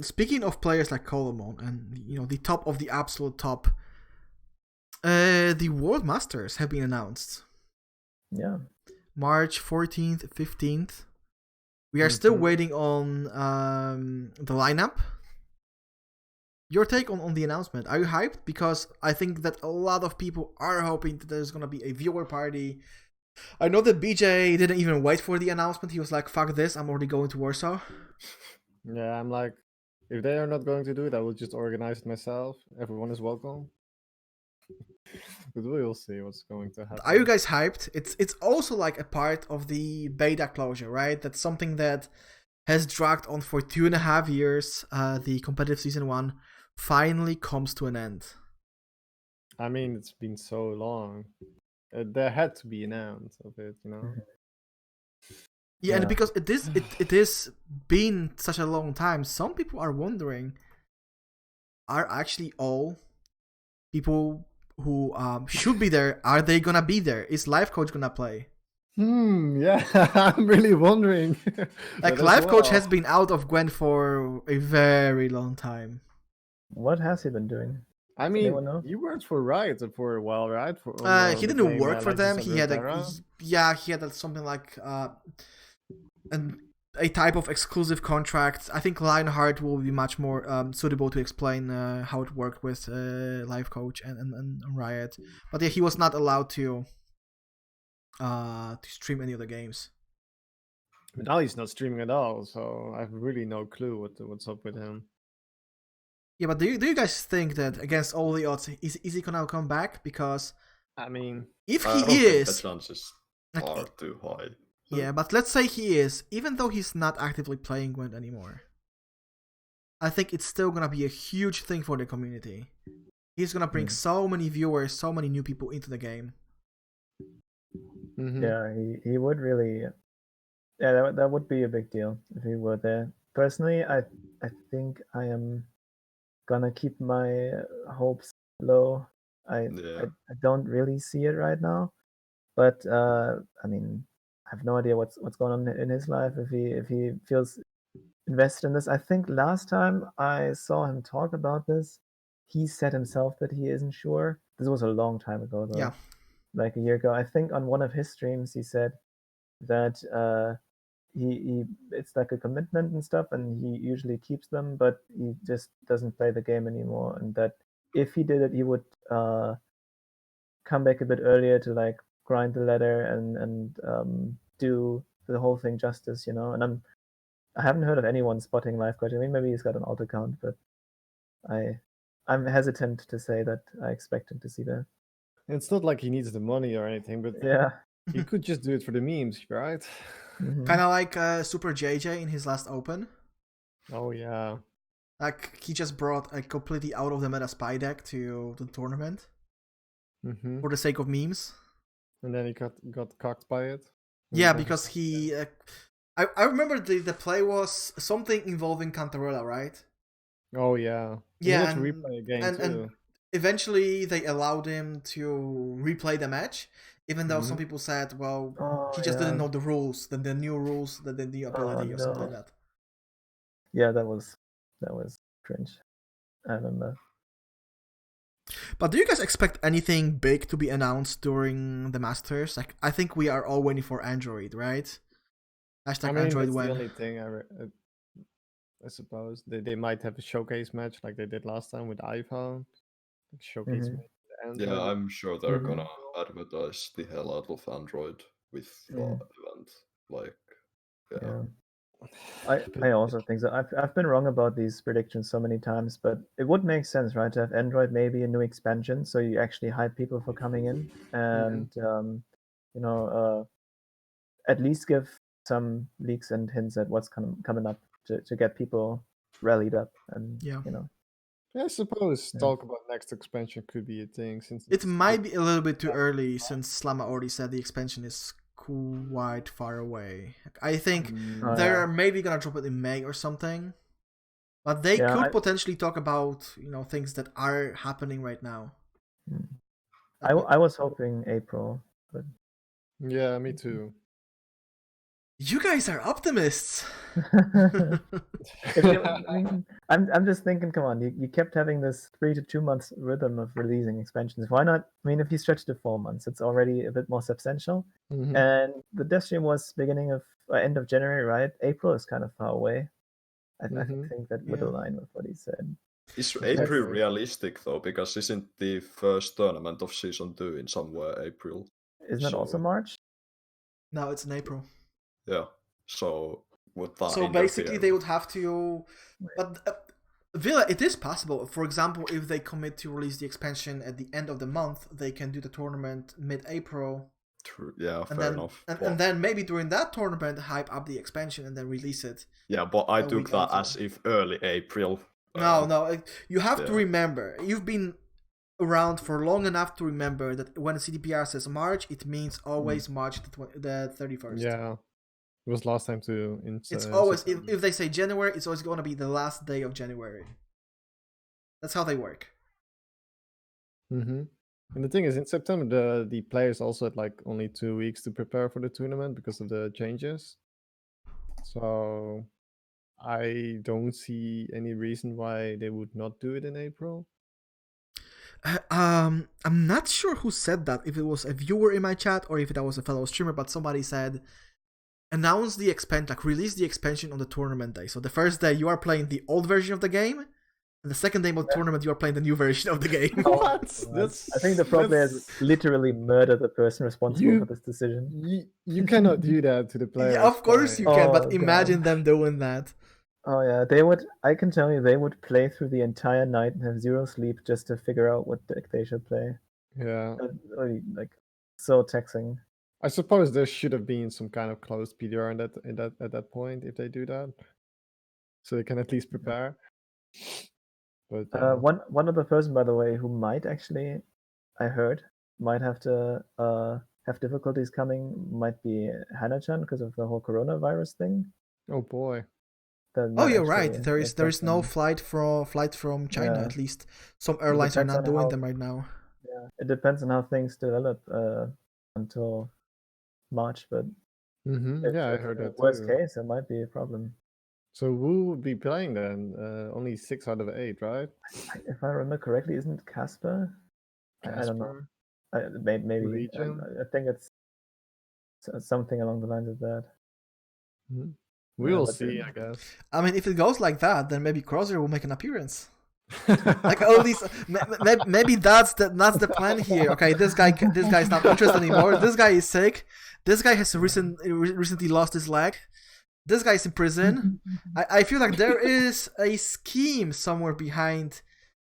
Speaking of players like Colemon and the top of the absolute top, the World Masters have been announced. Yeah. March 14th, 15th. We are still waiting on the lineup. Your take on the announcement. Are you hyped? Because I think that a lot of people are hoping that there's going to be a viewer party. I know that BJ didn't even wait for the announcement. He was like, fuck this, I'm already going to Warsaw. Yeah, I'm like, if they are not going to do it, I will just organize it myself. Everyone is welcome. But we will see what's going to happen. Are you guys hyped? It's also like a part of the beta closure, right? That's something that has dragged on for 2.5 years. The competitive season 1 finally comes to an end. I mean, it's been so long. There had to be an end of it, Yeah, and because it is been such a long time, some people are wondering, are actually all people who should be there, are they gonna be there? Is Life Coach gonna play? Yeah, I'm really wondering. Like, Life Coach has been out of Gwent for a very long time. What has he been doing? I mean, you worked for Riot for a while, right? He didn't work for them. He had something like a type of exclusive contract. I think Lionheart will be much more suitable to explain how it worked with Life Coach and Riot. But yeah, he was not allowed to stream any of the games. But now he's not streaming at all, so I have really no clue what's up with him. Yeah, but do you guys think that against all the odds, is he gonna come back? Because I mean, if he is, the chances are too high. Yeah, but let's say he is, even though he's not actively playing Gwent anymore, I think it's still gonna be a huge thing for the community. He's gonna bring so many viewers, so many new people into the game. Yeah, he would really. Yeah, that would be a big deal if he were there. Personally, I think I am gonna keep my hopes low. I don't really see it right now, but I mean, I have no idea what's going on in his life if he feels invested in this. I think last time I saw him talk about this, he said himself that he isn't sure. This was a long time ago, though. Yeah, like a year ago. I think on one of his streams he said that he it's like a commitment and stuff, and he usually keeps them, but he just doesn't play the game anymore. And that if he did it, he would come back a bit earlier to like grind the ladder and do the whole thing justice, And I haven't heard of anyone spotting Life Coach. I mean, maybe he's got an alt account, but I'm hesitant to say that I expect him to see that. It's not like he needs the money or anything, but yeah, he could just do it for the memes, right? Kind of like Super JJ in his last Open. Oh yeah. Like he just brought a completely out of the meta spy deck to the tournament Mm-hmm. for the sake of memes. And then he got cocked by it. Yeah, because he. I remember the play was something involving Cantarella, right? Oh yeah. Yeah, He had to and- replay a game and- too. and- Eventually, they allowed him to replay the match, even though some people said, well, Oh, he just didn't yeah. know the rules, the new rules, the new ability or something like no. that. Yeah, that was cringe. I remember. But do you guys expect anything big to be announced during the Masters? Like, I think we are all waiting for Android, right? Hashtag I mean, Android that's when. the only thing I suppose they might have a showcase match like they did last time with iPhone. Showcase Mhm. match. with Yeah, Android. I'm sure they're Mhm. gonna advertise the hell out of Android with the Mm. event. Like, yeah. Yeah. I also think so. I've been wrong about these predictions so many times, but it would make sense, right, to have Android maybe a new expansion, so you actually hype people for coming in, and at least give some leaks and hints at what's coming up to get people rallied up, and Yeah. Yeah, I suppose Yeah. talk about next expansion could be a thing since It it's might be a little bit too early since Slama already said the expansion is quite far away. I think Oh, they're yeah. maybe gonna drop it in May or something. But they Yeah, could I- potentially talk about, things that are happening right now. Mm. That might- I was hoping April, but Yeah, me too. You guys are optimists. I'm just thinking, come on, you kept having this 3 to 2 months rhythm of releasing expansions. Why not? I mean, if you stretch to 4 months, it's already a bit more substantial. Mhm. And the dev stream was beginning of end of January, right? April is kind of far away. I Mhm. think that would Yeah. align with what he said. Is Exactly. April realistic though? Because isn't the first tournament of season 2 in somewhere April? Isn't that also So- March? No, it's in April. Yeah. So would that So basically, interfere they with- would have to. But Villa, it is possible. For example, if they commit to release the expansion at the end of the month, they can do the tournament mid-April, True. Yeah, and fair then enough. and then maybe during that tournament hype up the expansion and then release it. Yeah, but I a took week that later. as if early April. No, you have to yeah. remember. You've been around for long enough to remember that when a CDPR says March, it means always March the 31st. Yeah, it was last time too. It's always if they say January, it's always going to be the last day of January. That's how they work. Mm-hmm. And the thing is, in September, the players also had like only 2 weeks to prepare for the tournament because of the changes. So I don't see any reason why they would not do it in April. I'm not sure who said that. If it was a viewer in my chat or if that was a fellow streamer, but somebody said, announce the expansion, like release the expansion on the tournament day. So the first day you are playing the old version of the game, and the second day of the tournament you are playing the new version of the game. What? I think the pro players literally murdered the person responsible for this decision. You cannot do that to the players. Yeah, of course you can, Oh, but imagine God. them doing that. Oh yeah, they would. I can tell you, they would play through the entire night and have zero sleep just to figure out what deck they should play. Yeah. Really, like, so taxing. I suppose there should have been some kind of closed PDR at that point if they do that, so they can at least prepare. But One other person, by the way, who might actually, I heard, might have to have difficulties coming, might be Hana-chan because of the whole coronavirus thing. oh boy, Oh, you're right. There is no flight from China. Yeah. At least some airlines are depends not on doing how- them right now. Yeah, it depends on how things develop until March, but yeah, I heard that worst too. case, it might be a problem. So who would be playing then? Only 6 out of 8, right? If I remember correctly, isn't it Casper? I don't know. Casper? Maybe. Legion? I think it's something along the lines of that. We'll but see, then- I guess. I mean, if it goes like that, then maybe Crozyr will make an appearance. Like all these, maybe that's the plan here. Okay, this guy's not interested anymore. This guy is sick. This guy has recently lost his leg. This guy's in prison. I feel like there is a scheme somewhere behind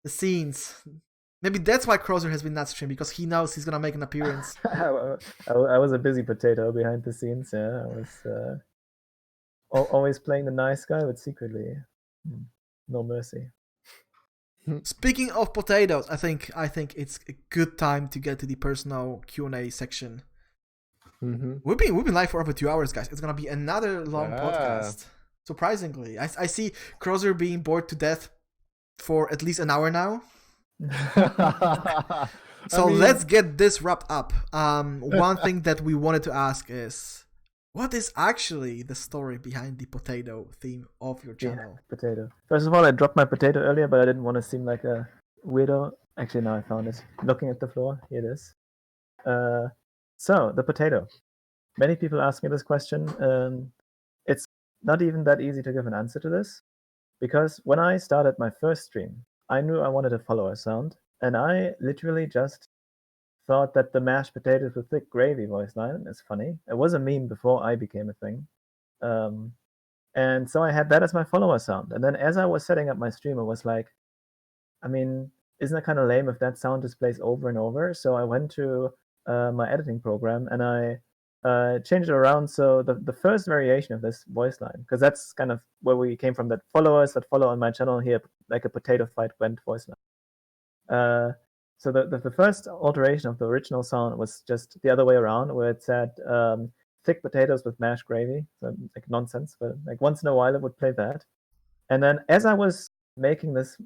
the scenes. Maybe that's why Crozyr has been not streaming, because he knows he's gonna make an appearance. I was a busy potato behind the scenes. Yeah, I was always playing the nice guy, but secretly. no mercy. Speaking of potatoes, I think it's a good time to get to the personal Q&A section. Mm-hmm. We've been live for over 2 hours, guys. It's gonna be another long Yeah. podcast. Surprisingly, I see Crozyr being bored to death for at least an hour now. So let's get this wrapped up. One thing that we wanted to ask is, what is actually the story behind the potato theme of your channel? Potato. First of all, I dropped my potato earlier, but I didn't want to seem like a weirdo. Actually, now I found it. Looking at the floor, here it is. So, the potato. Many people ask me this question. It's not even that easy to give an answer to this, because when I started my first stream, I knew I wanted a follower sound, and I literally just thought that the mashed potatoes with thick gravy voice line is funny. It was a meme before I became a thing. And so I had that as my follower sound. And then as I was setting up my stream, I was like, I mean, isn't it kind of lame if that sound just plays over and over? So I went to my editing program and I changed it around. So the first variation of this voice line, because that's kind of where we came from, that followers that follow on my channel here, like a potato fight went voice line. So the first alteration of the original sound was just the other way around, where it said thick potatoes with mashed gravy. So like nonsense, but like once in a while it would play that. And then as I was making this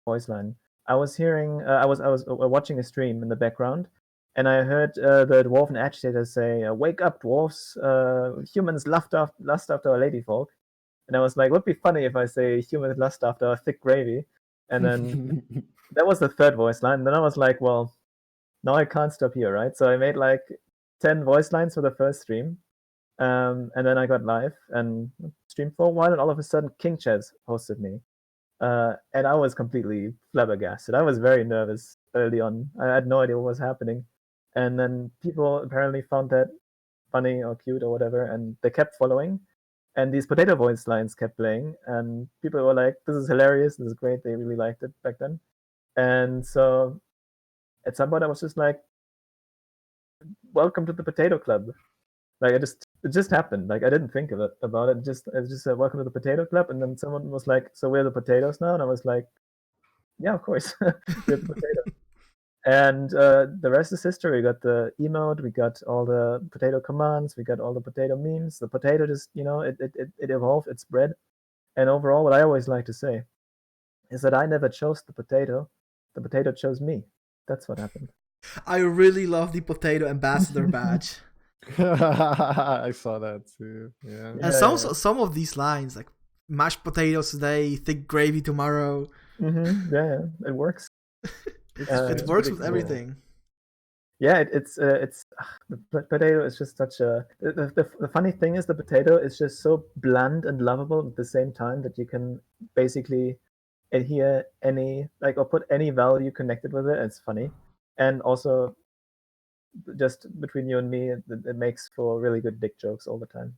voice line, I was hearing, I was watching a stream in the background, and I heard the dwarven agitator say, "Wake up, dwarves! Humans lust after a lady folk." And I was like, "Would be funny if I say humans lust after thick gravy." And then that was the third voice line. And then I was like, well, now I can't stop here, right? So I made like 10 voice lines for the first stream. And then I got live and streamed for a while, and all of a sudden King Chess hosted me. And I was completely flabbergasted. I was very nervous early on. I had no idea what was happening. And then people apparently found that funny or cute or whatever, and they kept following. And these potato voice lines kept playing, and people were like, "This is hilarious. This is great." They really liked it back then. And so at some point I was just like, "Welcome to the Potato Club." Like it just happened. Like I didn't think of it about it. It just said, "Welcome to the Potato Club," and then someone was like, "So we're the potatoes now?" And I was like, "Yeah, of course, we're the potatoes." And the rest is history. We got the emote, we got all the potato commands, we got all the potato memes. The potato just, it evolved, it spread. And overall, what I always like to say is that I never chose the potato chose me. That's what happened. I really love the potato ambassador badge. I saw that too. Yeah. And some of these lines, like mashed potatoes today, thick gravy tomorrow. Yeah, it works. It works with everything. Yeah, the potato is just such a. The funny thing is, the potato is just so bland and lovable at the same time that you can basically adhere any or put any value connected with it. It's funny, and also just between you and me, it makes for really good dick jokes all the time.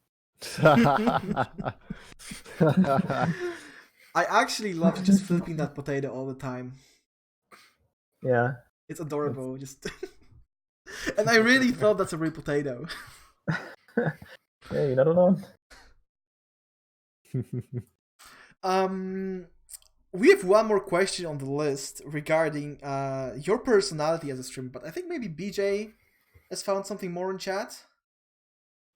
I actually love just flipping that potato all the time. Yeah, it's adorable. Just and I really thought that's a real potato. Yeah, you're not alone. We have one more question on the list regarding your personality as a streamer, but I think maybe BJ has found something more in chat.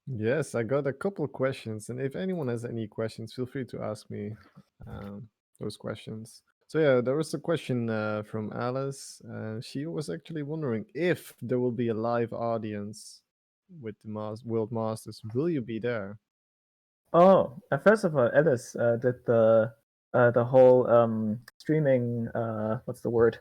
Yes, I got a couple of questions, and if anyone has any questions, feel free to ask me those questions. So yeah, there was a question from Alice. She was actually wondering if there will be a live audience with the World Masters. Will you be there? Oh, first of all, Alice did the whole streaming. What's the word?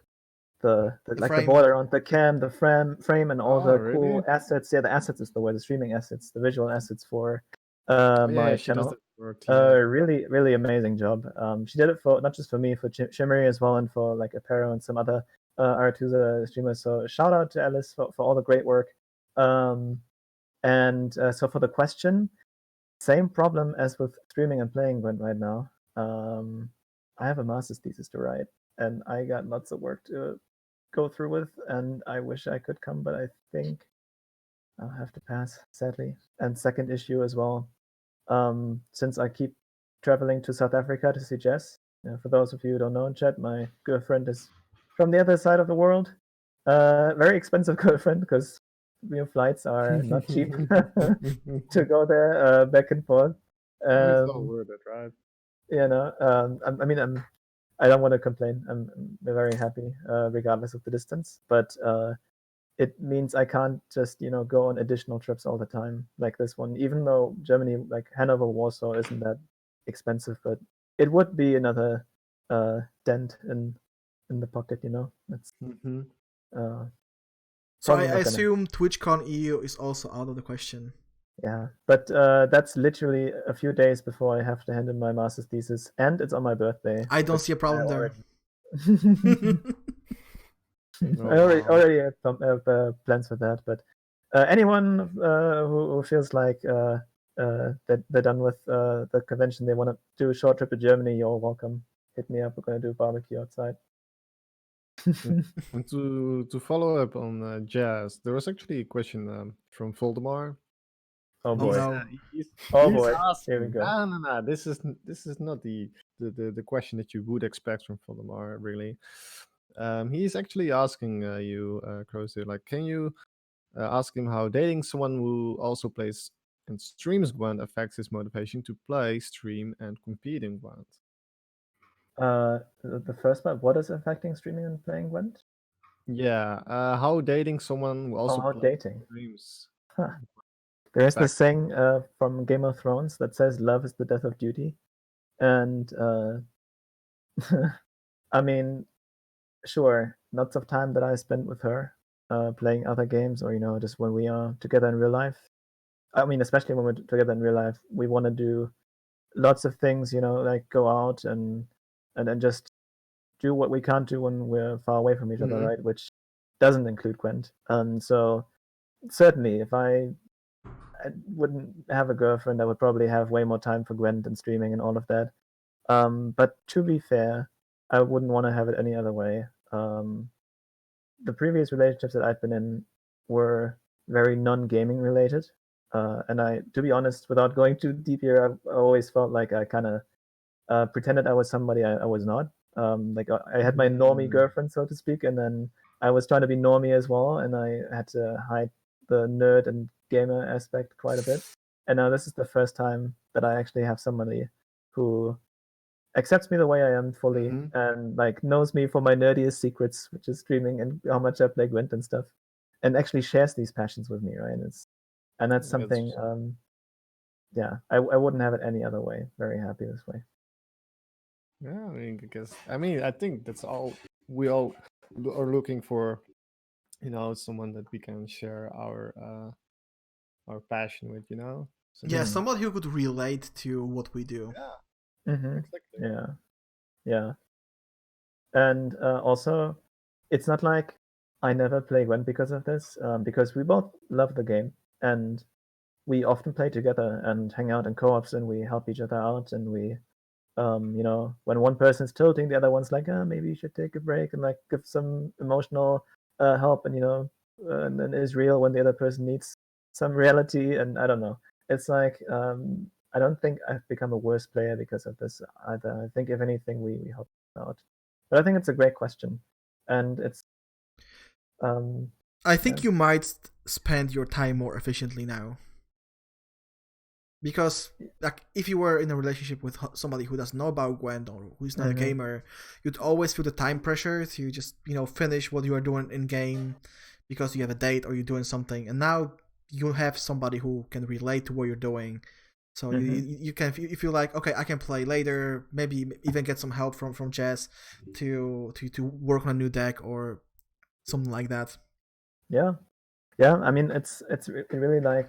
The border on the cam, the frame, and all the cool assets. Yeah, the assets is the word. The streaming assets, the visual assets for my channel. Really, really amazing job. She did it for not just for me, for Shimmery as well, and for like Apero and some other Artusa streamers. So shout out to Alice for all the great work. And so for the question, same problem as with streaming and playing Gwent right now. I have a master's thesis to write, and I got lots of work to go through with, and I wish I could come, but I think I'll have to pass, sadly. And second issue as well, since I keep traveling to South Africa to see Jess, For those of you who don't know in chat, my girlfriend is from the other side of the world. Very expensive girlfriend because flights are not cheap to go there back and forth. It's all worth it, right? I don't want to complain. I'm very happy regardless of the distance, but it means I can't just go on additional trips all the time like this one. Even though Germany, like Hanover, Warsaw, isn't that expensive, but it would be another dent in the pocket. It's So I probably not gonna- assume TwitchCon EU is also out of the question. Yeah, but that's literally a few days before I have to hand in my master's thesis, and it's on my birthday. I don't which see a problem I there. I already have plans for that. But anyone who feels like that they're done with the convention, they want to do a short trip to Germany, you're welcome. Hit me up. We're gonna do a barbecue outside. And to follow up on Jazz, there was actually a question from Voldemar. Oh boy! no. He's Boy! asking, Here we go. No. This is not the question that you would expect from Voldemar, really. He's actually asking you, Crozyr, like, can you ask him how dating someone who also plays and streams Gwent affects his motivation to play, stream, and compete in Gwent? The first part, what is affecting streaming and playing Gwent? Yeah, how dating someone who also how plays dating? streams. There's Back- this saying from Game of Thrones that says love is the death of duty. And I mean, sure, lots of time that I spent with her playing other games, or just when we are together in real life. I mean, especially when we're together in real life, we want to do lots of things, like go out and just do what we can't do when we're far away from each other, Mhm. right? Which doesn't include Gwent. So certainly, if I wouldn't have a girlfriend, I would probably have way more time for Gwent and streaming and all of that. But to be fair, I wouldn't want to have it any other way. The previous relationships that I've been in were very non-gaming related. And to be honest, without going too deep here, I always felt like I kind of pretended I was somebody I was not. Like I had my normie girlfriend, so to speak, and then I was trying to be normie as well, and I had to hide the nerd and gamer aspect quite a bit. And now this is the first time that I actually have somebody who accepts me the way I am fully and like knows me for my nerdiest secrets, which is streaming and how much I play Gwent and stuff, and actually shares these passions with me, right? That's something. Yeah, I wouldn't have it any other way. Very happy this way. Yeah, I think that's all we all are looking for. Someone that we can share our passion with. So, Yeah, somebody who could relate to what we do. Yeah. Exactly. Yeah. And also, it's not like I never play Gwent because of this, because we both love the game and we often play together and hang out in co-ops and we help each other out, and we when one person's tilting, the other one's like, maybe you should take a break and like give some emotional help, and and then is real when the other person needs some reality. And I don't know, it's like I don't think I've become a worse player because of this either. I think if anything, we help out. But I think it's a great question, and it's I think you might spend your time more efficiently now. Because like if you were in a relationship with somebody who doesn't know about Gwent or who's not a gamer, you'd always feel the time pressure to just finish what you are doing in game because you have a date or you're doing something. And now you have somebody who can relate to what you're doing. So you can, you feel like, okay, I can play later, maybe even get some help from Jess to work on a new deck or something like that. Yeah. I mean, it's really like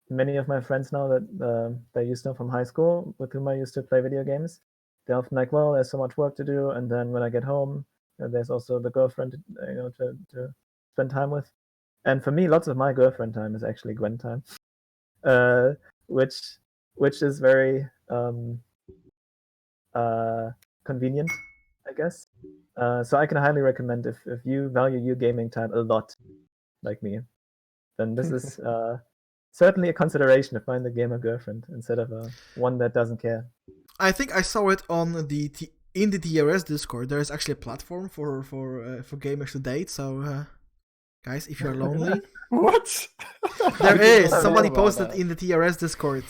many of my friends now that I used to know from high school, with whom I used to play video games. They're often like, well, there's so much work to do, and then when I get home, there's also the girlfriend, to spend time with. And for me, lots of my girlfriend time is actually Gwent time, which is very convenient, I guess. So I can highly recommend, if you value your gaming time a lot, like me, then this is certainly a consideration to find a gamer girlfriend instead of one that doesn't care. I think I saw it on in the TRS Discord. There is actually a platform for gamers to date. So, guys, if you're lonely, What? there I did is. not know Somebody about posted that. in the TRS Discord.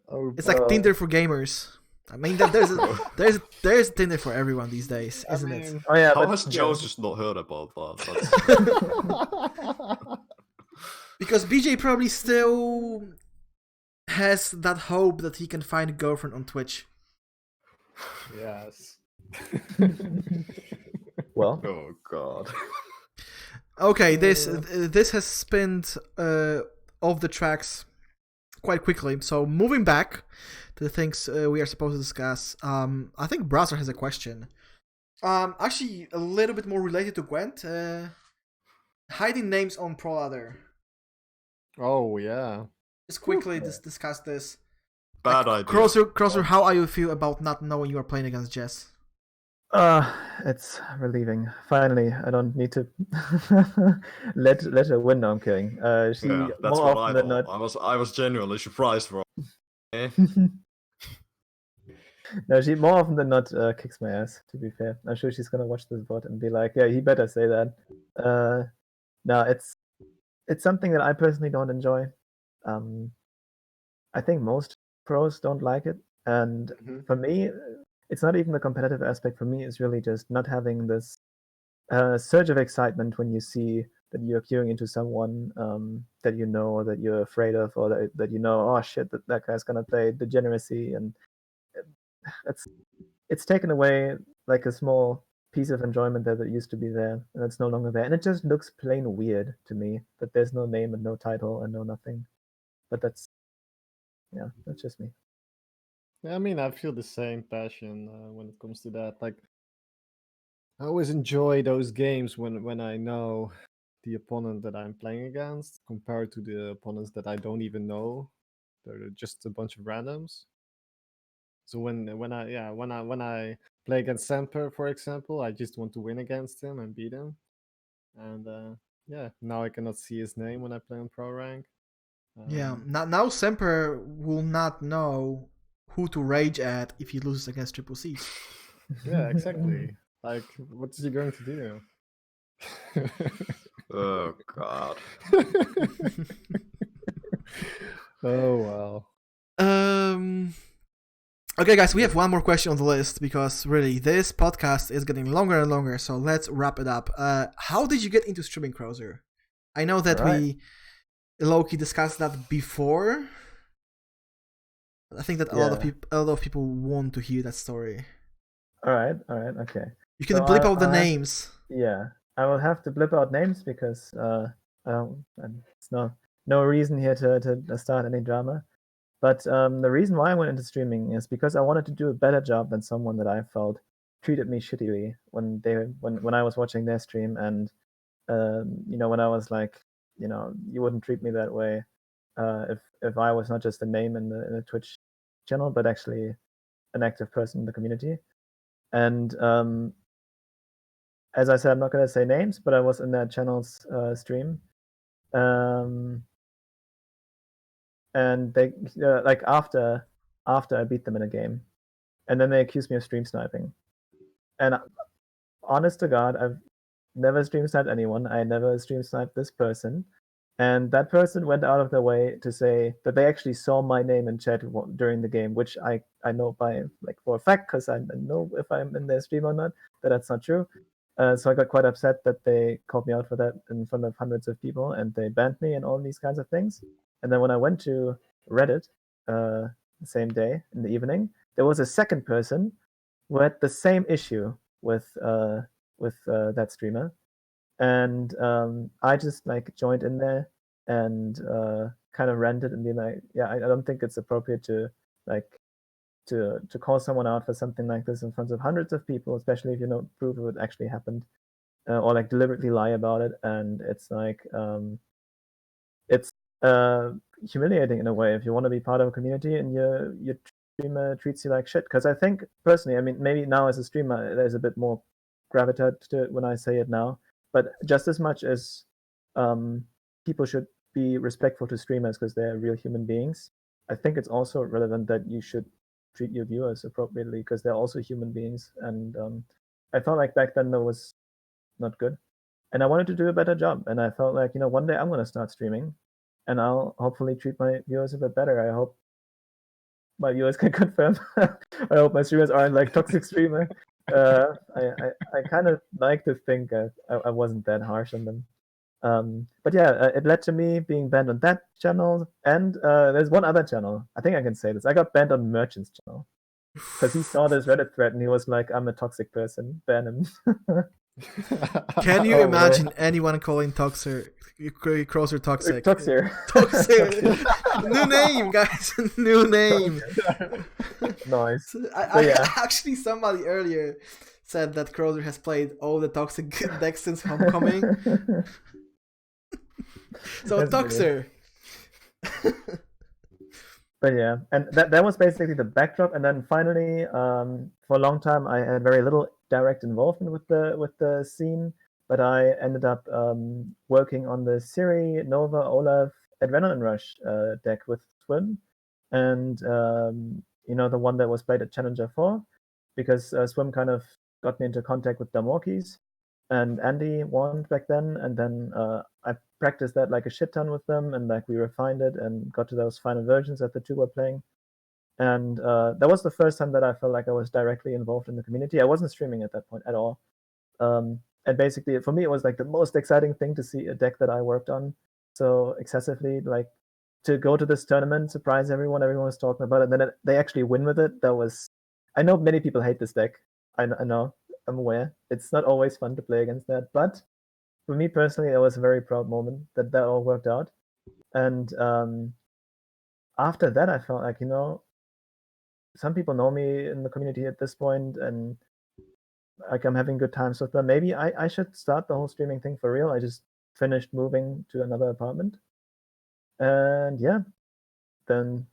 Oh, It's like Oh. Tinder for gamers. I mean, there's Tinder for everyone these days, I isn't it? mean, Oh yeah, How but has yeah. Joe just not heard about that? Because BJ probably still has that hope that he can find a girlfriend on Twitch. yes. Well, Oh god. Okay, this has spinned off the tracks quite quickly. So moving back to the things we are supposed to discuss, I think Browser has a question. Actually, a little bit more related to Gwent. Hiding names on Pro Ladder. Oh yeah. Just quickly discuss this. Bad idea. Crozyr, how are you feel about not knowing you are playing against Jess? it's relieving. Finally, I don't need to let her win. No, I'm kidding. She Yeah, that's more what I often than thought. I was genuinely surprised for. Eh? not. No, she more often than not kicks my ass. To be fair, I'm sure she's gonna watch this VOD and be like, "Yeah, he better say that." No, it's something that I personally don't enjoy. I think most pros don't like it, and for me, it's not even the competitive aspect. For me, it's really just not having this surge of excitement when you see that you're queuing into someone that you know, or that you're afraid of, or that you know, oh shit, that guy's gonna play degeneracy, and it's taken away like a small piece of enjoyment that used to be there, and it's no longer there, and it just looks plain weird to me that there's no name and no title and no nothing. But that's just me. Yeah, I mean, I feel the same passion when it comes to that. Like, I always enjoy those games when I know the opponent that I'm playing against, compared to the opponents that I don't even know. They're just a bunch of randoms. So when I play against Semper, for example, I just want to win against him and beat him. And yeah, now I cannot see his name when I play on pro rank. Yeah, now Semper will not know who to rage at if he loses against Triple C's. Yeah, exactly. Like, what is he going to do? Oh god. Oh well. Okay, guys, we have one more question on the list because really this podcast is getting longer and longer. So let's wrap it up. How did you get into streaming, Crozyr? I know that we low-key discussed that before. I think that a lot of people want to hear that story. All right, okay. You can blip out the names. Yeah, I will have to blip out names because it's no reason here to start any drama. But the reason why I went into streaming is because I wanted to do a better job than someone that I felt treated me shittily when I was watching their stream, and when I was like, you wouldn't treat me that way if I was not just a name in the Twitch channel, but actually an active person in the community. And as I said, I'm not going to say names, but I was in that channel's stream. And they like after I beat them in a game, and then they accused me of stream sniping. And honest to God, I've never stream sniped anyone. I never stream sniped this person, and that person went out of their way to say that they actually saw my name in chat during the game, which I know by like for a fact because I know if I'm in their stream or not. But that's not true. So I got quite upset that they called me out for that in front of hundreds of people, and they banned me and all these kinds of things. And then when I went to Reddit the same day in the evening, there was a second person who had the same issue with that streamer, and I just like joined in there and kind of ranted and be like, yeah, I don't think it's appropriate to like to call someone out for something like this in front of hundreds of people, especially if you don't prove it actually happened, or like deliberately lie about it. And it's like it's humiliating in a way if you want to be part of a community and your streamer treats you like shit. Because I think personally, I mean, maybe now as a streamer, there's a bit more gravitas to it when I say it now, but just as much as people should be respectful to streamers because they're real human beings, I think it's also relevant that you should treat your viewers appropriately because they're also human beings. And I felt like back then that was not good. And I wanted to do a better job. And I felt like, one day I'm going to start streaming and I'll hopefully treat my viewers a bit better. I hope my viewers can confirm. I hope my streamers aren't like toxic streamer. I kind of like to think I wasn't that harsh on them. But yeah, it led to me being banned on that channel. And there's one other channel. I think I can say this. I got banned on Merchant's channel because he saw this Reddit thread and he was like, I'm a toxic person. Ban him. Can you Oh, imagine anyone calling Crozyr toxic? Crozyr. Toxic. New name, guys. New name. Nice. I actually, somebody earlier said that Crozyr has played all the toxic decks since Homecoming. So That's Toxer. But yeah, and that was basically the backdrop. And then finally, for a long time, I had very little direct involvement with the scene. But I ended up working on the Siri, Nova, Olaf, Adrenaline Rush deck with Swim, and the one that was played at Challenger 4, because Swim kind of got me into contact with Damorkis, and Andy won back then, and then I practiced that like a shit ton with them, and like we refined it and got to those final versions that the two were playing. And that was the first time that I felt like I was directly involved in the community. I wasn't streaming at that point at all. And basically, for me, it was like the most exciting thing to see a deck that I worked on so excessively, like to go to this tournament, surprise everyone was talking about it, and then they actually win with it. That was, I know many people hate this deck. I know, I'm aware. It's not always fun to play against that, but for me personally, it was a very proud moment that all worked out. And after that, I felt like, some people know me in the community at this point, and like I'm having good times with them. Maybe I should start the whole streaming thing for real. I just finished moving to another apartment. And yeah, then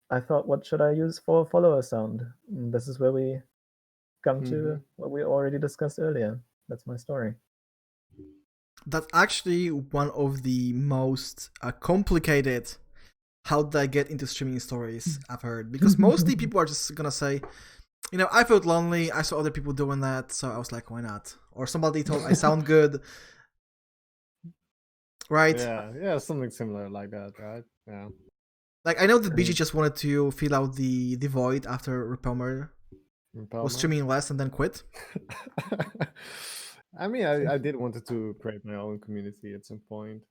I thought, what should I use for follower sound? And this is where we come to what we already discussed earlier. That's my story. That's actually one of the most complicated how did I get into streaming stories I've heard. Because mostly people are just going to say, I felt lonely, I saw other people doing that, so I was like, why not? Or somebody told I sound good. Right? Yeah, something similar like that, right? Yeah. Like, I know that BG just wanted to fill out the void after Repelmer was streaming less and then quit. I mean, I did wanted to create my own community at some point.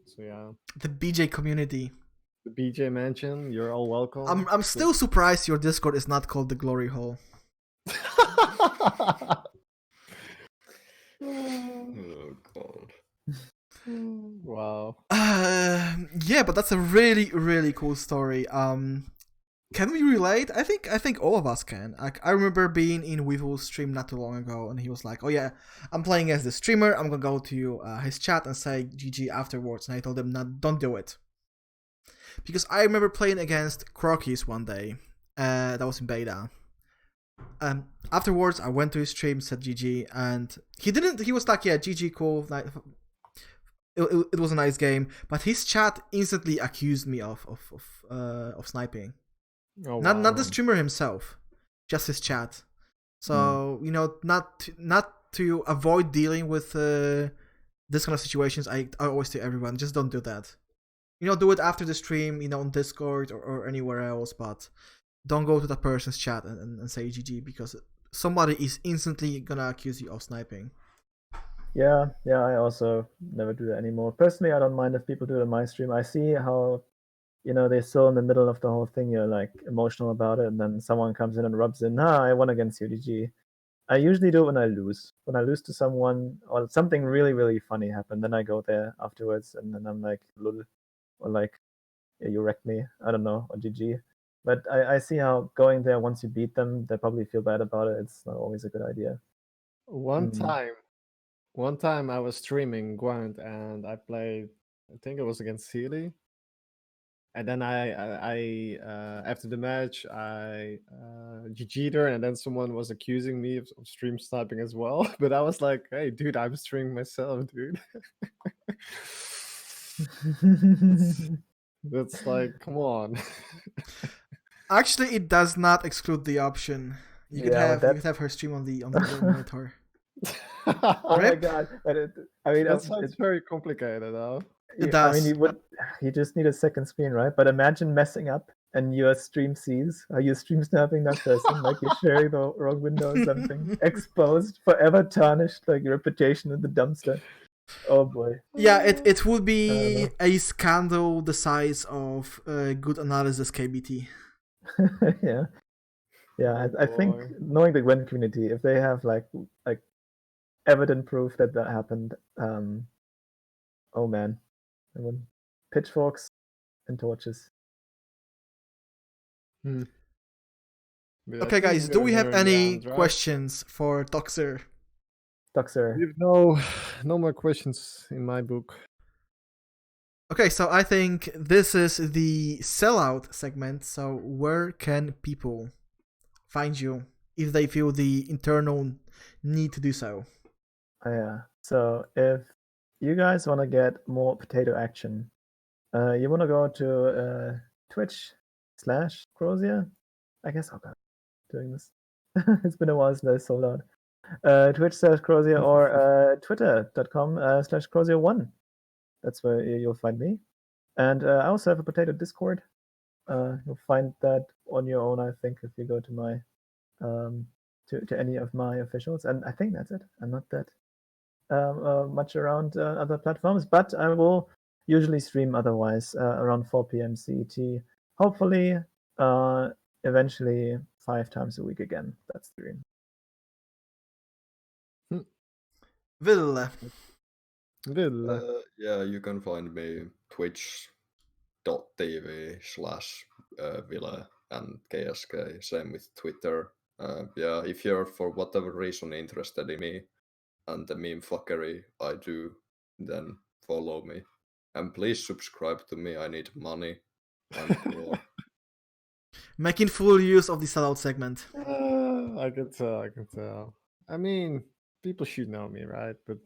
So yeah. The BJ community. The BJ Mansion, you're all welcome. I'm still surprised your Discord is not called the Glory Hole. Oh god. Wow. Yeah, but that's a really, really cool story. Can we relate? I think all of us can. I remember being in Weevil's stream not too long ago, and he was like, "Oh yeah, I'm playing as the streamer. I'm gonna go to his chat and say GG afterwards." And I told him, "No, don't do it," because I remember playing against Crozyr one day. That was in beta. Afterwards, I went to his stream, said GG, and he didn't. He was like, "Yeah, GG, cool." It was a nice game, but his chat instantly accused me of sniping. Oh, Not wow. the streamer himself, just his chat. So not to avoid dealing with this kind of situations, I always tell everyone, just don't do that. Do it after the stream, on Discord or anywhere else, but don't go to that person's chat and say GG, because somebody is instantly gonna accuse you of sniping. Yeah, I also never do that anymore. Personally, I don't mind if people do it on my stream. I see how, they're still in the middle of the whole thing. You're like emotional about it, and then someone comes in and rubs in, I won against you, GG. I usually do it when I lose. When I lose to someone or something really, really funny happened, then I go there afterwards, and then I'm like, lol, or like, yeah, you wrecked me. I don't know, or GG. But I see how going there once you beat them, they probably feel bad about it. It's not always a good idea. One time I was streaming Gwent and I played, I think it was against Sealy. And then I after the match, I GG'd her, and then someone was accusing me of stream sniping as well. But I was like, hey, dude, I'm streaming myself, dude. That's like, come on. Actually, it does not exclude the option. You could Yeah, have but you could have her stream on the monitor. Oh my Rip. god! But I mean, That sounds very complicated, though. It I mean, does. you just need a second screen, right? But imagine messing up and your stream sees, are you stream snapping that person? Like you're sharing the wrong window or something. Exposed, forever tarnished, like your reputation in the dumpster. Oh boy. Yeah, it would I be don't a scandal the size of good analysis KBT. Yeah. Yeah, Oh I think boy. knowing the Gwen community, if they have like evident proof that happened, oh man, I would pitchforks and torches. But I Okay, think guys, do we're we have nearing the any end, right? questions for Toxer? Doxer. We have no more questions in my book. Okay, so I think this is the sellout segment. So where can people find you if they feel the internal need to do so? Oh, yeah. So if you guys want to get more potato action, you want to go to Twitch/Crozyr. I guess I'll doing this. It's been a while since I sold out. Twitch/Crozyr or Twitter.com/Crozyr1. That's where you'll find me. And I also have a potato Discord. You'll find that on your own, I think, if you go to my to any of my officials. And I think that's it. I'm not that much around other platforms, but I will usually stream otherwise around 4 p.m. CET. Hopefully, eventually 5 times a week again. That's the dream. Will. Yeah, you can find me twitch.tv/Ville and KSK. Same with Twitter. Yeah, if you're for whatever reason interested in me and the meme fuckery I do, then follow me. And please subscribe to me. I need money. I'm poor. Making full use of the sellout segment. I can tell. I mean, people should know me, right? But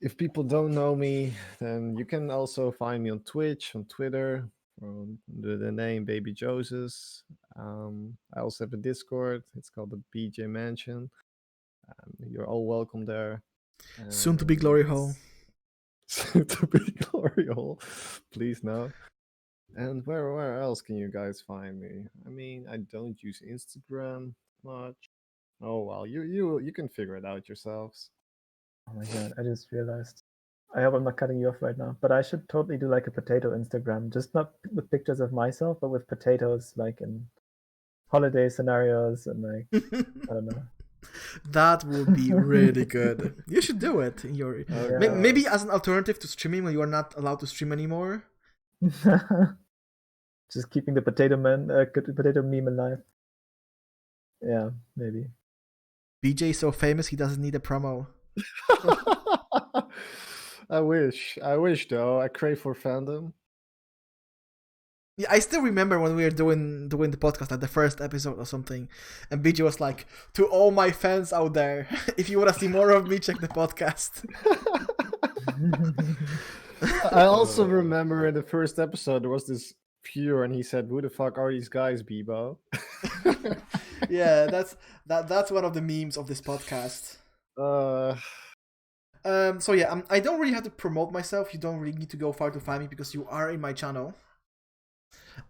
if people don't know me, then you can also find me on Twitch, on Twitter, under the name Baby Joseph. I also have a Discord. It's called the BJ Mansion. You're all welcome there. Soon to be Glory And Hole. Soon to be Glory Hole. Please no. And where else can you guys find me? I mean, I don't use Instagram much. Oh well, you can figure it out yourselves. Oh my god, I just realized. I hope I'm not cutting you off right now, but I should totally do like a potato Instagram, just not with pictures of myself, but with potatoes, like in holiday scenarios and like I don't know. That would be really good. You should do it. In your Yeah. maybe as an alternative to streaming when you are not allowed to stream anymore. Just keeping the potato meme alive. Yeah, maybe. BJ is so famous he doesn't need a promo. I wish though. I crave for fandom. Yeah, I still remember when we were doing the podcast, like the first episode or something, and BJ was like, "To all my fans out there, if you want to see more of me, check the podcast." I also remember in the first episode there was this viewer and he said, "Who the fuck are these guys, Bebo?" Yeah, that's one of the memes of this podcast. So yeah, I don't really have to promote myself. You don't really need to go far to find me because you are in my channel.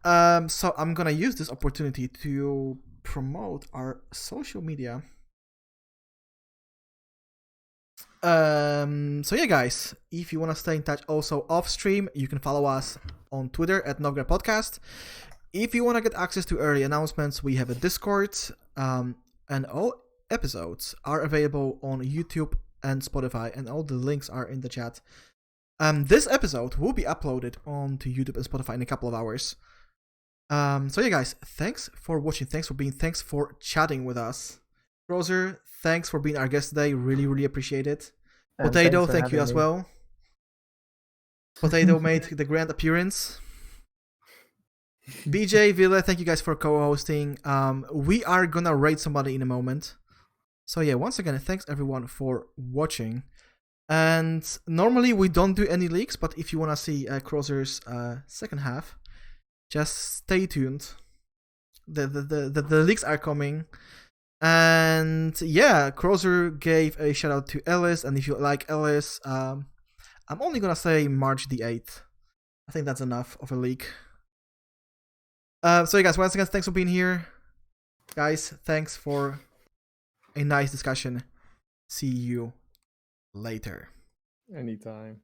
So I'm gonna use this opportunity to promote our social media. So yeah, guys, if you want to stay in touch also off stream, you can follow us on Twitter at Novigrad Podcast. If you want to get access to early announcements, we have a Discord, and all episodes are available on YouTube and Spotify, and all the links are in the chat. This episode will be uploaded onto YouTube and Spotify in a couple of hours. So yeah, guys, thanks for watching. Thanks for chatting with us. Crozyr, thanks for being our guest today. Really, really appreciate it. And Potato, thanks for thank you having as me. well. Potato made the grand appearance. BJ, Ville, thank you guys for co-hosting. We are gonna raid somebody in a moment. So yeah, once again, thanks everyone for watching. And normally we don't do any leaks, but if you wanna see Crozyr's second half, just stay tuned. the leaks are coming. And yeah, Crozyr gave a shout out to Ellis, and if you like Ellis, I'm only gonna say March the 8th. I think that's enough of a leak. So, guys, once again, thanks for being here. Guys, thanks for a nice discussion. See you later. Anytime.